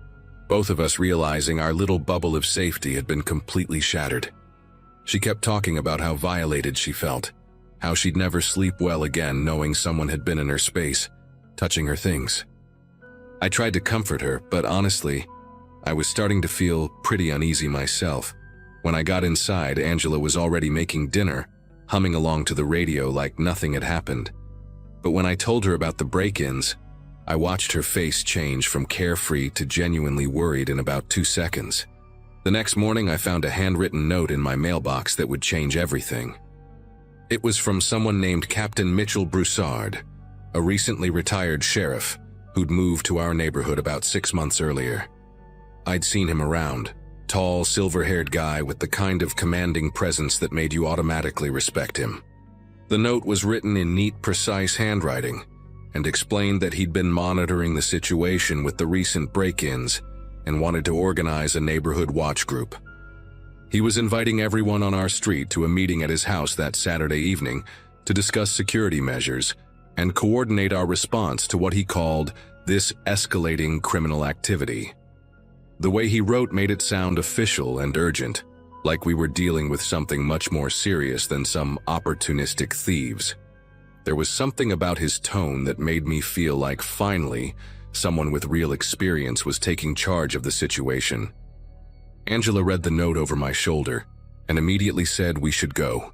both of us realizing our little bubble of safety had been completely shattered. She kept talking about how violated she felt, how she'd never sleep well again knowing someone had been in her space, touching her things. I tried to comfort her, but honestly, I was starting to feel pretty uneasy myself. When I got inside, Angela was already making dinner, humming along to the radio like nothing had happened. But when I told her about the break-ins, I watched her face change from carefree to genuinely worried in about 2 seconds. The next morning, I found a handwritten note in my mailbox that would change everything. It was from someone named Captain Mitchell Broussard, a recently retired sheriff who'd moved to our neighborhood about 6 months earlier. I'd seen him around, tall, silver-haired guy with the kind of commanding presence that made you automatically respect him. The note was written in neat, precise handwriting and explained that he'd been monitoring the situation with the recent break-ins and wanted to organize a neighborhood watch group. He was inviting everyone on our street to a meeting at his house that Saturday evening to discuss security measures and coordinate our response to what he called this escalating criminal activity. The way he wrote made it sound official and urgent, like we were dealing with something much more serious than some opportunistic thieves. There was something about his tone that made me feel like finally someone with real experience was taking charge of the situation. Angela read the note over my shoulder and immediately said we should go.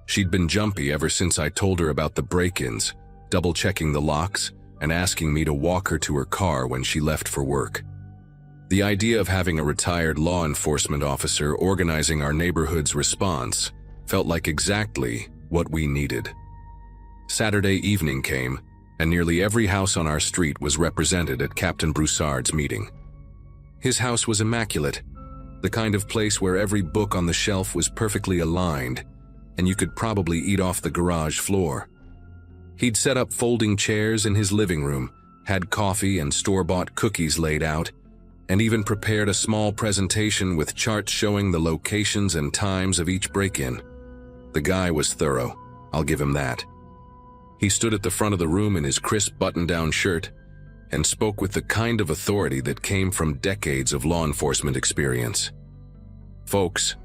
She'd been jumpy ever since I told her about the break-ins, double-checking the locks and asking me to walk her to her car when she left for work. The idea of having a retired law enforcement officer organizing our neighborhood's response felt like exactly what we needed. Saturday evening came, and nearly every house on our street was represented at Captain Broussard's meeting. His house was immaculate, the kind of place where every book on the shelf was perfectly aligned, and you could probably eat off the garage floor. He'd set up folding chairs in his living room, had coffee and store-bought cookies laid out, and even prepared a small presentation with charts showing the locations and times of each break-in. The guy was thorough, I'll give him that. He stood at the front of the room in his crisp button-down shirt and spoke with the kind of authority that came from decades of law enforcement experience. "Folks,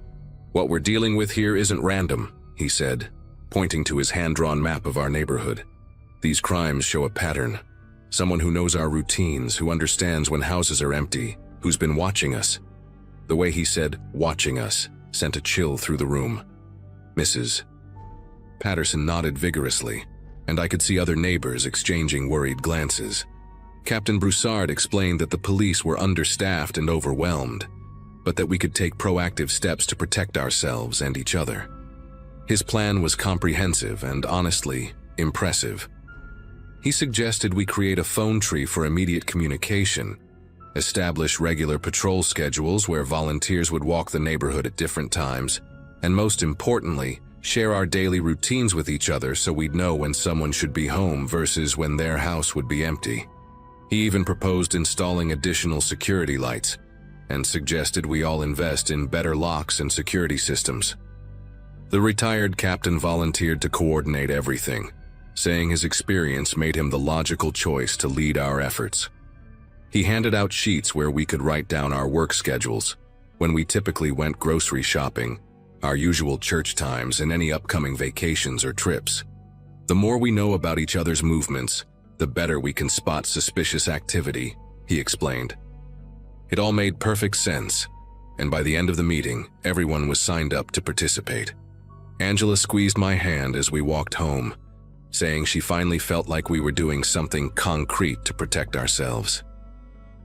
what we're dealing with here isn't random," he said, pointing to his hand-drawn map of our neighborhood. "These crimes show a pattern. Someone who knows our routines, who understands when houses are empty, who's been watching us." The way he said, "watching us," sent a chill through the room. Mrs. Patterson nodded vigorously, and I could see other neighbors exchanging worried glances. Captain Broussard explained that the police were understaffed and overwhelmed, but that we could take proactive steps to protect ourselves and each other. His plan was comprehensive and, honestly, impressive. He suggested we create a phone tree for immediate communication, establish regular patrol schedules where volunteers would walk the neighborhood at different times, and most importantly, share our daily routines with each other so we'd know when someone should be home versus when their house would be empty. He even proposed installing additional security lights and suggested we all invest in better locks and security systems. The retired captain volunteered to coordinate everything, saying his experience made him the logical choice to lead our efforts. He handed out sheets where we could write down our work schedules, when we typically went grocery shopping, our usual church times, and any upcoming vacations or trips. The more we know about each other's movements, the better we can spot suspicious activity, he explained. It all made perfect sense, and by the end of the meeting, everyone was signed up to participate. Angela squeezed my hand as we walked home, saying she finally felt like we were doing something concrete to protect ourselves.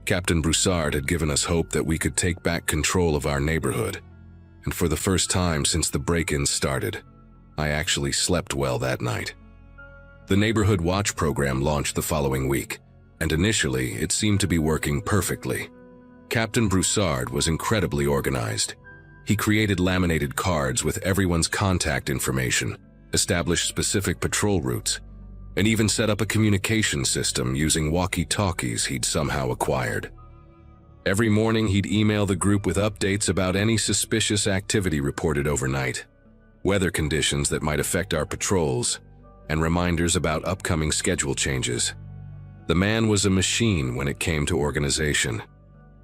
Captain Broussard had given us hope that we could take back control of our neighborhood, and for the first time since the break-ins started, I actually slept well that night. The Neighborhood Watch program launched the following week, and initially it seemed to be working perfectly. Captain Broussard was incredibly organized. He created laminated cards with everyone's contact information, established specific patrol routes, and even set up a communication system using walkie-talkies he'd somehow acquired. Every morning he'd email the group with updates about any suspicious activity reported overnight, weather conditions that might affect our patrols, and reminders about upcoming schedule changes. The man was a machine when it came to organization.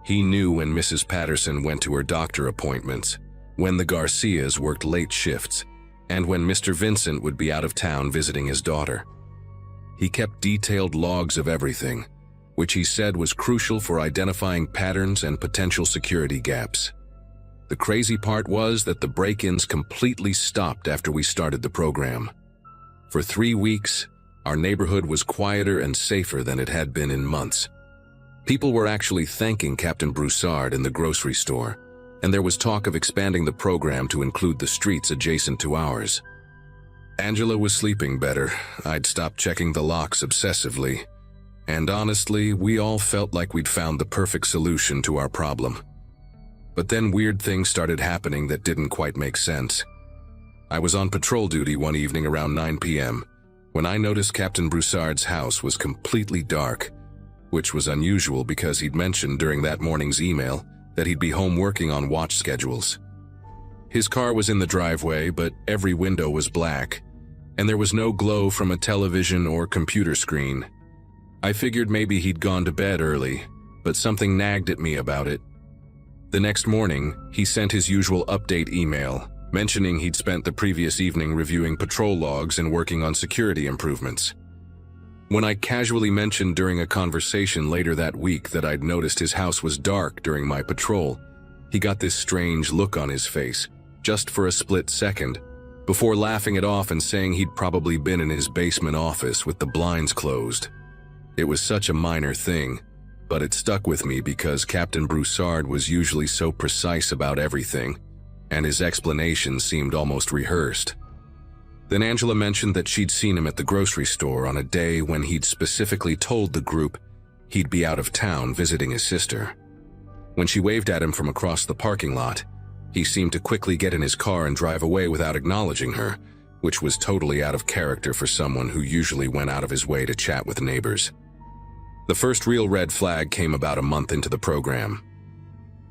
He knew when Mrs. Patterson went to her doctor appointments, when the Garcias worked late shifts, and when Mr. Vincent would be out of town visiting his daughter. He kept detailed logs of everything, which he said was crucial for identifying patterns and potential security gaps. The crazy part was that the break-ins completely stopped after we started the program. For 3 weeks, our neighborhood was quieter and safer than it had been in months. People were actually thanking Captain Broussard in the grocery store, and there was talk of expanding the program to include the streets adjacent to ours. Angela was sleeping better. I'd stopped checking the locks obsessively, and honestly, we all felt like we'd found the perfect solution to our problem. But then weird things started happening that didn't quite make sense. I was on patrol duty one evening around 9 p.m. when I noticed Captain Broussard's house was completely dark, which was unusual because he'd mentioned during that morning's email that he'd be home working on watch schedules. His car was in the driveway, but every window was black, and there was no glow from a television or computer screen. I figured maybe he'd gone to bed early, but something nagged at me about it. The next morning, he sent his usual update email, mentioning he'd spent the previous evening reviewing patrol logs and working on security improvements. When I casually mentioned during a conversation later that week that I'd noticed his house was dark during my patrol, he got this strange look on his face, just for a split second, before laughing it off and saying he'd probably been in his basement office with the blinds closed. It was such a minor thing, but it stuck with me because Captain Broussard was usually so precise about everything, and his explanations seemed almost rehearsed. Then Angela mentioned that she'd seen him at the grocery store on a day when he'd specifically told the group he'd be out of town visiting his sister. When she waved at him from across the parking lot, he seemed to quickly get in his car and drive away without acknowledging her, which was totally out of character for someone who usually went out of his way to chat with neighbors. The first real red flag came about a month into the program.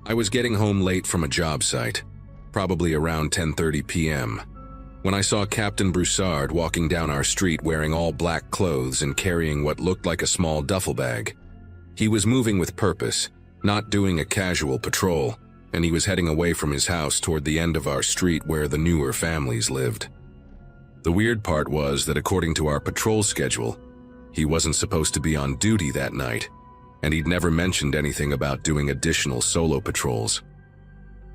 I was getting home late from a job site, probably around 10:30 p.m., when I saw Captain Broussard walking down our street wearing all black clothes and carrying what looked like a small duffel bag. He was moving with purpose, not doing a casual patrol, and he was heading away from his house toward the end of our street where the newer families lived. The weird part was that according to our patrol schedule, he wasn't supposed to be on duty that night, and he'd never mentioned anything about doing additional solo patrols.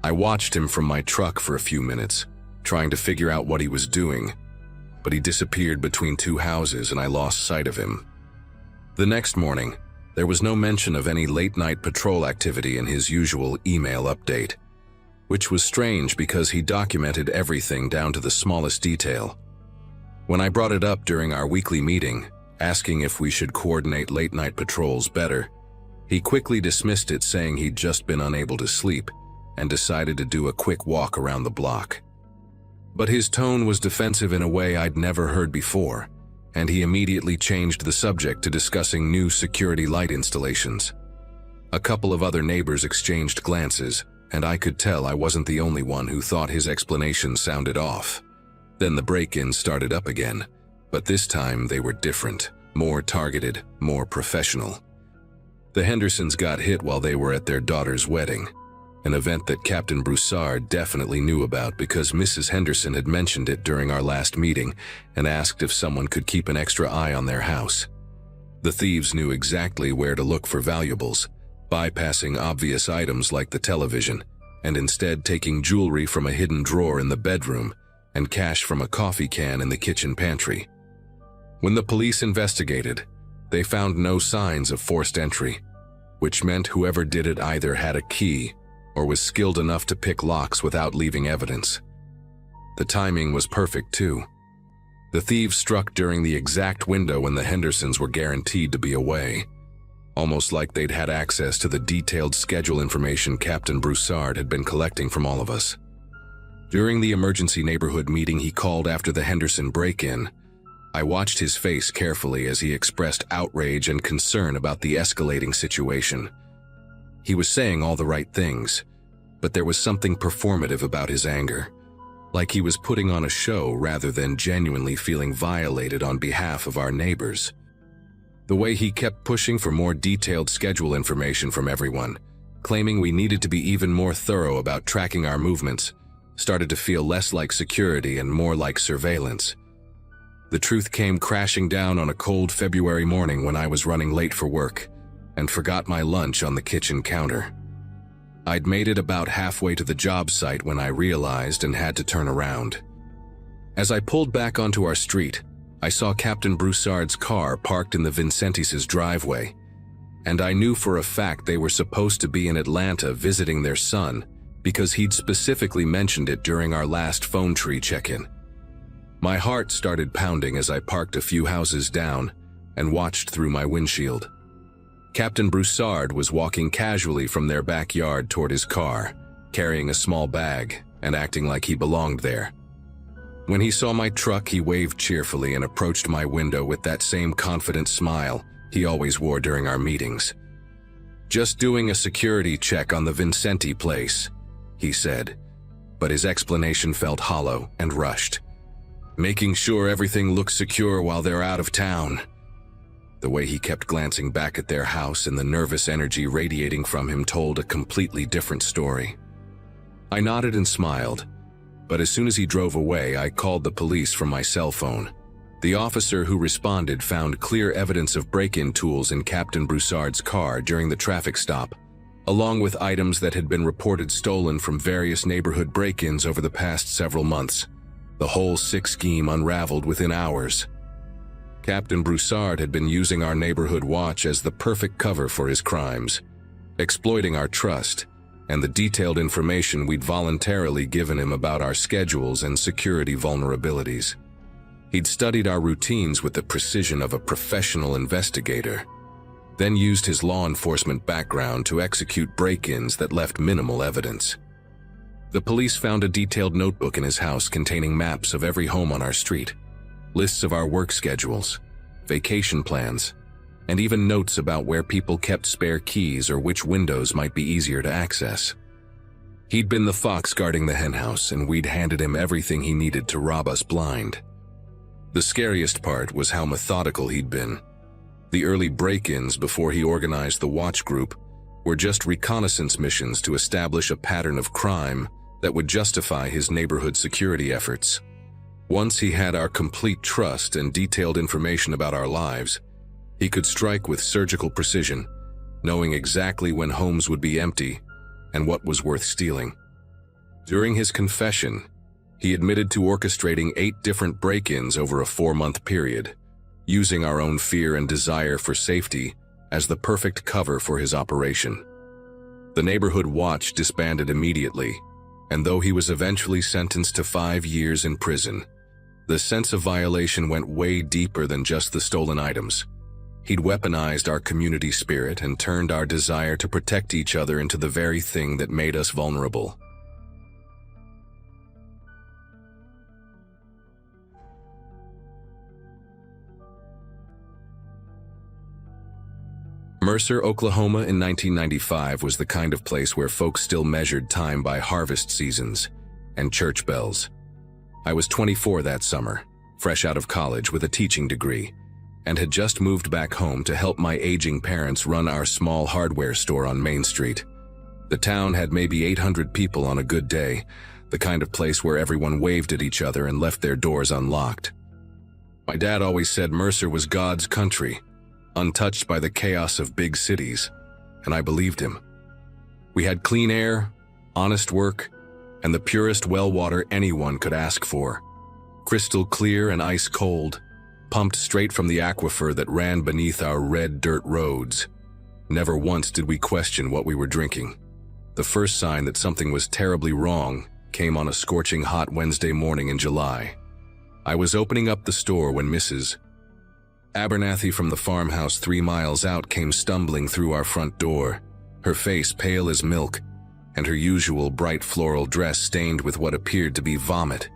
I watched him from my truck for a few minutes, trying to figure out what he was doing, but he disappeared between two houses and I lost sight of him. The next morning, there was no mention of any late-night patrol activity in his usual email update, which was strange because he documented everything down to the smallest detail. When I brought it up during our weekly meeting, asking if we should coordinate late-night patrols better, he quickly dismissed it, saying he'd just been unable to sleep and decided to do a quick walk around the block. But his tone was defensive in a way I'd never heard before, and he immediately changed the subject to discussing new security light installations. A couple of other neighbors exchanged glances, and I could tell I wasn't the only one who thought his explanation sounded off. Then the break-ins started up again, but this time they were different, more targeted, more professional. The Hendersons got hit while they were at their daughter's wedding, an event that Captain Broussard definitely knew about because Mrs. Henderson had mentioned it during our last meeting and asked if someone could keep an extra eye on their house. The thieves knew exactly where to look for valuables, bypassing obvious items like the television, and instead taking jewelry from a hidden drawer in the bedroom and cash from a coffee can in the kitchen pantry. When the police investigated, they found no signs of forced entry, which meant whoever did it either had a key or was skilled enough to pick locks without leaving evidence. The timing was perfect, too. The thieves struck during the exact window when the Hendersons were guaranteed to be away, almost like they'd had access to the detailed schedule information Captain Broussard had been collecting from all of us. During the emergency neighborhood meeting he called after the Henderson break-in, I watched his face carefully as he expressed outrage and concern about the escalating situation. He was saying all the right things, but there was something performative about his anger, like he was putting on a show rather than genuinely feeling violated on behalf of our neighbors. The way he kept pushing for more detailed schedule information from everyone, claiming we needed to be even more thorough about tracking our movements, started to feel less like security and more like surveillance. The truth came crashing down on a cold February morning when I was running late for work and forgot my lunch on the kitchen counter. I'd made it about halfway to the job site when I realized and had to turn around. As I pulled back onto our street, I saw Captain Broussard's car parked in the Vincentis' driveway, and I knew for a fact they were supposed to be in Atlanta visiting their son because he'd specifically mentioned it during our last phone tree check-in. My heart started pounding as I parked a few houses down and watched through my windshield. Captain Broussard was walking casually from their backyard toward his car, carrying a small bag and acting like he belonged there. When he saw my truck, he waved cheerfully and approached my window with that same confident smile he always wore during our meetings. "Just doing a security check on the Vincenti place," he said, but his explanation felt hollow and rushed. "Making sure everything looks secure while they're out of town." The way he kept glancing back at their house and the nervous energy radiating from him told a completely different story. I nodded and smiled, but as soon as he drove away, I called the police from my cell phone. The officer who responded found clear evidence of break-in tools in Captain Broussard's car during the traffic stop, along with items that had been reported stolen from various neighborhood break-ins over the past several months. The whole sick scheme unraveled within hours. Captain Broussard had been using our neighborhood watch as the perfect cover for his crimes, exploiting our trust and the detailed information we'd voluntarily given him about our schedules and security vulnerabilities. He'd studied our routines with the precision of a professional investigator, then used his law enforcement background to execute break-ins that left minimal evidence. The police found a detailed notebook in his house containing maps of every home on our street, lists of our work schedules, vacation plans, and even notes about where people kept spare keys or which windows might be easier to access. He'd been the fox guarding the henhouse, and we'd handed him everything he needed to rob us blind. The scariest part was how methodical he'd been. The early break-ins before he organized the watch group were just reconnaissance missions to establish a pattern of crime that would justify his neighborhood security efforts. Once he had our complete trust and detailed information about our lives, he could strike with surgical precision, knowing exactly when homes would be empty and what was worth stealing. During his confession, he admitted to orchestrating 8 different break-ins over a 4-month period, using our own fear and desire for safety as the perfect cover for his operation. The neighborhood watch disbanded immediately, and though he was eventually sentenced to 5 years in prison, the sense of violation went way deeper than just the stolen items. He'd weaponized our community spirit and turned our desire to protect each other into the very thing that made us vulnerable. Mercer, Oklahoma in 1995 was the kind of place where folks still measured time by harvest seasons and church bells. I was 24 that summer, fresh out of college with a teaching degree, and had just moved back home to help my aging parents run our small hardware store on Main Street. The town had maybe 800 people on a good day, the kind of place where everyone waved at each other and left their doors unlocked. My dad always said Mercer was God's country, untouched by the chaos of big cities, and I believed him. We had clean air, honest work, and the purest well water anyone could ask for. Crystal clear and ice cold, pumped straight from the aquifer that ran beneath our red dirt roads. Never once did we question what we were drinking. The first sign that something was terribly wrong came on a scorching hot Wednesday morning in July. I was opening up the store when Mrs. Abernathy from the farmhouse 3 miles out came stumbling through our front door, her face pale as milk, and her usual bright floral dress stained with what appeared to be vomit.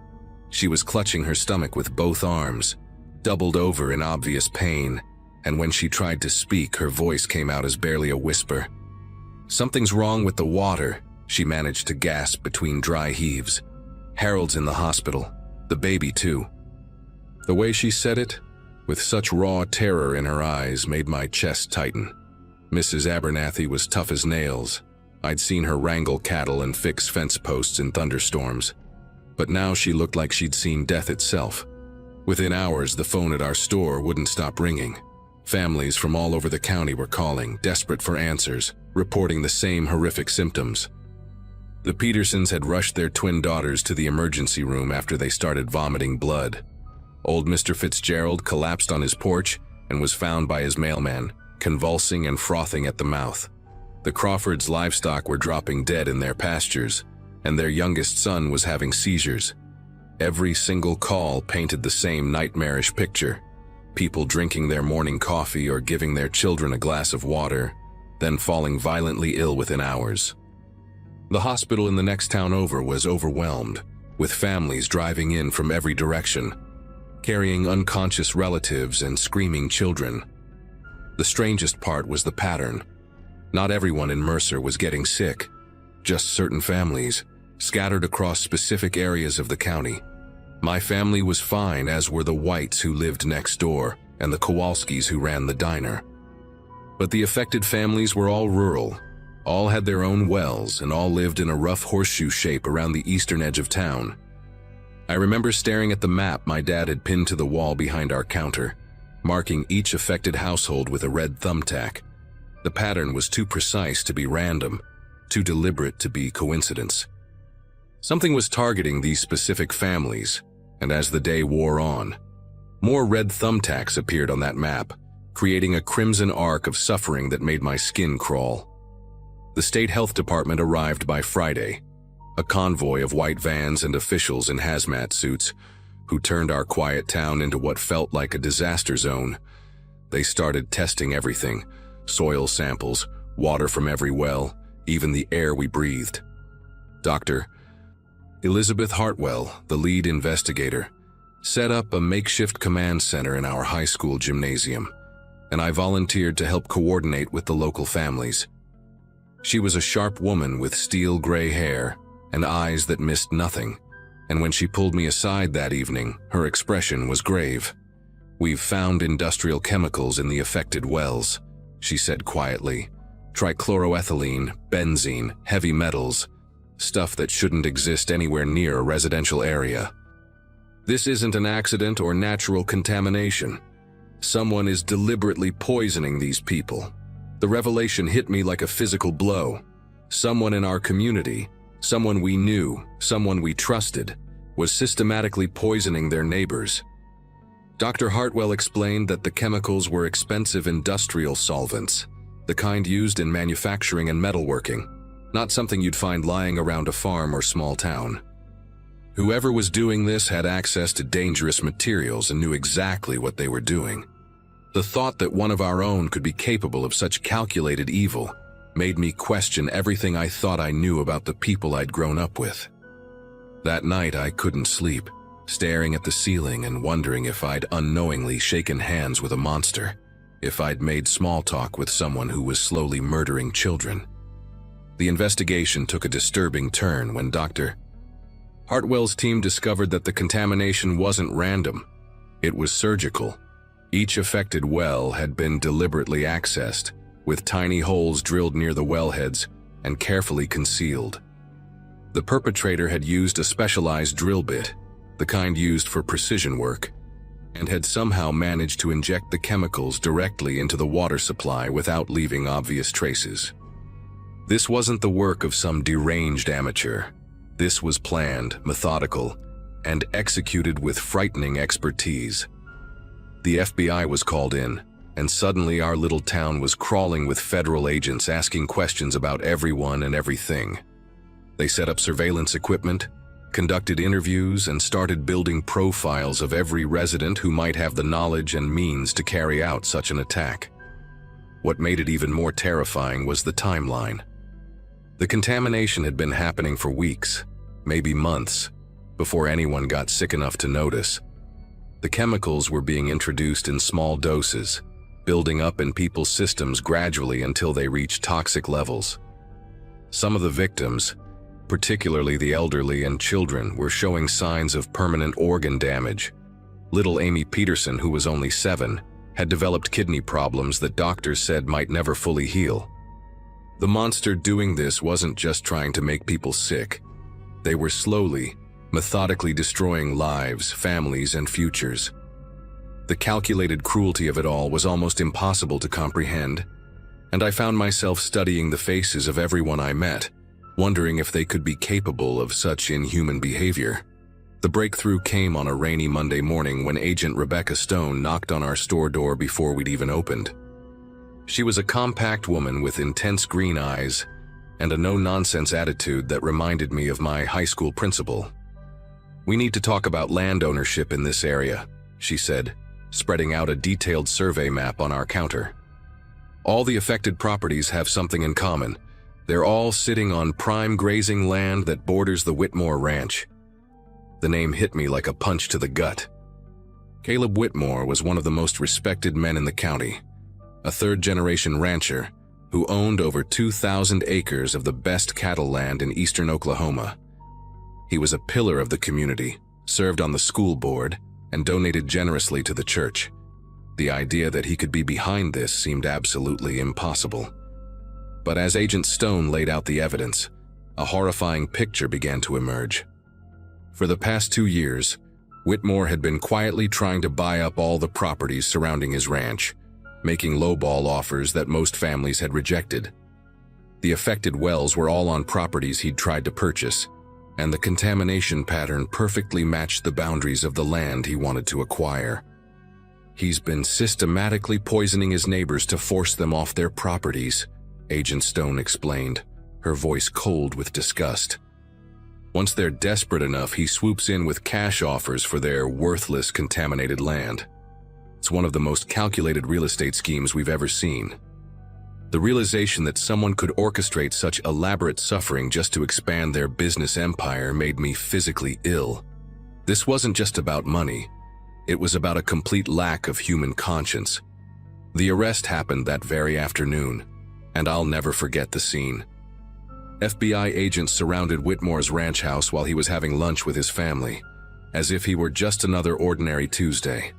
She was clutching her stomach with both arms, doubled over in obvious pain, and when she tried to speak, her voice came out as barely a whisper. "Something's wrong with the water," she managed to gasp between dry heaves. "Harold's in the hospital. The baby, too." The way she said it, with such raw terror in her eyes, made my chest tighten. Mrs. Abernathy was tough as nails. I'd seen her wrangle cattle and fix fence posts in thunderstorms. But now she looked like she'd seen death itself. Within hours, the phone at our store wouldn't stop ringing. Families from all over the county were calling, desperate for answers, reporting the same horrific symptoms. The Petersons had rushed their twin daughters to the emergency room after they started vomiting blood. Old Mr. Fitzgerald collapsed on his porch and was found by his mailman, convulsing and frothing at the mouth. The Crawfords' livestock were dropping dead in their pastures, and their youngest son was having seizures. Every single call painted the same nightmarish picture: people drinking their morning coffee or giving their children a glass of water, then falling violently ill within hours. The hospital in the next town over was overwhelmed, with families driving in from every direction, carrying unconscious relatives and screaming children. The strangest part was the pattern. Not everyone in Mercer was getting sick, just certain families, scattered across specific areas of the county. My family was fine, as were the Whites who lived next door and the Kowalskis who ran the diner. But the affected families were all rural, all had their own wells, and all lived in a rough horseshoe shape around the eastern edge of town. I remember staring at the map my dad had pinned to the wall behind our counter, marking each affected household with a red thumbtack. The pattern was too precise to be random, too deliberate to be coincidence. Something was targeting these specific families, and as the day wore on, more red thumbtacks appeared on that map, creating a crimson arc of suffering that made my skin crawl. The state health department arrived by Friday, a convoy of white vans and officials in hazmat suits who turned our quiet town into what felt like a disaster zone. They started testing everything: soil samples, water from every well, even the air we breathed. Dr. Elizabeth Hartwell, the lead investigator, set up a makeshift command center in our high school gymnasium, and I volunteered to help coordinate with the local families. She was a sharp woman with steel gray hair and eyes that missed nothing, and when she pulled me aside that evening, her expression was grave. "We've found industrial chemicals in the affected wells," she said quietly. "Trichloroethylene, benzene, heavy metals, stuff that shouldn't exist anywhere near a residential area. This isn't an accident or natural contamination. Someone is deliberately poisoning these people." The revelation hit me like a physical blow. Someone in our community, someone we knew, someone we trusted, was systematically poisoning their neighbors. Dr. Hartwell explained that the chemicals were expensive industrial solvents, the kind used in manufacturing and metalworking, not something you'd find lying around a farm or small town. Whoever was doing this had access to dangerous materials and knew exactly what they were doing. The thought that one of our own could be capable of such calculated evil made me question everything I thought I knew about the people I'd grown up with. That night I couldn't sleep, staring at the ceiling and wondering if I'd unknowingly shaken hands with a monster, if I'd made small talk with someone who was slowly murdering children. The investigation took a disturbing turn when Dr. Hartwell's team discovered that the contamination wasn't random. It was surgical. Each affected well had been deliberately accessed, with tiny holes drilled near the wellheads and carefully concealed. The perpetrator had used a specialized drill bit, the kind used for precision work, and had somehow managed to inject the chemicals directly into the water supply without leaving obvious traces. This wasn't the work of some deranged amateur. This was planned, methodical, and executed with frightening expertise. The FBI was called in, and suddenly our little town was crawling with federal agents asking questions about everyone and everything. They set up surveillance equipment, conducted interviews, and started building profiles of every resident who might have the knowledge and means to carry out such an attack. What made it even more terrifying was the timeline. The contamination had been happening for weeks, maybe months, before anyone got sick enough to notice. The chemicals were being introduced in small doses, building up in people's systems gradually until they reached toxic levels. Some of the victims, particularly the elderly and children, were showing signs of permanent organ damage. Little Amy Peterson, who was only 7, had developed kidney problems that doctors said might never fully heal. The monster doing this wasn't just trying to make people sick. They were slowly, methodically destroying lives, families, and futures. The calculated cruelty of it all was almost impossible to comprehend, and I found myself studying the faces of everyone I met, wondering if they could be capable of such inhuman behavior. The breakthrough came on a rainy Monday morning when Agent Rebecca Stone knocked on our store door before we'd even opened. She was a compact woman with intense green eyes and a no-nonsense attitude that reminded me of my high school principal. "We need to talk about land ownership in this area," she said, spreading out a detailed survey map on our counter. "All the affected properties have something in common. They're all sitting on prime grazing land that borders the Whitmore Ranch." The name hit me like a punch to the gut. Caleb Whitmore was one of the most respected men in the county, a third-generation rancher who owned over 2,000 acres of the best cattle land in eastern Oklahoma. He was a pillar of the community, served on the school board, and donated generously to the church. The idea that he could be behind this seemed absolutely impossible. But as Agent Stone laid out the evidence, a horrifying picture began to emerge. For the past 2 years, Whitmore had been quietly trying to buy up all the properties surrounding his ranch, making lowball offers that most families had rejected. The affected wells were all on properties he'd tried to purchase, and the contamination pattern perfectly matched the boundaries of the land he wanted to acquire. "He's been systematically poisoning his neighbors to force them off their properties," Agent Stone explained, her voice cold with disgust. "Once they're desperate enough, he swoops in with cash offers for their worthless, contaminated land. It's one of the most calculated real estate schemes we've ever seen." The realization that someone could orchestrate such elaborate suffering just to expand their business empire made me physically ill. This wasn't just about money. It was about a complete lack of human conscience. The arrest happened that very afternoon, and I'll never forget the scene. FBI agents surrounded Whitmore's ranch house while he was having lunch with his family, as if he were just another ordinary Tuesday.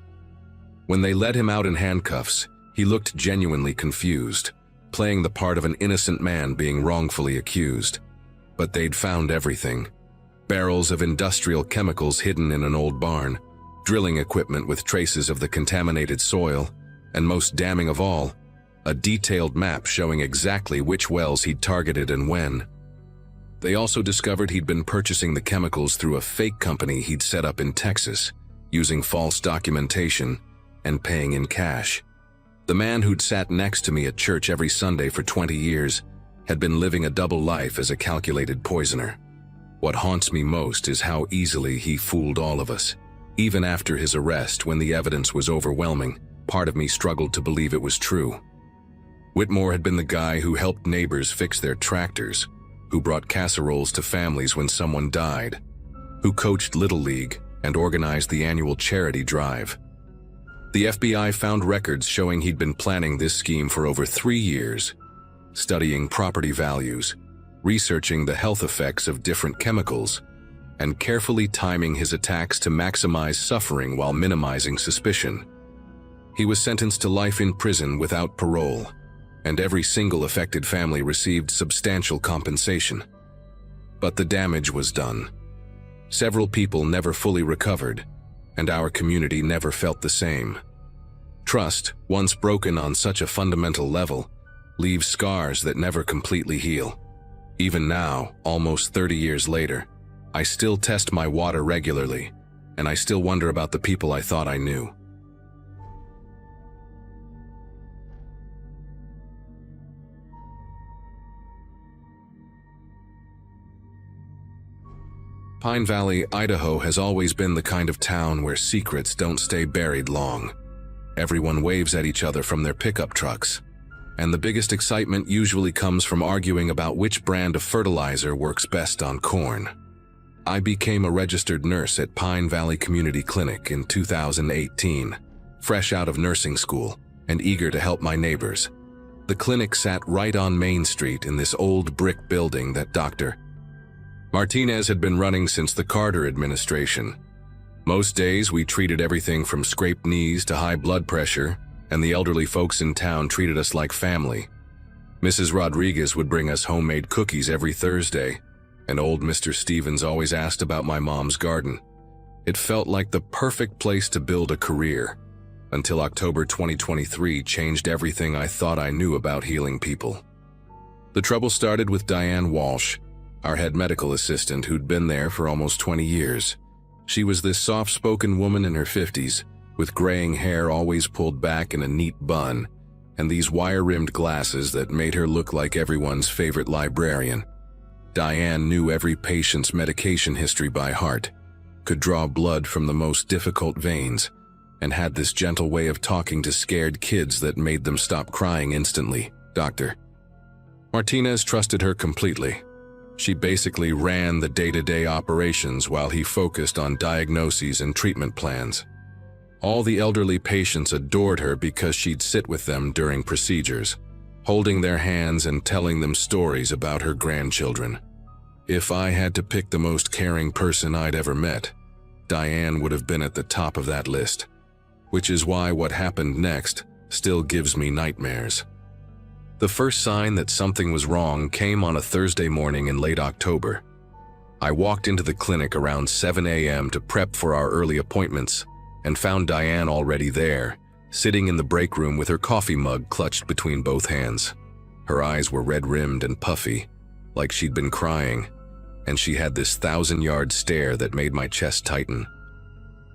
When they led him out in handcuffs, he looked genuinely confused, playing the part of an innocent man being wrongfully accused. But they'd found everything: barrels of industrial chemicals hidden in an old barn, drilling equipment with traces of the contaminated soil, and most damning of all, a detailed map showing exactly which wells he'd targeted and when. They also discovered he'd been purchasing the chemicals through a fake company he'd set up in Texas, using false documentation and paying in cash. The man who'd sat next to me at church every Sunday for 20 years had been living a double life as a calculated poisoner. What haunts me most is how easily he fooled all of us. Even after his arrest, when the evidence was overwhelming, part of me struggled to believe it was true. Whitmore had been the guy who helped neighbors fix their tractors, who brought casseroles to families when someone died, who coached Little League and organized the annual charity drive. The FBI found records showing he'd been planning this scheme for over 3 years, studying property values, researching the health effects of different chemicals, and carefully timing his attacks to maximize suffering while minimizing suspicion. He was sentenced to life in prison without parole, and every single affected family received substantial compensation. But the damage was done. Several people never fully recovered, and our community never felt the same. Trust, once broken on such a fundamental level, leaves scars that never completely heal. Even now, almost 30 years later, I still test my water regularly, and I still wonder about the people I thought I knew. Pine Valley, Idaho has always been the kind of town where secrets don't stay buried long. Everyone waves at each other from their pickup trucks, and the biggest excitement usually comes from arguing about which brand of fertilizer works best on corn. I became a registered nurse at Pine Valley Community Clinic in 2018, fresh out of nursing school and eager to help my neighbors. The clinic sat right on Main Street in this old brick building that Dr. Martinez had been running since the Carter administration. Most days we treated everything from scraped knees to high blood pressure, and the elderly folks in town treated us like family. Mrs. Rodriguez would bring us homemade cookies every Thursday, and old Mr. Stevens always asked about my mom's garden. It felt like the perfect place to build a career, until October 2023 changed everything I thought I knew about healing people. The trouble started with Diane Walsh, our head medical assistant who'd been there for almost 20 years. She was this soft-spoken woman in her 50s, with graying hair always pulled back in a neat bun, and these wire-rimmed glasses that made her look like everyone's favorite librarian. Diane knew every patient's medication history by heart, could draw blood from the most difficult veins, and had this gentle way of talking to scared kids that made them stop crying instantly. Dr. Martinez trusted her completely. She basically ran the day-to-day operations while he focused on diagnoses and treatment plans. All the elderly patients adored her because she'd sit with them during procedures, holding their hands and telling them stories about her grandchildren. If I had to pick the most caring person I'd ever met, Diane would have been at the top of that list, which is why what happened next still gives me nightmares. The first sign that something was wrong came on a Thursday morning in late October. I walked into the clinic around 7 a.m. to prep for our early appointments and found Diane already there, sitting in the break room with her coffee mug clutched between both hands. Her eyes were red-rimmed and puffy, like she'd been crying, and she had this 1,000-yard stare that made my chest tighten.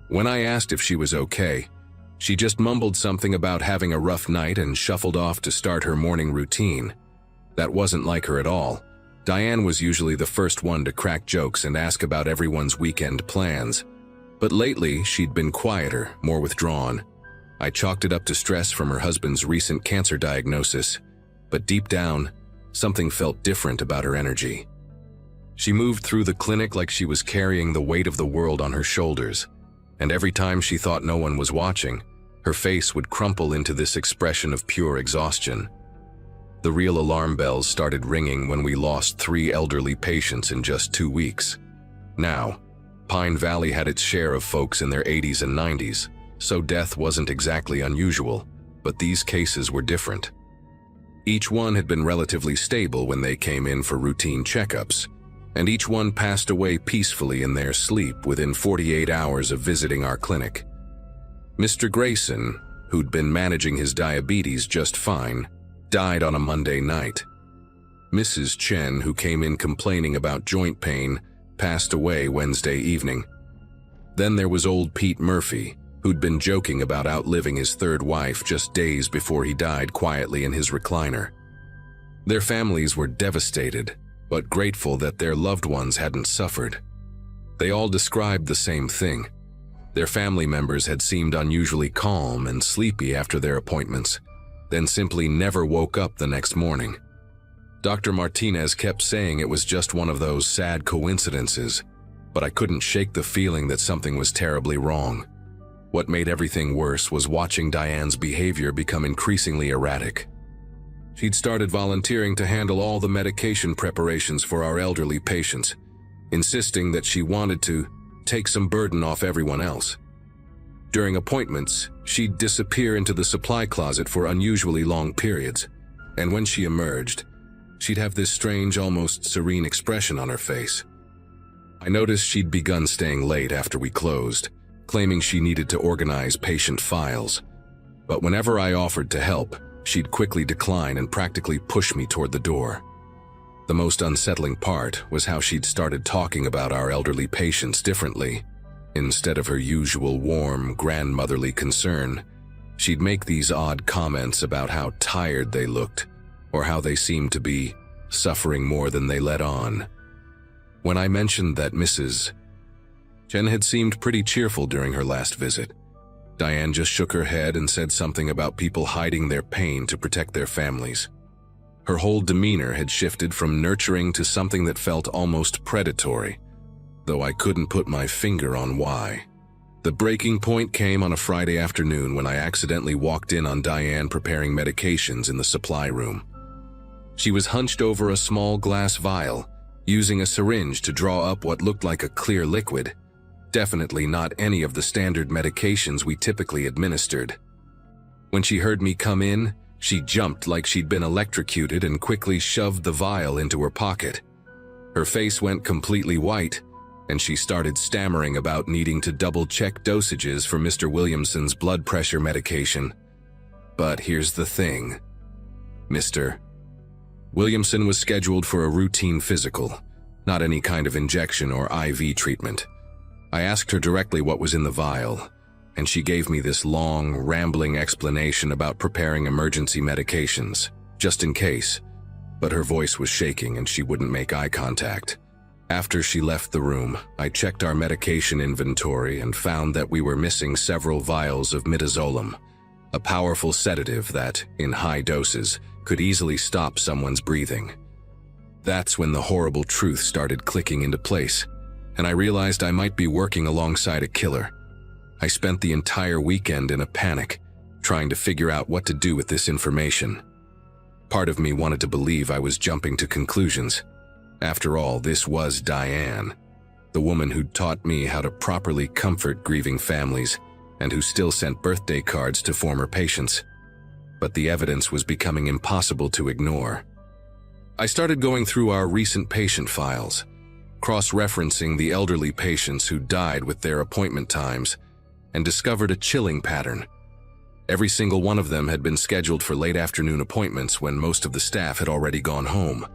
When I asked if she was okay, she just mumbled something about having a rough night and shuffled off to start her morning routine. That wasn't like her at all. Diane was usually the first one to crack jokes and ask about everyone's weekend plans. But lately, she'd been quieter, more withdrawn. I chalked it up to stress from her husband's recent cancer diagnosis, but deep down, something felt different about her energy. She moved through the clinic like she was carrying the weight of the world on her shoulders, and every time she thought no one was watching, her face would crumple into this expression of pure exhaustion. The real alarm bells started ringing when we lost 3 elderly patients in just 2 weeks. Now, Pine Valley had its share of folks in their 80s and 90s, so death wasn't exactly unusual, but these cases were different. Each one had been relatively stable when they came in for routine checkups, and each one passed away peacefully in their sleep within 48 hours of visiting our clinic. Mr. Grayson, who'd been managing his diabetes just fine, died on a Monday night. Mrs. Chen, who came in complaining about joint pain, passed away Wednesday evening. Then there was old Pete Murphy, who'd been joking about outliving his 3rd wife just days before he died quietly in his recliner. Their families were devastated, but grateful that their loved ones hadn't suffered. They all described the same thing. Their family members had seemed unusually calm and sleepy after their appointments, then simply never woke up the next morning. Dr. Martinez kept saying it was just one of those sad coincidences, but I couldn't shake the feeling that something was terribly wrong. What made everything worse was watching Diane's behavior become increasingly erratic. She'd started volunteering to handle all the medication preparations for our elderly patients, insisting that she wanted to take some burden off everyone else. During appointments, she'd disappear into the supply closet for unusually long periods, and when she emerged, she'd have this strange, almost serene expression on her face. I noticed she'd begun staying late after we closed, claiming she needed to organize patient files. But whenever I offered to help, she'd quickly decline and practically push me toward the door. The most unsettling part was how she'd started talking about our elderly patients differently. Instead of her usual warm, grandmotherly concern, she'd make these odd comments about how tired they looked, or how they seemed to be suffering more than they let on. When I mentioned that Mrs. Chen had seemed pretty cheerful during her last visit, Diane just shook her head and said something about people hiding their pain to protect their families. Her whole demeanor had shifted from nurturing to something that felt almost predatory, though I couldn't put my finger on why. The breaking point came on a Friday afternoon when I accidentally walked in on Diane preparing medications in the supply room. She was hunched over a small glass vial, using a syringe to draw up what looked like a clear liquid, definitely not any of the standard medications we typically administered. When she heard me come in, she jumped like she'd been electrocuted and quickly shoved the vial into her pocket. Her face went completely white, and she started stammering about needing to double-check dosages for Mr. Williamson's blood pressure medication. But here's the thing. Mr. Williamson was scheduled for a routine physical, not any kind of injection or IV treatment. I asked her directly what was in the vial, and she gave me this long, rambling explanation about preparing emergency medications, just in case, but her voice was shaking and she wouldn't make eye contact. After she left the room, I checked our medication inventory and found that we were missing several vials of midazolam, a powerful sedative that, in high doses, could easily stop someone's breathing. That's when the horrible truth started clicking into place, and I realized I might be working alongside a killer. I spent the entire weekend in a panic, trying to figure out what to do with this information. Part of me wanted to believe I was jumping to conclusions. After all, this was Diane, the woman who'd taught me how to properly comfort grieving families and who still sent birthday cards to former patients. But the evidence was becoming impossible to ignore. I started going through our recent patient files, cross-referencing the elderly patients who died with their appointment times, and discovered a chilling pattern. Every single one of them had been scheduled for late afternoon appointments when most of the staff had already gone home,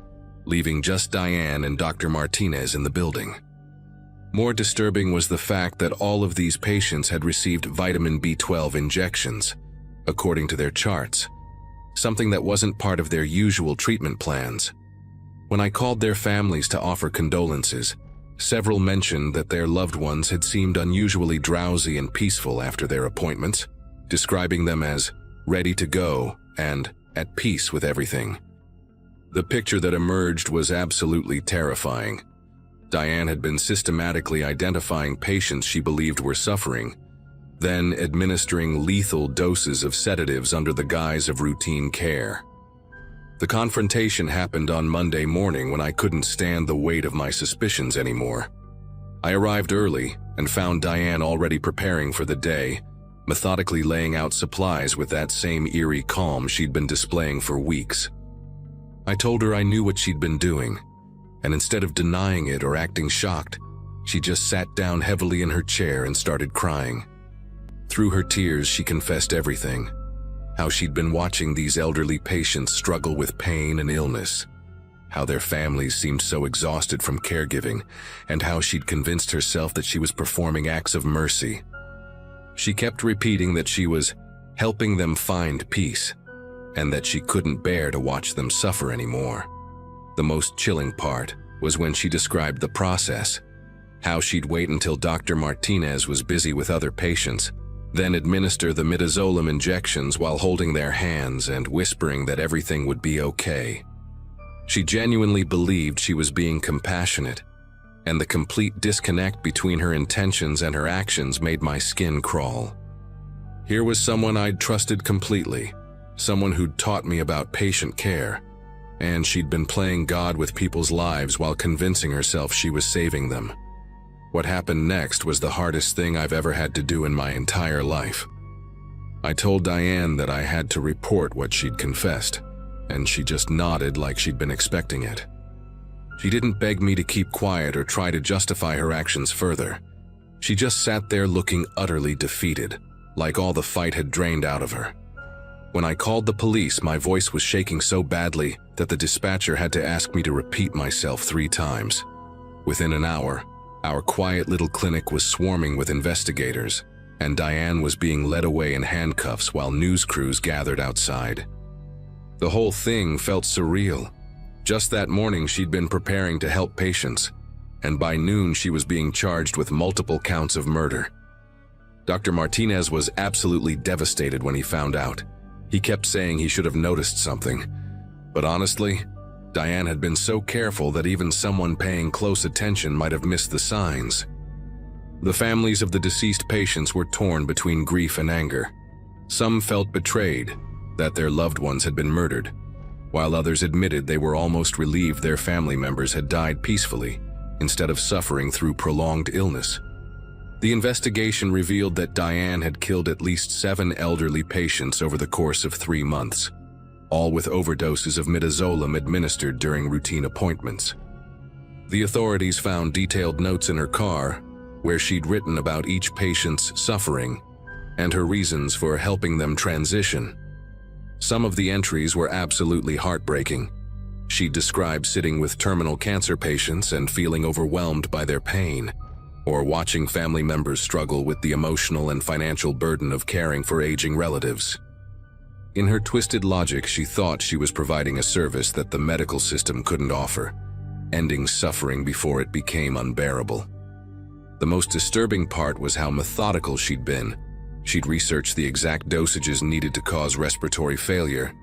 leaving just Diane and Dr. Martinez in the building. More disturbing was the fact that all of these patients had received vitamin B12 injections, according to their charts, something that wasn't part of their usual treatment plans. When I called their families to offer condolences, several mentioned that their loved ones had seemed unusually drowsy and peaceful after their appointments, describing them as ready to go and at peace with everything. The picture that emerged was absolutely terrifying. Diane had been systematically identifying patients she believed were suffering, then administering lethal doses of sedatives under the guise of routine care. The confrontation happened on Monday morning when I couldn't stand the weight of my suspicions anymore. I arrived early and found Diane already preparing for the day, methodically laying out supplies with that same eerie calm she'd been displaying for weeks. I told her I knew what she'd been doing, and instead of denying it or acting shocked, she just sat down heavily in her chair and started crying. Through her tears, she confessed everything. How she'd been watching these elderly patients struggle with pain and illness, how their families seemed so exhausted from caregiving, and how she'd convinced herself that she was performing acts of mercy. She kept repeating that she was helping them find peace, and that she couldn't bear to watch them suffer anymore. The most chilling part was when she described the process, how she'd wait until Dr. Martinez was busy with other patients, then administer the midazolam injections while holding their hands and whispering that everything would be okay. She genuinely believed she was being compassionate, and the complete disconnect between her intentions and her actions made my skin crawl. Here was someone I'd trusted completely, someone who'd taught me about patient care, and she'd been playing God with people's lives while convincing herself she was saving them. What happened next was the hardest thing I've ever had to do in my entire life. I told Diane that I had to report what she'd confessed, and she just nodded like she'd been expecting it. She didn't beg me to keep quiet or try to justify her actions further. She just sat there looking utterly defeated, like all the fight had drained out of her. When I called the police, my voice was shaking so badly that the dispatcher had to ask me to repeat myself 3 times. Within an hour, our quiet little clinic was swarming with investigators, and Diane was being led away in handcuffs while news crews gathered outside. The whole thing felt surreal. Just that morning, she'd been preparing to help patients, and by noon she was being charged with multiple counts of murder. Dr. Martinez was absolutely devastated when he found out. He kept saying he should have noticed something. But honestly, Diane had been so careful that even someone paying close attention might have missed the signs. The families of the deceased patients were torn between grief and anger. Some felt betrayed, that their loved ones had been murdered, while others admitted they were almost relieved their family members had died peacefully, instead of suffering through prolonged illness. The investigation revealed that Diane had killed at least 7 elderly patients over the course of 3 months, all with overdoses of midazolam administered during routine appointments. The authorities found detailed notes in her car where she'd written about each patient's suffering and her reasons for helping them transition. Some of the entries were absolutely heartbreaking. She described sitting with terminal cancer patients and feeling overwhelmed by their pain, or watching family members struggle with the emotional and financial burden of caring for aging relatives. In her twisted logic, she thought she was providing a service that the medical system couldn't offer, ending suffering before it became unbearable. The most disturbing part was how methodical she'd been. She'd researched the exact dosages needed to cause respiratory failure,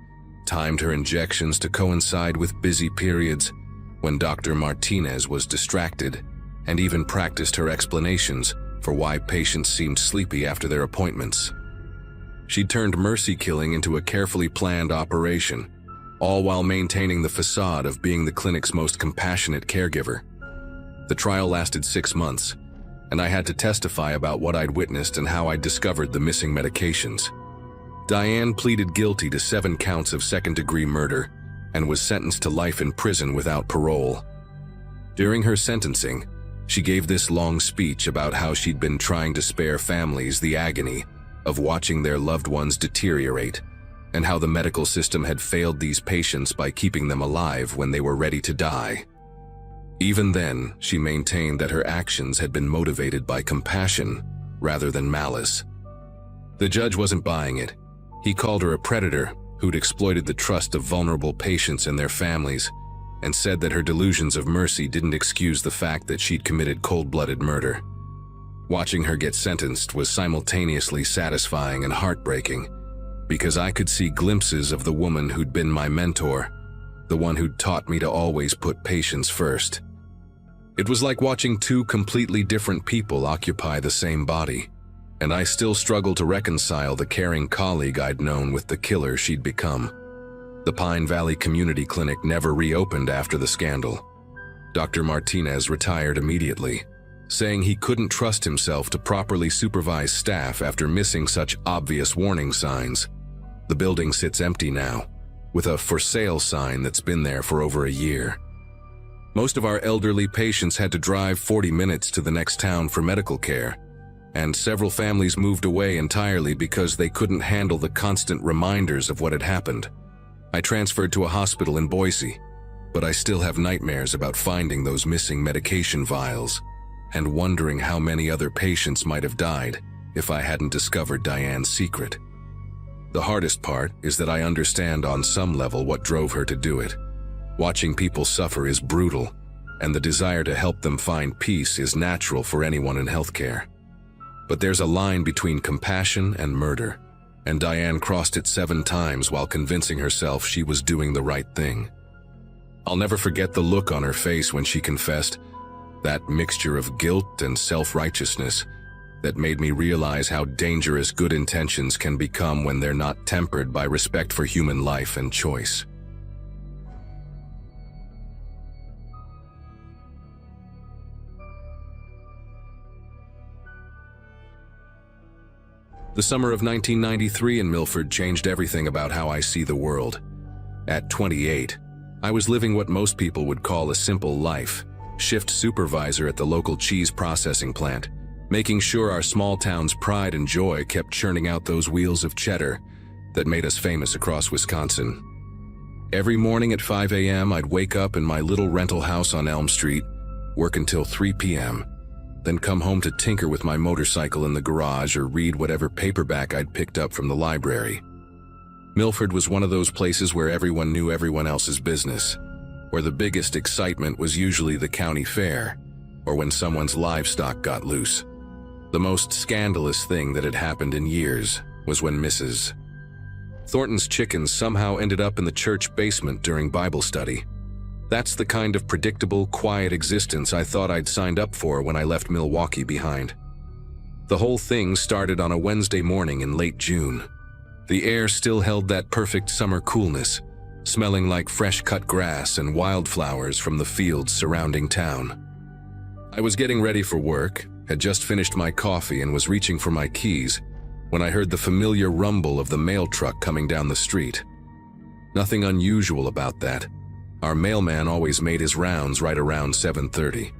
timed her injections to coincide with busy periods when Dr. Martinez was distracted, and even practiced her explanations for why patients seemed sleepy after their appointments. She turned mercy killing into a carefully planned operation, all while maintaining the facade of being the clinic's most compassionate caregiver. The trial lasted 6 months, and I had to testify about what I'd witnessed and how I'd discovered the missing medications. Diane pleaded guilty to 7 counts of second-degree murder and was sentenced to life in prison without parole. During her sentencing, she gave this long speech about how she'd been trying to spare families the agony of watching their loved ones deteriorate, and how the medical system had failed these patients by keeping them alive when they were ready to die. Even then, she maintained that her actions had been motivated by compassion rather than malice. The judge wasn't buying it. He called her a predator who'd exploited the trust of vulnerable patients and their families, and said that her delusions of mercy didn't excuse the fact that she'd committed cold-blooded murder. Watching her get sentenced was simultaneously satisfying and heartbreaking, because I could see glimpses of the woman who'd been my mentor, the one who'd taught me to always put patients first. It was like watching 2 completely different people occupy the same body, and I still struggle to reconcile the caring colleague I'd known with the killer she'd become. The Pine Valley Community Clinic never reopened after the scandal. Dr. Martinez retired immediately, saying he couldn't trust himself to properly supervise staff after missing such obvious warning signs. The building sits empty now, with a "for sale" sign that's been there for over a year. Most of our elderly patients had to drive 40 minutes to the next town for medical care, and several families moved away entirely because they couldn't handle the constant reminders of what had happened. I transferred to a hospital in Boise, but I still have nightmares about finding those missing medication vials and wondering how many other patients might have died if I hadn't discovered Diane's secret. The hardest part is that I understand on some level what drove her to do it. Watching people suffer is brutal, and the desire to help them find peace is natural for anyone in healthcare. But there's a line between compassion and murder, and Diane crossed it 7 times while convincing herself she was doing the right thing. I'll never forget the look on her face when she confessed, that mixture of guilt and self-righteousness that made me realize how dangerous good intentions can become when they're not tempered by respect for human life and choice. The summer of 1993 in Milford changed everything about how I see the world. At 28, I was living what most people would call a simple life, shift supervisor at the local cheese processing plant, making sure our small town's pride and joy kept churning out those wheels of cheddar that made us famous across Wisconsin. Every morning at 5 a.m., I'd wake up in my little rental house on Elm Street, work until 3 p.m., then come home to tinker with my motorcycle in the garage or read whatever paperback I'd picked up from the library. Milford was one of those places where everyone knew everyone else's business, where the biggest excitement was usually the county fair, or when someone's livestock got loose. The most scandalous thing that had happened in years was when Mrs. Thornton's chickens somehow ended up in the church basement during Bible study. That's the kind of predictable, quiet existence I thought I'd signed up for when I left Milwaukee behind. The whole thing started on a Wednesday morning in late June. The air still held that perfect summer coolness, smelling like fresh-cut grass and wildflowers from the fields surrounding town. I was getting ready for work, had just finished my coffee and was reaching for my keys when I heard the familiar rumble of the mail truck coming down the street. Nothing unusual about that. Our mailman always made his rounds right around 7:30.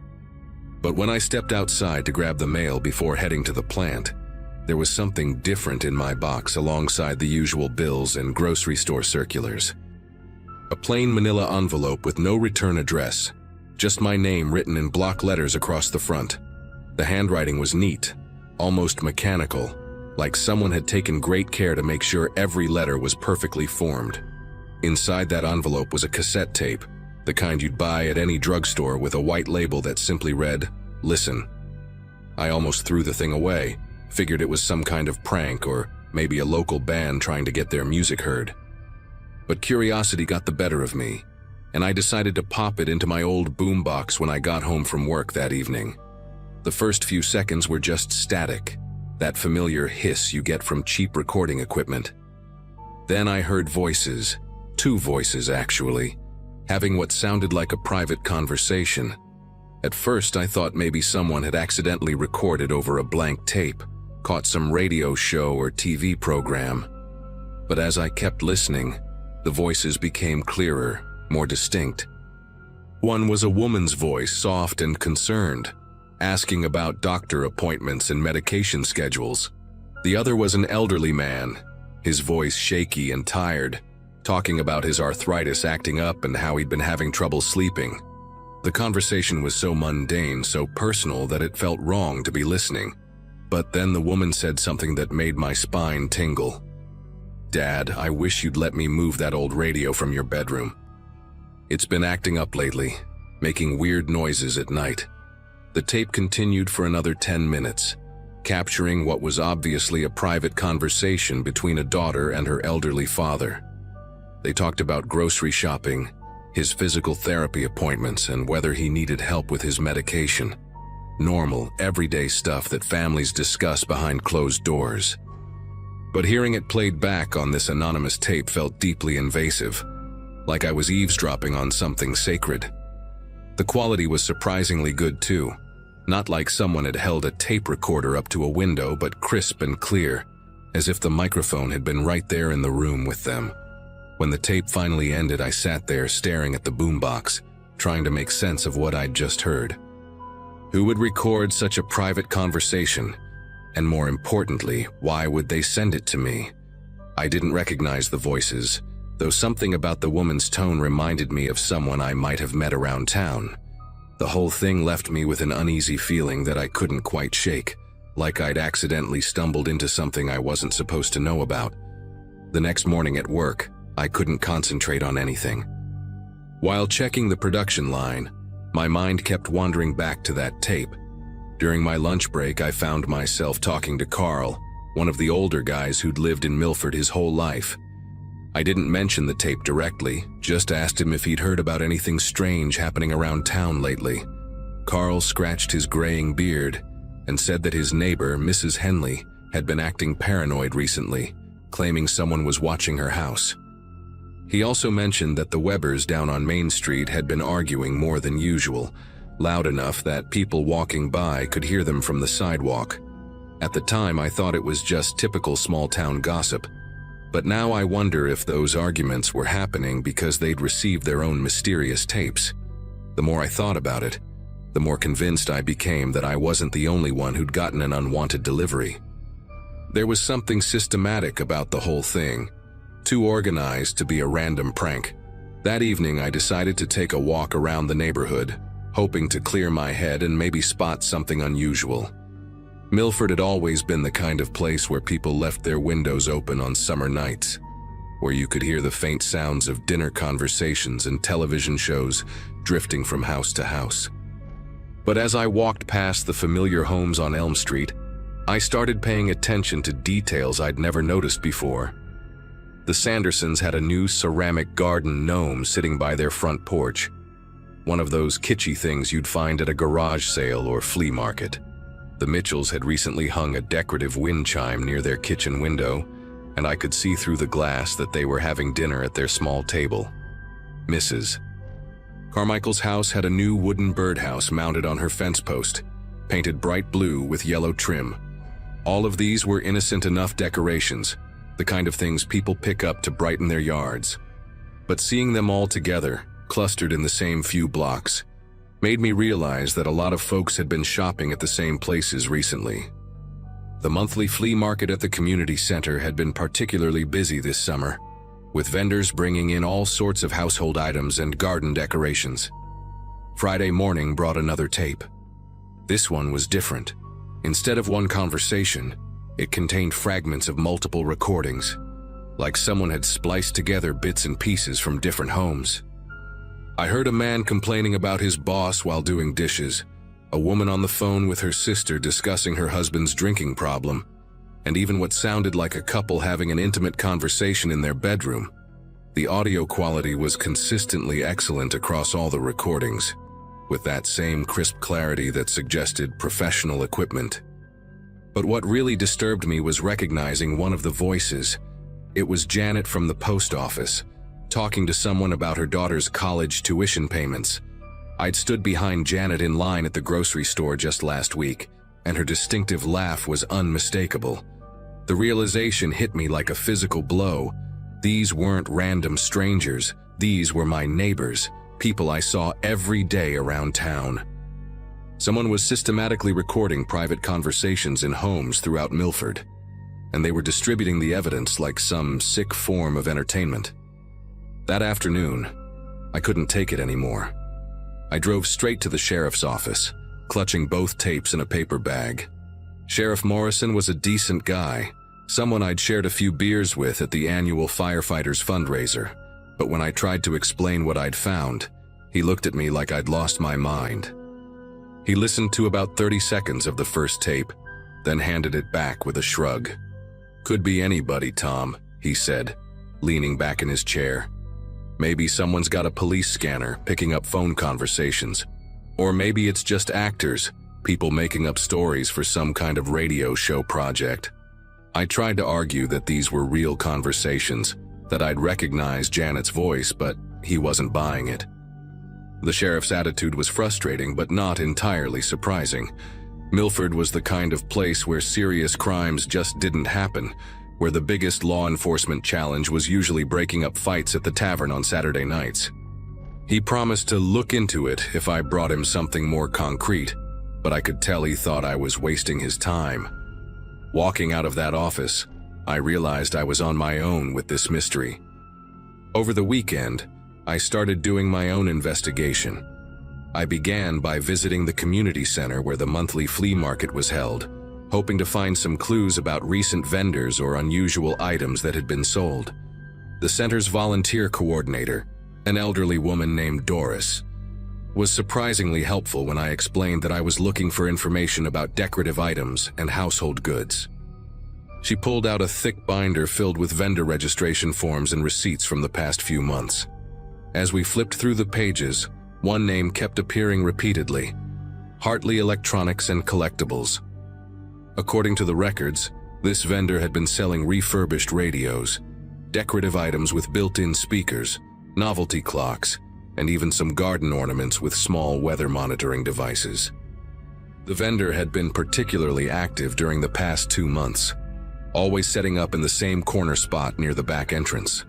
But when I stepped outside to grab the mail before heading to the plant, there was something different in my box alongside the usual bills and grocery store circulars. A plain manila envelope with no return address, just my name written in block letters across the front. The handwriting was neat, almost mechanical, like someone had taken great care to make sure every letter was perfectly formed. Inside that envelope was a cassette tape, the kind you'd buy at any drugstore with a white label that simply read, "Listen." I almost threw the thing away, figured it was some kind of prank or maybe a local band trying to get their music heard. But curiosity got the better of me, and I decided to pop it into my old boombox when I got home from work that evening. The first few seconds were just static, that familiar hiss you get from cheap recording equipment. Then I heard voices, 2 voices actually, having what sounded like a private conversation. At first I thought maybe someone had accidentally recorded over a blank tape, caught some radio show or TV program. But as I kept listening, the voices became clearer, more distinct. One was a woman's voice, soft and concerned, asking about doctor appointments and medication schedules. The other was an elderly man, his voice shaky and tired, talking about his arthritis acting up and how he'd been having trouble sleeping. The conversation was so mundane, so personal that it felt wrong to be listening. But then the woman said something that made my spine tingle. "Dad, I wish you'd let me move that old radio from your bedroom. It's been acting up lately, making weird noises at night." The tape continued for another 10 minutes, capturing what was obviously a private conversation between a daughter and her elderly father. They talked about grocery shopping, his physical therapy appointments, and whether he needed help with his medication. Normal, everyday stuff that families discuss behind closed doors. But hearing it played back on this anonymous tape felt deeply invasive, like I was eavesdropping on something sacred. The quality was surprisingly good too. Not like someone had held a tape recorder up to a window, but crisp and clear, as if the microphone had been right there in the room with them. When the tape finally ended, I sat there staring at the boombox, trying to make sense of what I'd just heard. Who would record such a private conversation? And more importantly, why would they send it to me? I didn't recognize the voices, though something about the woman's tone reminded me of someone I might have met around town. The whole thing left me with an uneasy feeling that I couldn't quite shake, like I'd accidentally stumbled into something I wasn't supposed to know about. The next morning at work, I couldn't concentrate on anything. While checking the production line, my mind kept wandering back to that tape. During my lunch break, I found myself talking to Carl, one of the older guys who'd lived in Milford his whole life. I didn't mention the tape directly, just asked him if he'd heard about anything strange happening around town lately. Carl scratched his graying beard and said that his neighbor, Mrs. Henley, had been acting paranoid recently, claiming someone was watching her house. He also mentioned that the Webbers down on Main Street had been arguing more than usual, loud enough that people walking by could hear them from the sidewalk. At the time, I thought it was just typical small-town gossip. But now I wonder if those arguments were happening because they'd received their own mysterious tapes. The more I thought about it, the more convinced I became that I wasn't the only one who'd gotten an unwanted delivery. There was something systematic about the whole thing, too organized to be a random prank. That evening, I decided to take a walk around the neighborhood, hoping to clear my head and maybe spot something unusual. Milford had always been the kind of place where people left their windows open on summer nights, where you could hear the faint sounds of dinner conversations and television shows drifting from house to house. But as I walked past the familiar homes on Elm Street, I started paying attention to details I'd never noticed before. The Sandersons had a new ceramic garden gnome sitting by their front porch, one of those kitschy things you'd find at a garage sale or flea market. The Mitchells had recently hung a decorative wind chime near their kitchen window, and I could see through the glass that they were having dinner at their small table. Mrs. Carmichael's house had a new wooden birdhouse mounted on her fence post, painted bright blue with yellow trim. All of these were innocent enough decorations, the kind of things people pick up to brighten their yards. But seeing them all together, clustered in the same few blocks, made me realize that a lot of folks had been shopping at the same places recently. The monthly flea market at the community center had been particularly busy this summer, with vendors bringing in all sorts of household items and garden decorations. Friday morning brought another tape. This one was different. Instead of one conversation, it contained fragments of multiple recordings, like someone had spliced together bits and pieces from different homes. I heard a man complaining about his boss while doing dishes, a woman on the phone with her sister discussing her husband's drinking problem, and even what sounded like a couple having an intimate conversation in their bedroom. The audio quality was consistently excellent across all the recordings, with that same crisp clarity that suggested professional equipment. But what really disturbed me was recognizing one of the voices. It was Janet from the post office, talking to someone about her daughter's college tuition payments. I'd stood behind Janet in line at the grocery store just last week, and her distinctive laugh was unmistakable. The realization hit me like a physical blow. These weren't random strangers, these were my neighbors, people I saw every day around town. Someone was systematically recording private conversations in homes throughout Milford, and they were distributing the evidence like some sick form of entertainment. That afternoon, I couldn't take it anymore. I drove straight to the sheriff's office, clutching both tapes in a paper bag. Sheriff Morrison was a decent guy, someone I'd shared a few beers with at the annual firefighters fundraiser, but when I tried to explain what I'd found, he looked at me like I'd lost my mind. He listened to about 30 seconds of the first tape, then handed it back with a shrug. "Could be anybody, Tom," he said, leaning back in his chair. "Maybe someone's got a police scanner picking up phone conversations. Or maybe it's just actors, people making up stories for some kind of radio show project." I tried to argue that these were real conversations, that I'd recognize Janet's voice, but he wasn't buying it. The sheriff's attitude was frustrating, but not entirely surprising. Milford was the kind of place where serious crimes just didn't happen, where the biggest law enforcement challenge was usually breaking up fights at the tavern on Saturday nights. He promised to look into it if I brought him something more concrete, but I could tell he thought I was wasting his time. Walking out of that office, I realized I was on my own with this mystery. Over the weekend, I started doing my own investigation. I began by visiting the community center where the monthly flea market was held, hoping to find some clues about recent vendors or unusual items that had been sold. The center's volunteer coordinator, an elderly woman named Doris, was surprisingly helpful when I explained that I was looking for information about decorative items and household goods. She pulled out a thick binder filled with vendor registration forms and receipts from the past few months. As we flipped through the pages, one name kept appearing repeatedly: Hartley Electronics and Collectibles. According to the records, this vendor had been selling refurbished radios, decorative items with built-in speakers, novelty clocks, and even some garden ornaments with small weather monitoring devices. The vendor had been particularly active during the past 2 months, always setting up in the same corner spot near the back entrance.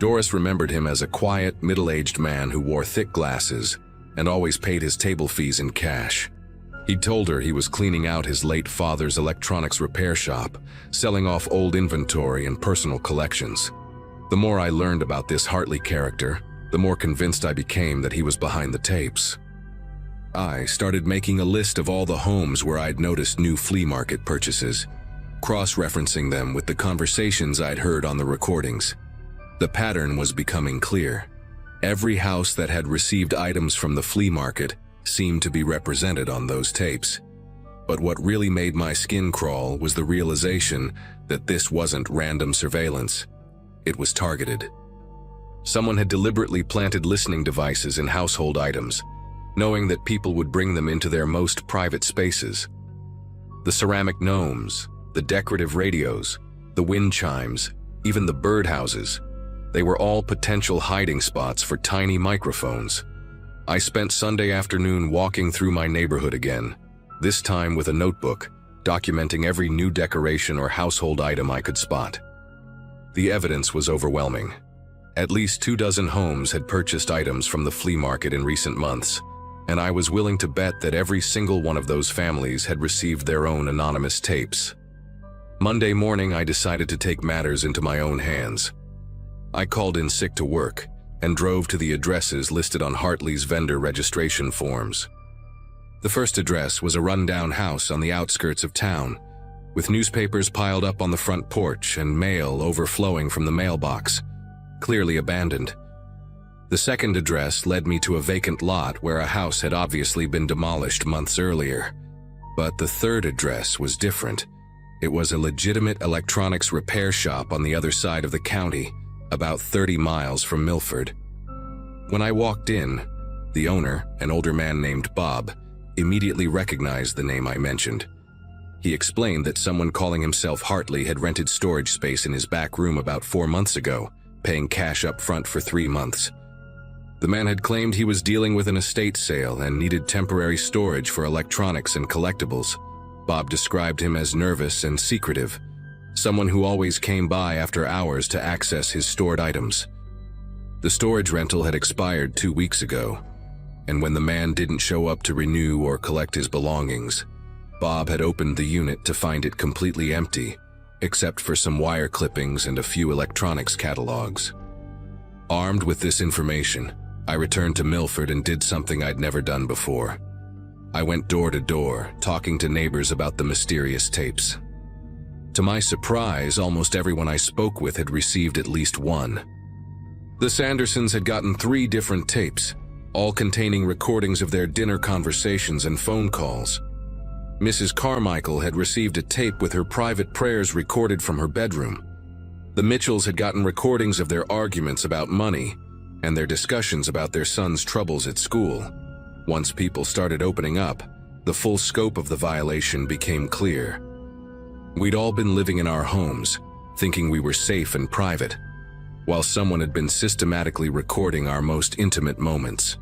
Doris remembered him as a quiet, middle-aged man who wore thick glasses and always paid his table fees in cash. He'd told her he was cleaning out his late father's electronics repair shop, selling off old inventory and personal collections. The more I learned about this Hartley character, the more convinced I became that he was behind the tapes. I started making a list of all the homes where I'd noticed new flea market purchases, cross-referencing them with the conversations I'd heard on the recordings. The pattern was becoming clear. Every house that had received items from the flea market seemed to be represented on those tapes. But what really made my skin crawl was the realization that this wasn't random surveillance. It was targeted. Someone had deliberately planted listening devices in household items, knowing that people would bring them into their most private spaces. The ceramic gnomes, the decorative radios, the wind chimes, even the birdhouses, they were all potential hiding spots for tiny microphones. I spent Sunday afternoon walking through my neighborhood again, this time with a notebook, documenting every new decoration or household item I could spot. The evidence was overwhelming. At least 24 homes had purchased items from the flea market in recent months, and I was willing to bet that every single one of those families had received their own anonymous tapes. Monday morning, I decided to take matters into my own hands. I called in sick to work and drove to the addresses listed on Hartley's vendor registration forms. The first address was a rundown house on the outskirts of town, with newspapers piled up on the front porch and mail overflowing from the mailbox, clearly abandoned. The second address led me to a vacant lot where a house had obviously been demolished months earlier. But the third address was different. It was a legitimate electronics repair shop on the other side of the county, about 30 miles from Milford. When I walked in, the owner, an older man named Bob, immediately recognized the name I mentioned. He explained that someone calling himself Hartley had rented storage space in his back room about 4 months ago, paying cash up front for 3 months. The man had claimed he was dealing with an estate sale and needed temporary storage for electronics and collectibles. Bob described him as nervous and secretive, someone who always came by after hours to access his stored items. The storage rental had expired 2 weeks ago, and when the man didn't show up to renew or collect his belongings, Bob had opened the unit to find it completely empty, except for some wire clippings and a few electronics catalogs. Armed with this information, I returned to Milford and did something I'd never done before. I went door to door, talking to neighbors about the mysterious tapes. To my surprise, almost everyone I spoke with had received at least one. The Sandersons had gotten 3 different tapes, all containing recordings of their dinner conversations and phone calls. Mrs. Carmichael had received a tape with her private prayers recorded from her bedroom. The Mitchells had gotten recordings of their arguments about money and their discussions about their son's troubles at school. Once people started opening up, the full scope of the violation became clear. We'd all been living in our homes, thinking we were safe and private, while someone had been systematically recording our most intimate moments.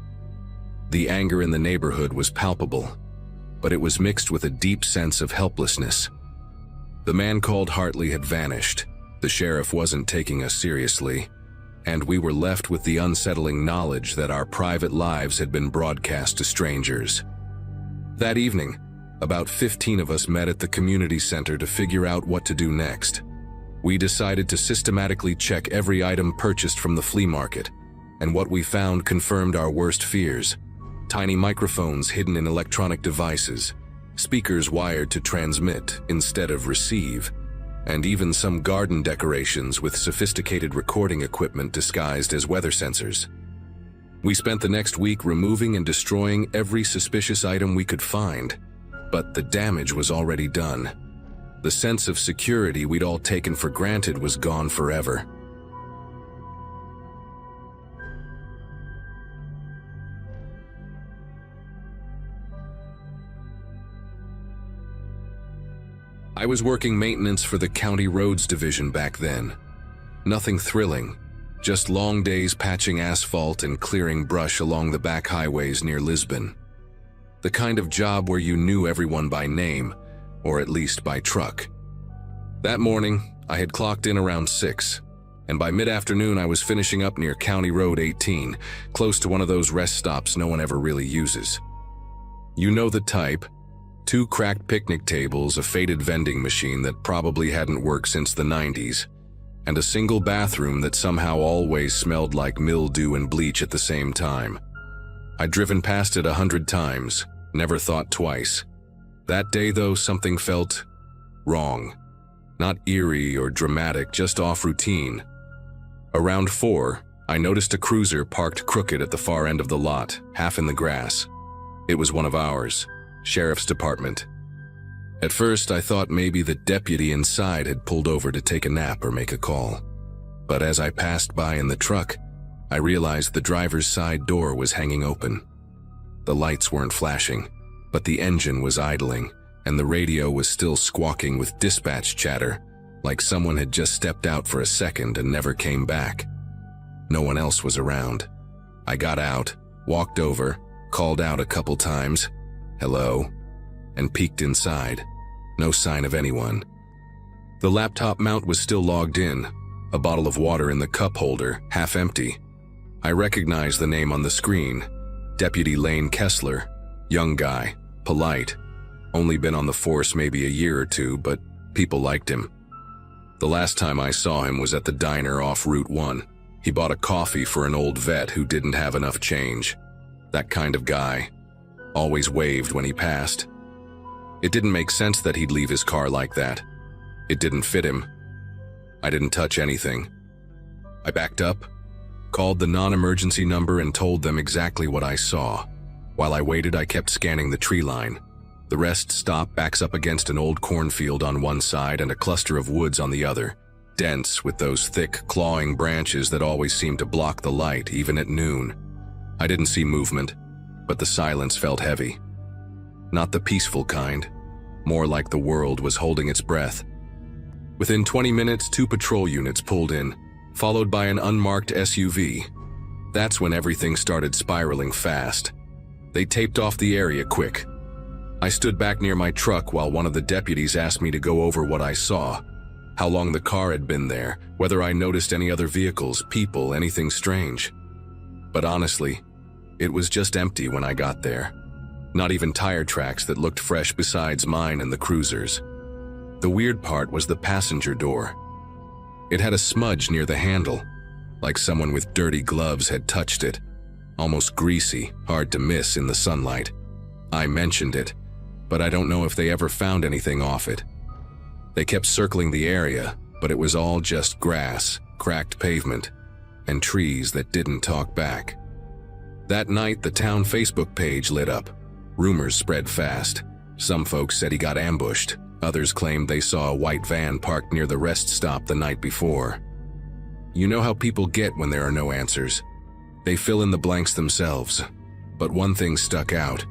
The anger in the neighborhood was palpable, but it was mixed with a deep sense of helplessness. The man called Hartley had vanished, the sheriff wasn't taking us seriously, and we were left with the unsettling knowledge that our private lives had been broadcast to strangers. That evening, about 15 of us met at the community center to figure out what to do next. We decided to systematically check every item purchased from the flea market, and what we found confirmed our worst fears. Tiny microphones hidden in electronic devices, speakers wired to transmit instead of receive, and even some garden decorations with sophisticated recording equipment disguised as weather sensors. We spent the next week removing and destroying every suspicious item we could find, but the damage was already done. The sense of security we'd all taken for granted was gone forever. I was working maintenance for the County Roads Division back then. Nothing thrilling, just long days patching asphalt and clearing brush along the back highways near Lisbon. The kind of job where you knew everyone by name, or at least by truck. That morning, I had clocked in around 6, and by mid-afternoon I was finishing up near County Road 18, close to one of those rest stops no one ever really uses. You know the type. 2 cracked picnic tables, a faded vending machine that probably hadn't worked since the 90s, and a single bathroom that somehow always smelled like mildew and bleach at the same time. I'd driven past it 100 times, never thought twice. That day, though, something felt wrong. Not eerie or dramatic, just off routine. Around 4, I noticed a cruiser parked crooked at the far end of the lot, half in the grass. It was one of ours, Sheriff's Department. At first, I thought maybe the deputy inside had pulled over to take a nap or make a call. But as I passed by in the truck, I realized the driver's side door was hanging open. The lights weren't flashing, but the engine was idling, and the radio was still squawking with dispatch chatter, like someone had just stepped out for a second and never came back. No one else was around. I got out, walked over, called out a couple times, "Hello," and peeked inside. No sign of anyone. The laptop mount was still logged in, a bottle of water in the cup holder, half empty. I recognized the name on the screen, Deputy Lane Kessler, young guy, polite, only been on the force maybe a year or two, but people liked him. The last time I saw him was at the diner off Route 1. He bought a coffee for an old vet who didn't have enough change. That kind of guy. Always waved when he passed. It didn't make sense that he'd leave his car like that. It didn't fit him. I didn't touch anything. I backed up, called the non-emergency number and told them exactly what I saw. While I waited, I kept scanning the tree line. The rest stop backs up against an old cornfield on one side and a cluster of woods on the other, dense with those thick, clawing branches that always seem to block the light, even at noon. I didn't see movement, but the silence felt heavy. Not the peaceful kind, more like the world was holding its breath. Within 20 minutes, 2 patrol units pulled in, followed by an unmarked SUV. That's when everything started spiraling fast. They taped off the area quick. I stood back near my truck while one of the deputies asked me to go over what I saw, how long the car had been there, whether I noticed any other vehicles, people, anything strange. But honestly, it was just empty when I got there. Not even tire tracks that looked fresh besides mine and the cruiser's. The weird part was the passenger door. It had a smudge near the handle, like someone with dirty gloves had touched it. Almost greasy, hard to miss in the sunlight. I mentioned it, but I don't know if they ever found anything off it. They kept circling the area, but it was all just grass, cracked pavement, and trees that didn't talk back. That night, the town Facebook page lit up. Rumors spread fast. Some folks said he got ambushed. Others claimed they saw a white van parked near the rest stop the night before. You know how people get when there are no answers. They fill in the blanks themselves. But one thing stuck out.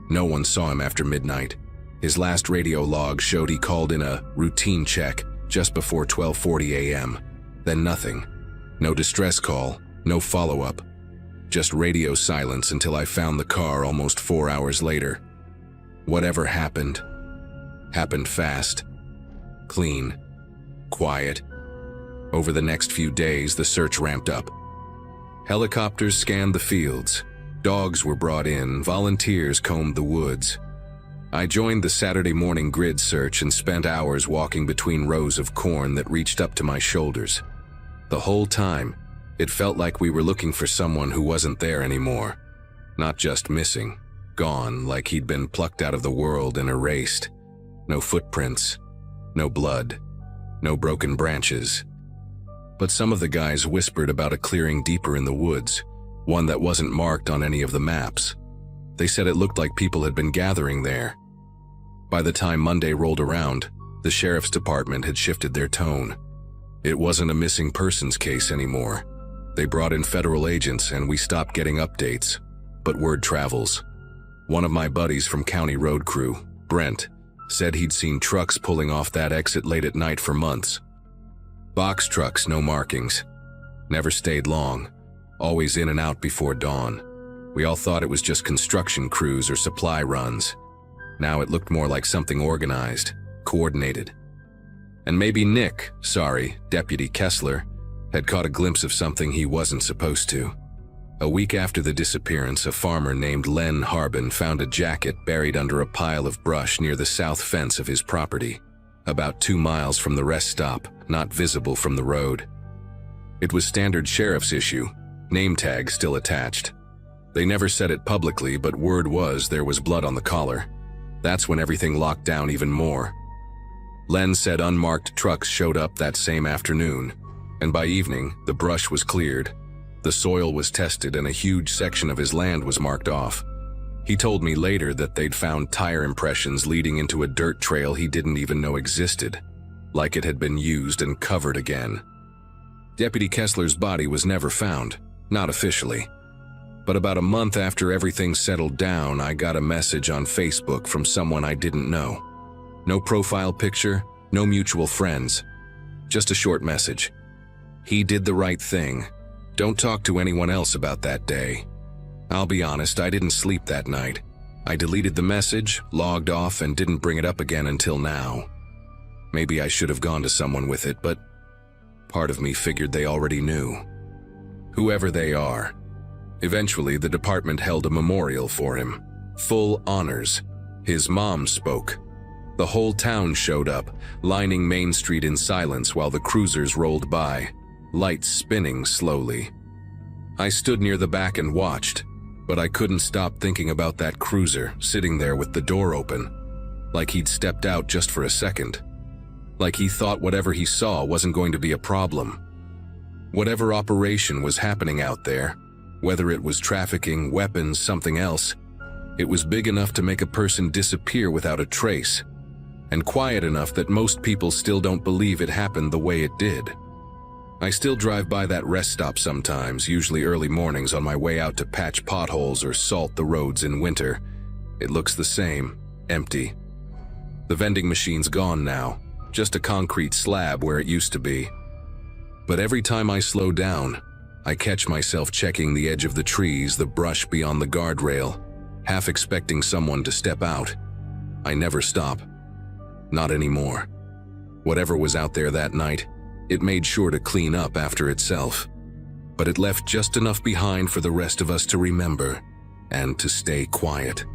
No one saw him after midnight. His last radio log showed he called in a routine check just before 12:40 a.m. Then nothing. No distress call, no follow-up. Just radio silence until I found the car almost 4 hours later. Whatever happened fast, clean, quiet. Over the next few days, the search ramped up. Helicopters scanned the fields. Dogs were brought in, volunteers combed the woods. I joined the Saturday morning grid search and spent hours walking between rows of corn that reached up to my shoulders. The whole time, it felt like we were looking for someone who wasn't there anymore. Not just missing, gone, like he'd been plucked out of the world and erased. No footprints, no blood, no broken branches. But some of the guys whispered about a clearing deeper in the woods, one that wasn't marked on any of the maps. They said it looked like people had been gathering there. By the time Monday rolled around, the sheriff's department had shifted their tone. It wasn't a missing persons case anymore. They brought in federal agents and we stopped getting updates. But word travels. One of my buddies from county road crew, Brent, said he'd seen trucks pulling off that exit late at night for months. Box trucks, no markings. Never stayed long. Always in and out before dawn. We all thought it was just construction crews or supply runs. Now it looked more like something organized, coordinated. And maybe Deputy Kessler, had caught a glimpse of something he wasn't supposed to. A week after the disappearance, a farmer named Len Harbin found a jacket buried under a pile of brush near the south fence of his property, about 2 miles from the rest stop, not visible from the road. It was standard sheriff's issue, name tag still attached. They never said it publicly, but word was there was blood on the collar. That's when everything locked down even more. Len said unmarked trucks showed up that same afternoon, and by evening, the brush was cleared. The soil was tested and a huge section of his land was marked off. He told me later that they'd found tire impressions leading into a dirt trail he didn't even know existed, like it had been used and covered again. Deputy Kessler's body was never found, not officially. But about a month after everything settled down, I got a message on Facebook from someone I didn't know. No profile picture, no mutual friends. Just a short message. He did the right thing. Don't talk to anyone else about that day. I'll be honest, I didn't sleep that night. I deleted the message, logged off, and didn't bring it up again until now. Maybe I should have gone to someone with it, but part of me figured they already knew. Whoever they are. Eventually, the department held a memorial for him. Full honors. His mom spoke. The whole town showed up, lining Main Street in silence while the cruisers rolled by, lights spinning slowly. I stood near the back and watched, but I couldn't stop thinking about that cruiser sitting there with the door open, like he'd stepped out just for a second. Like he thought whatever he saw wasn't going to be a problem. Whatever operation was happening out there, whether it was trafficking, weapons, something else, it was big enough to make a person disappear without a trace, and quiet enough that most people still don't believe it happened the way it did. I still drive by that rest stop sometimes, usually early mornings on my way out to patch potholes or salt the roads in winter. It looks the same, empty. The vending machine's gone now, just a concrete slab where it used to be. But every time I slow down, I catch myself checking the edge of the trees, the brush beyond the guardrail, half expecting someone to step out. I never stop. Not anymore. Whatever was out there that night, it made sure to clean up after itself. But it left just enough behind for the rest of us to remember and to stay quiet.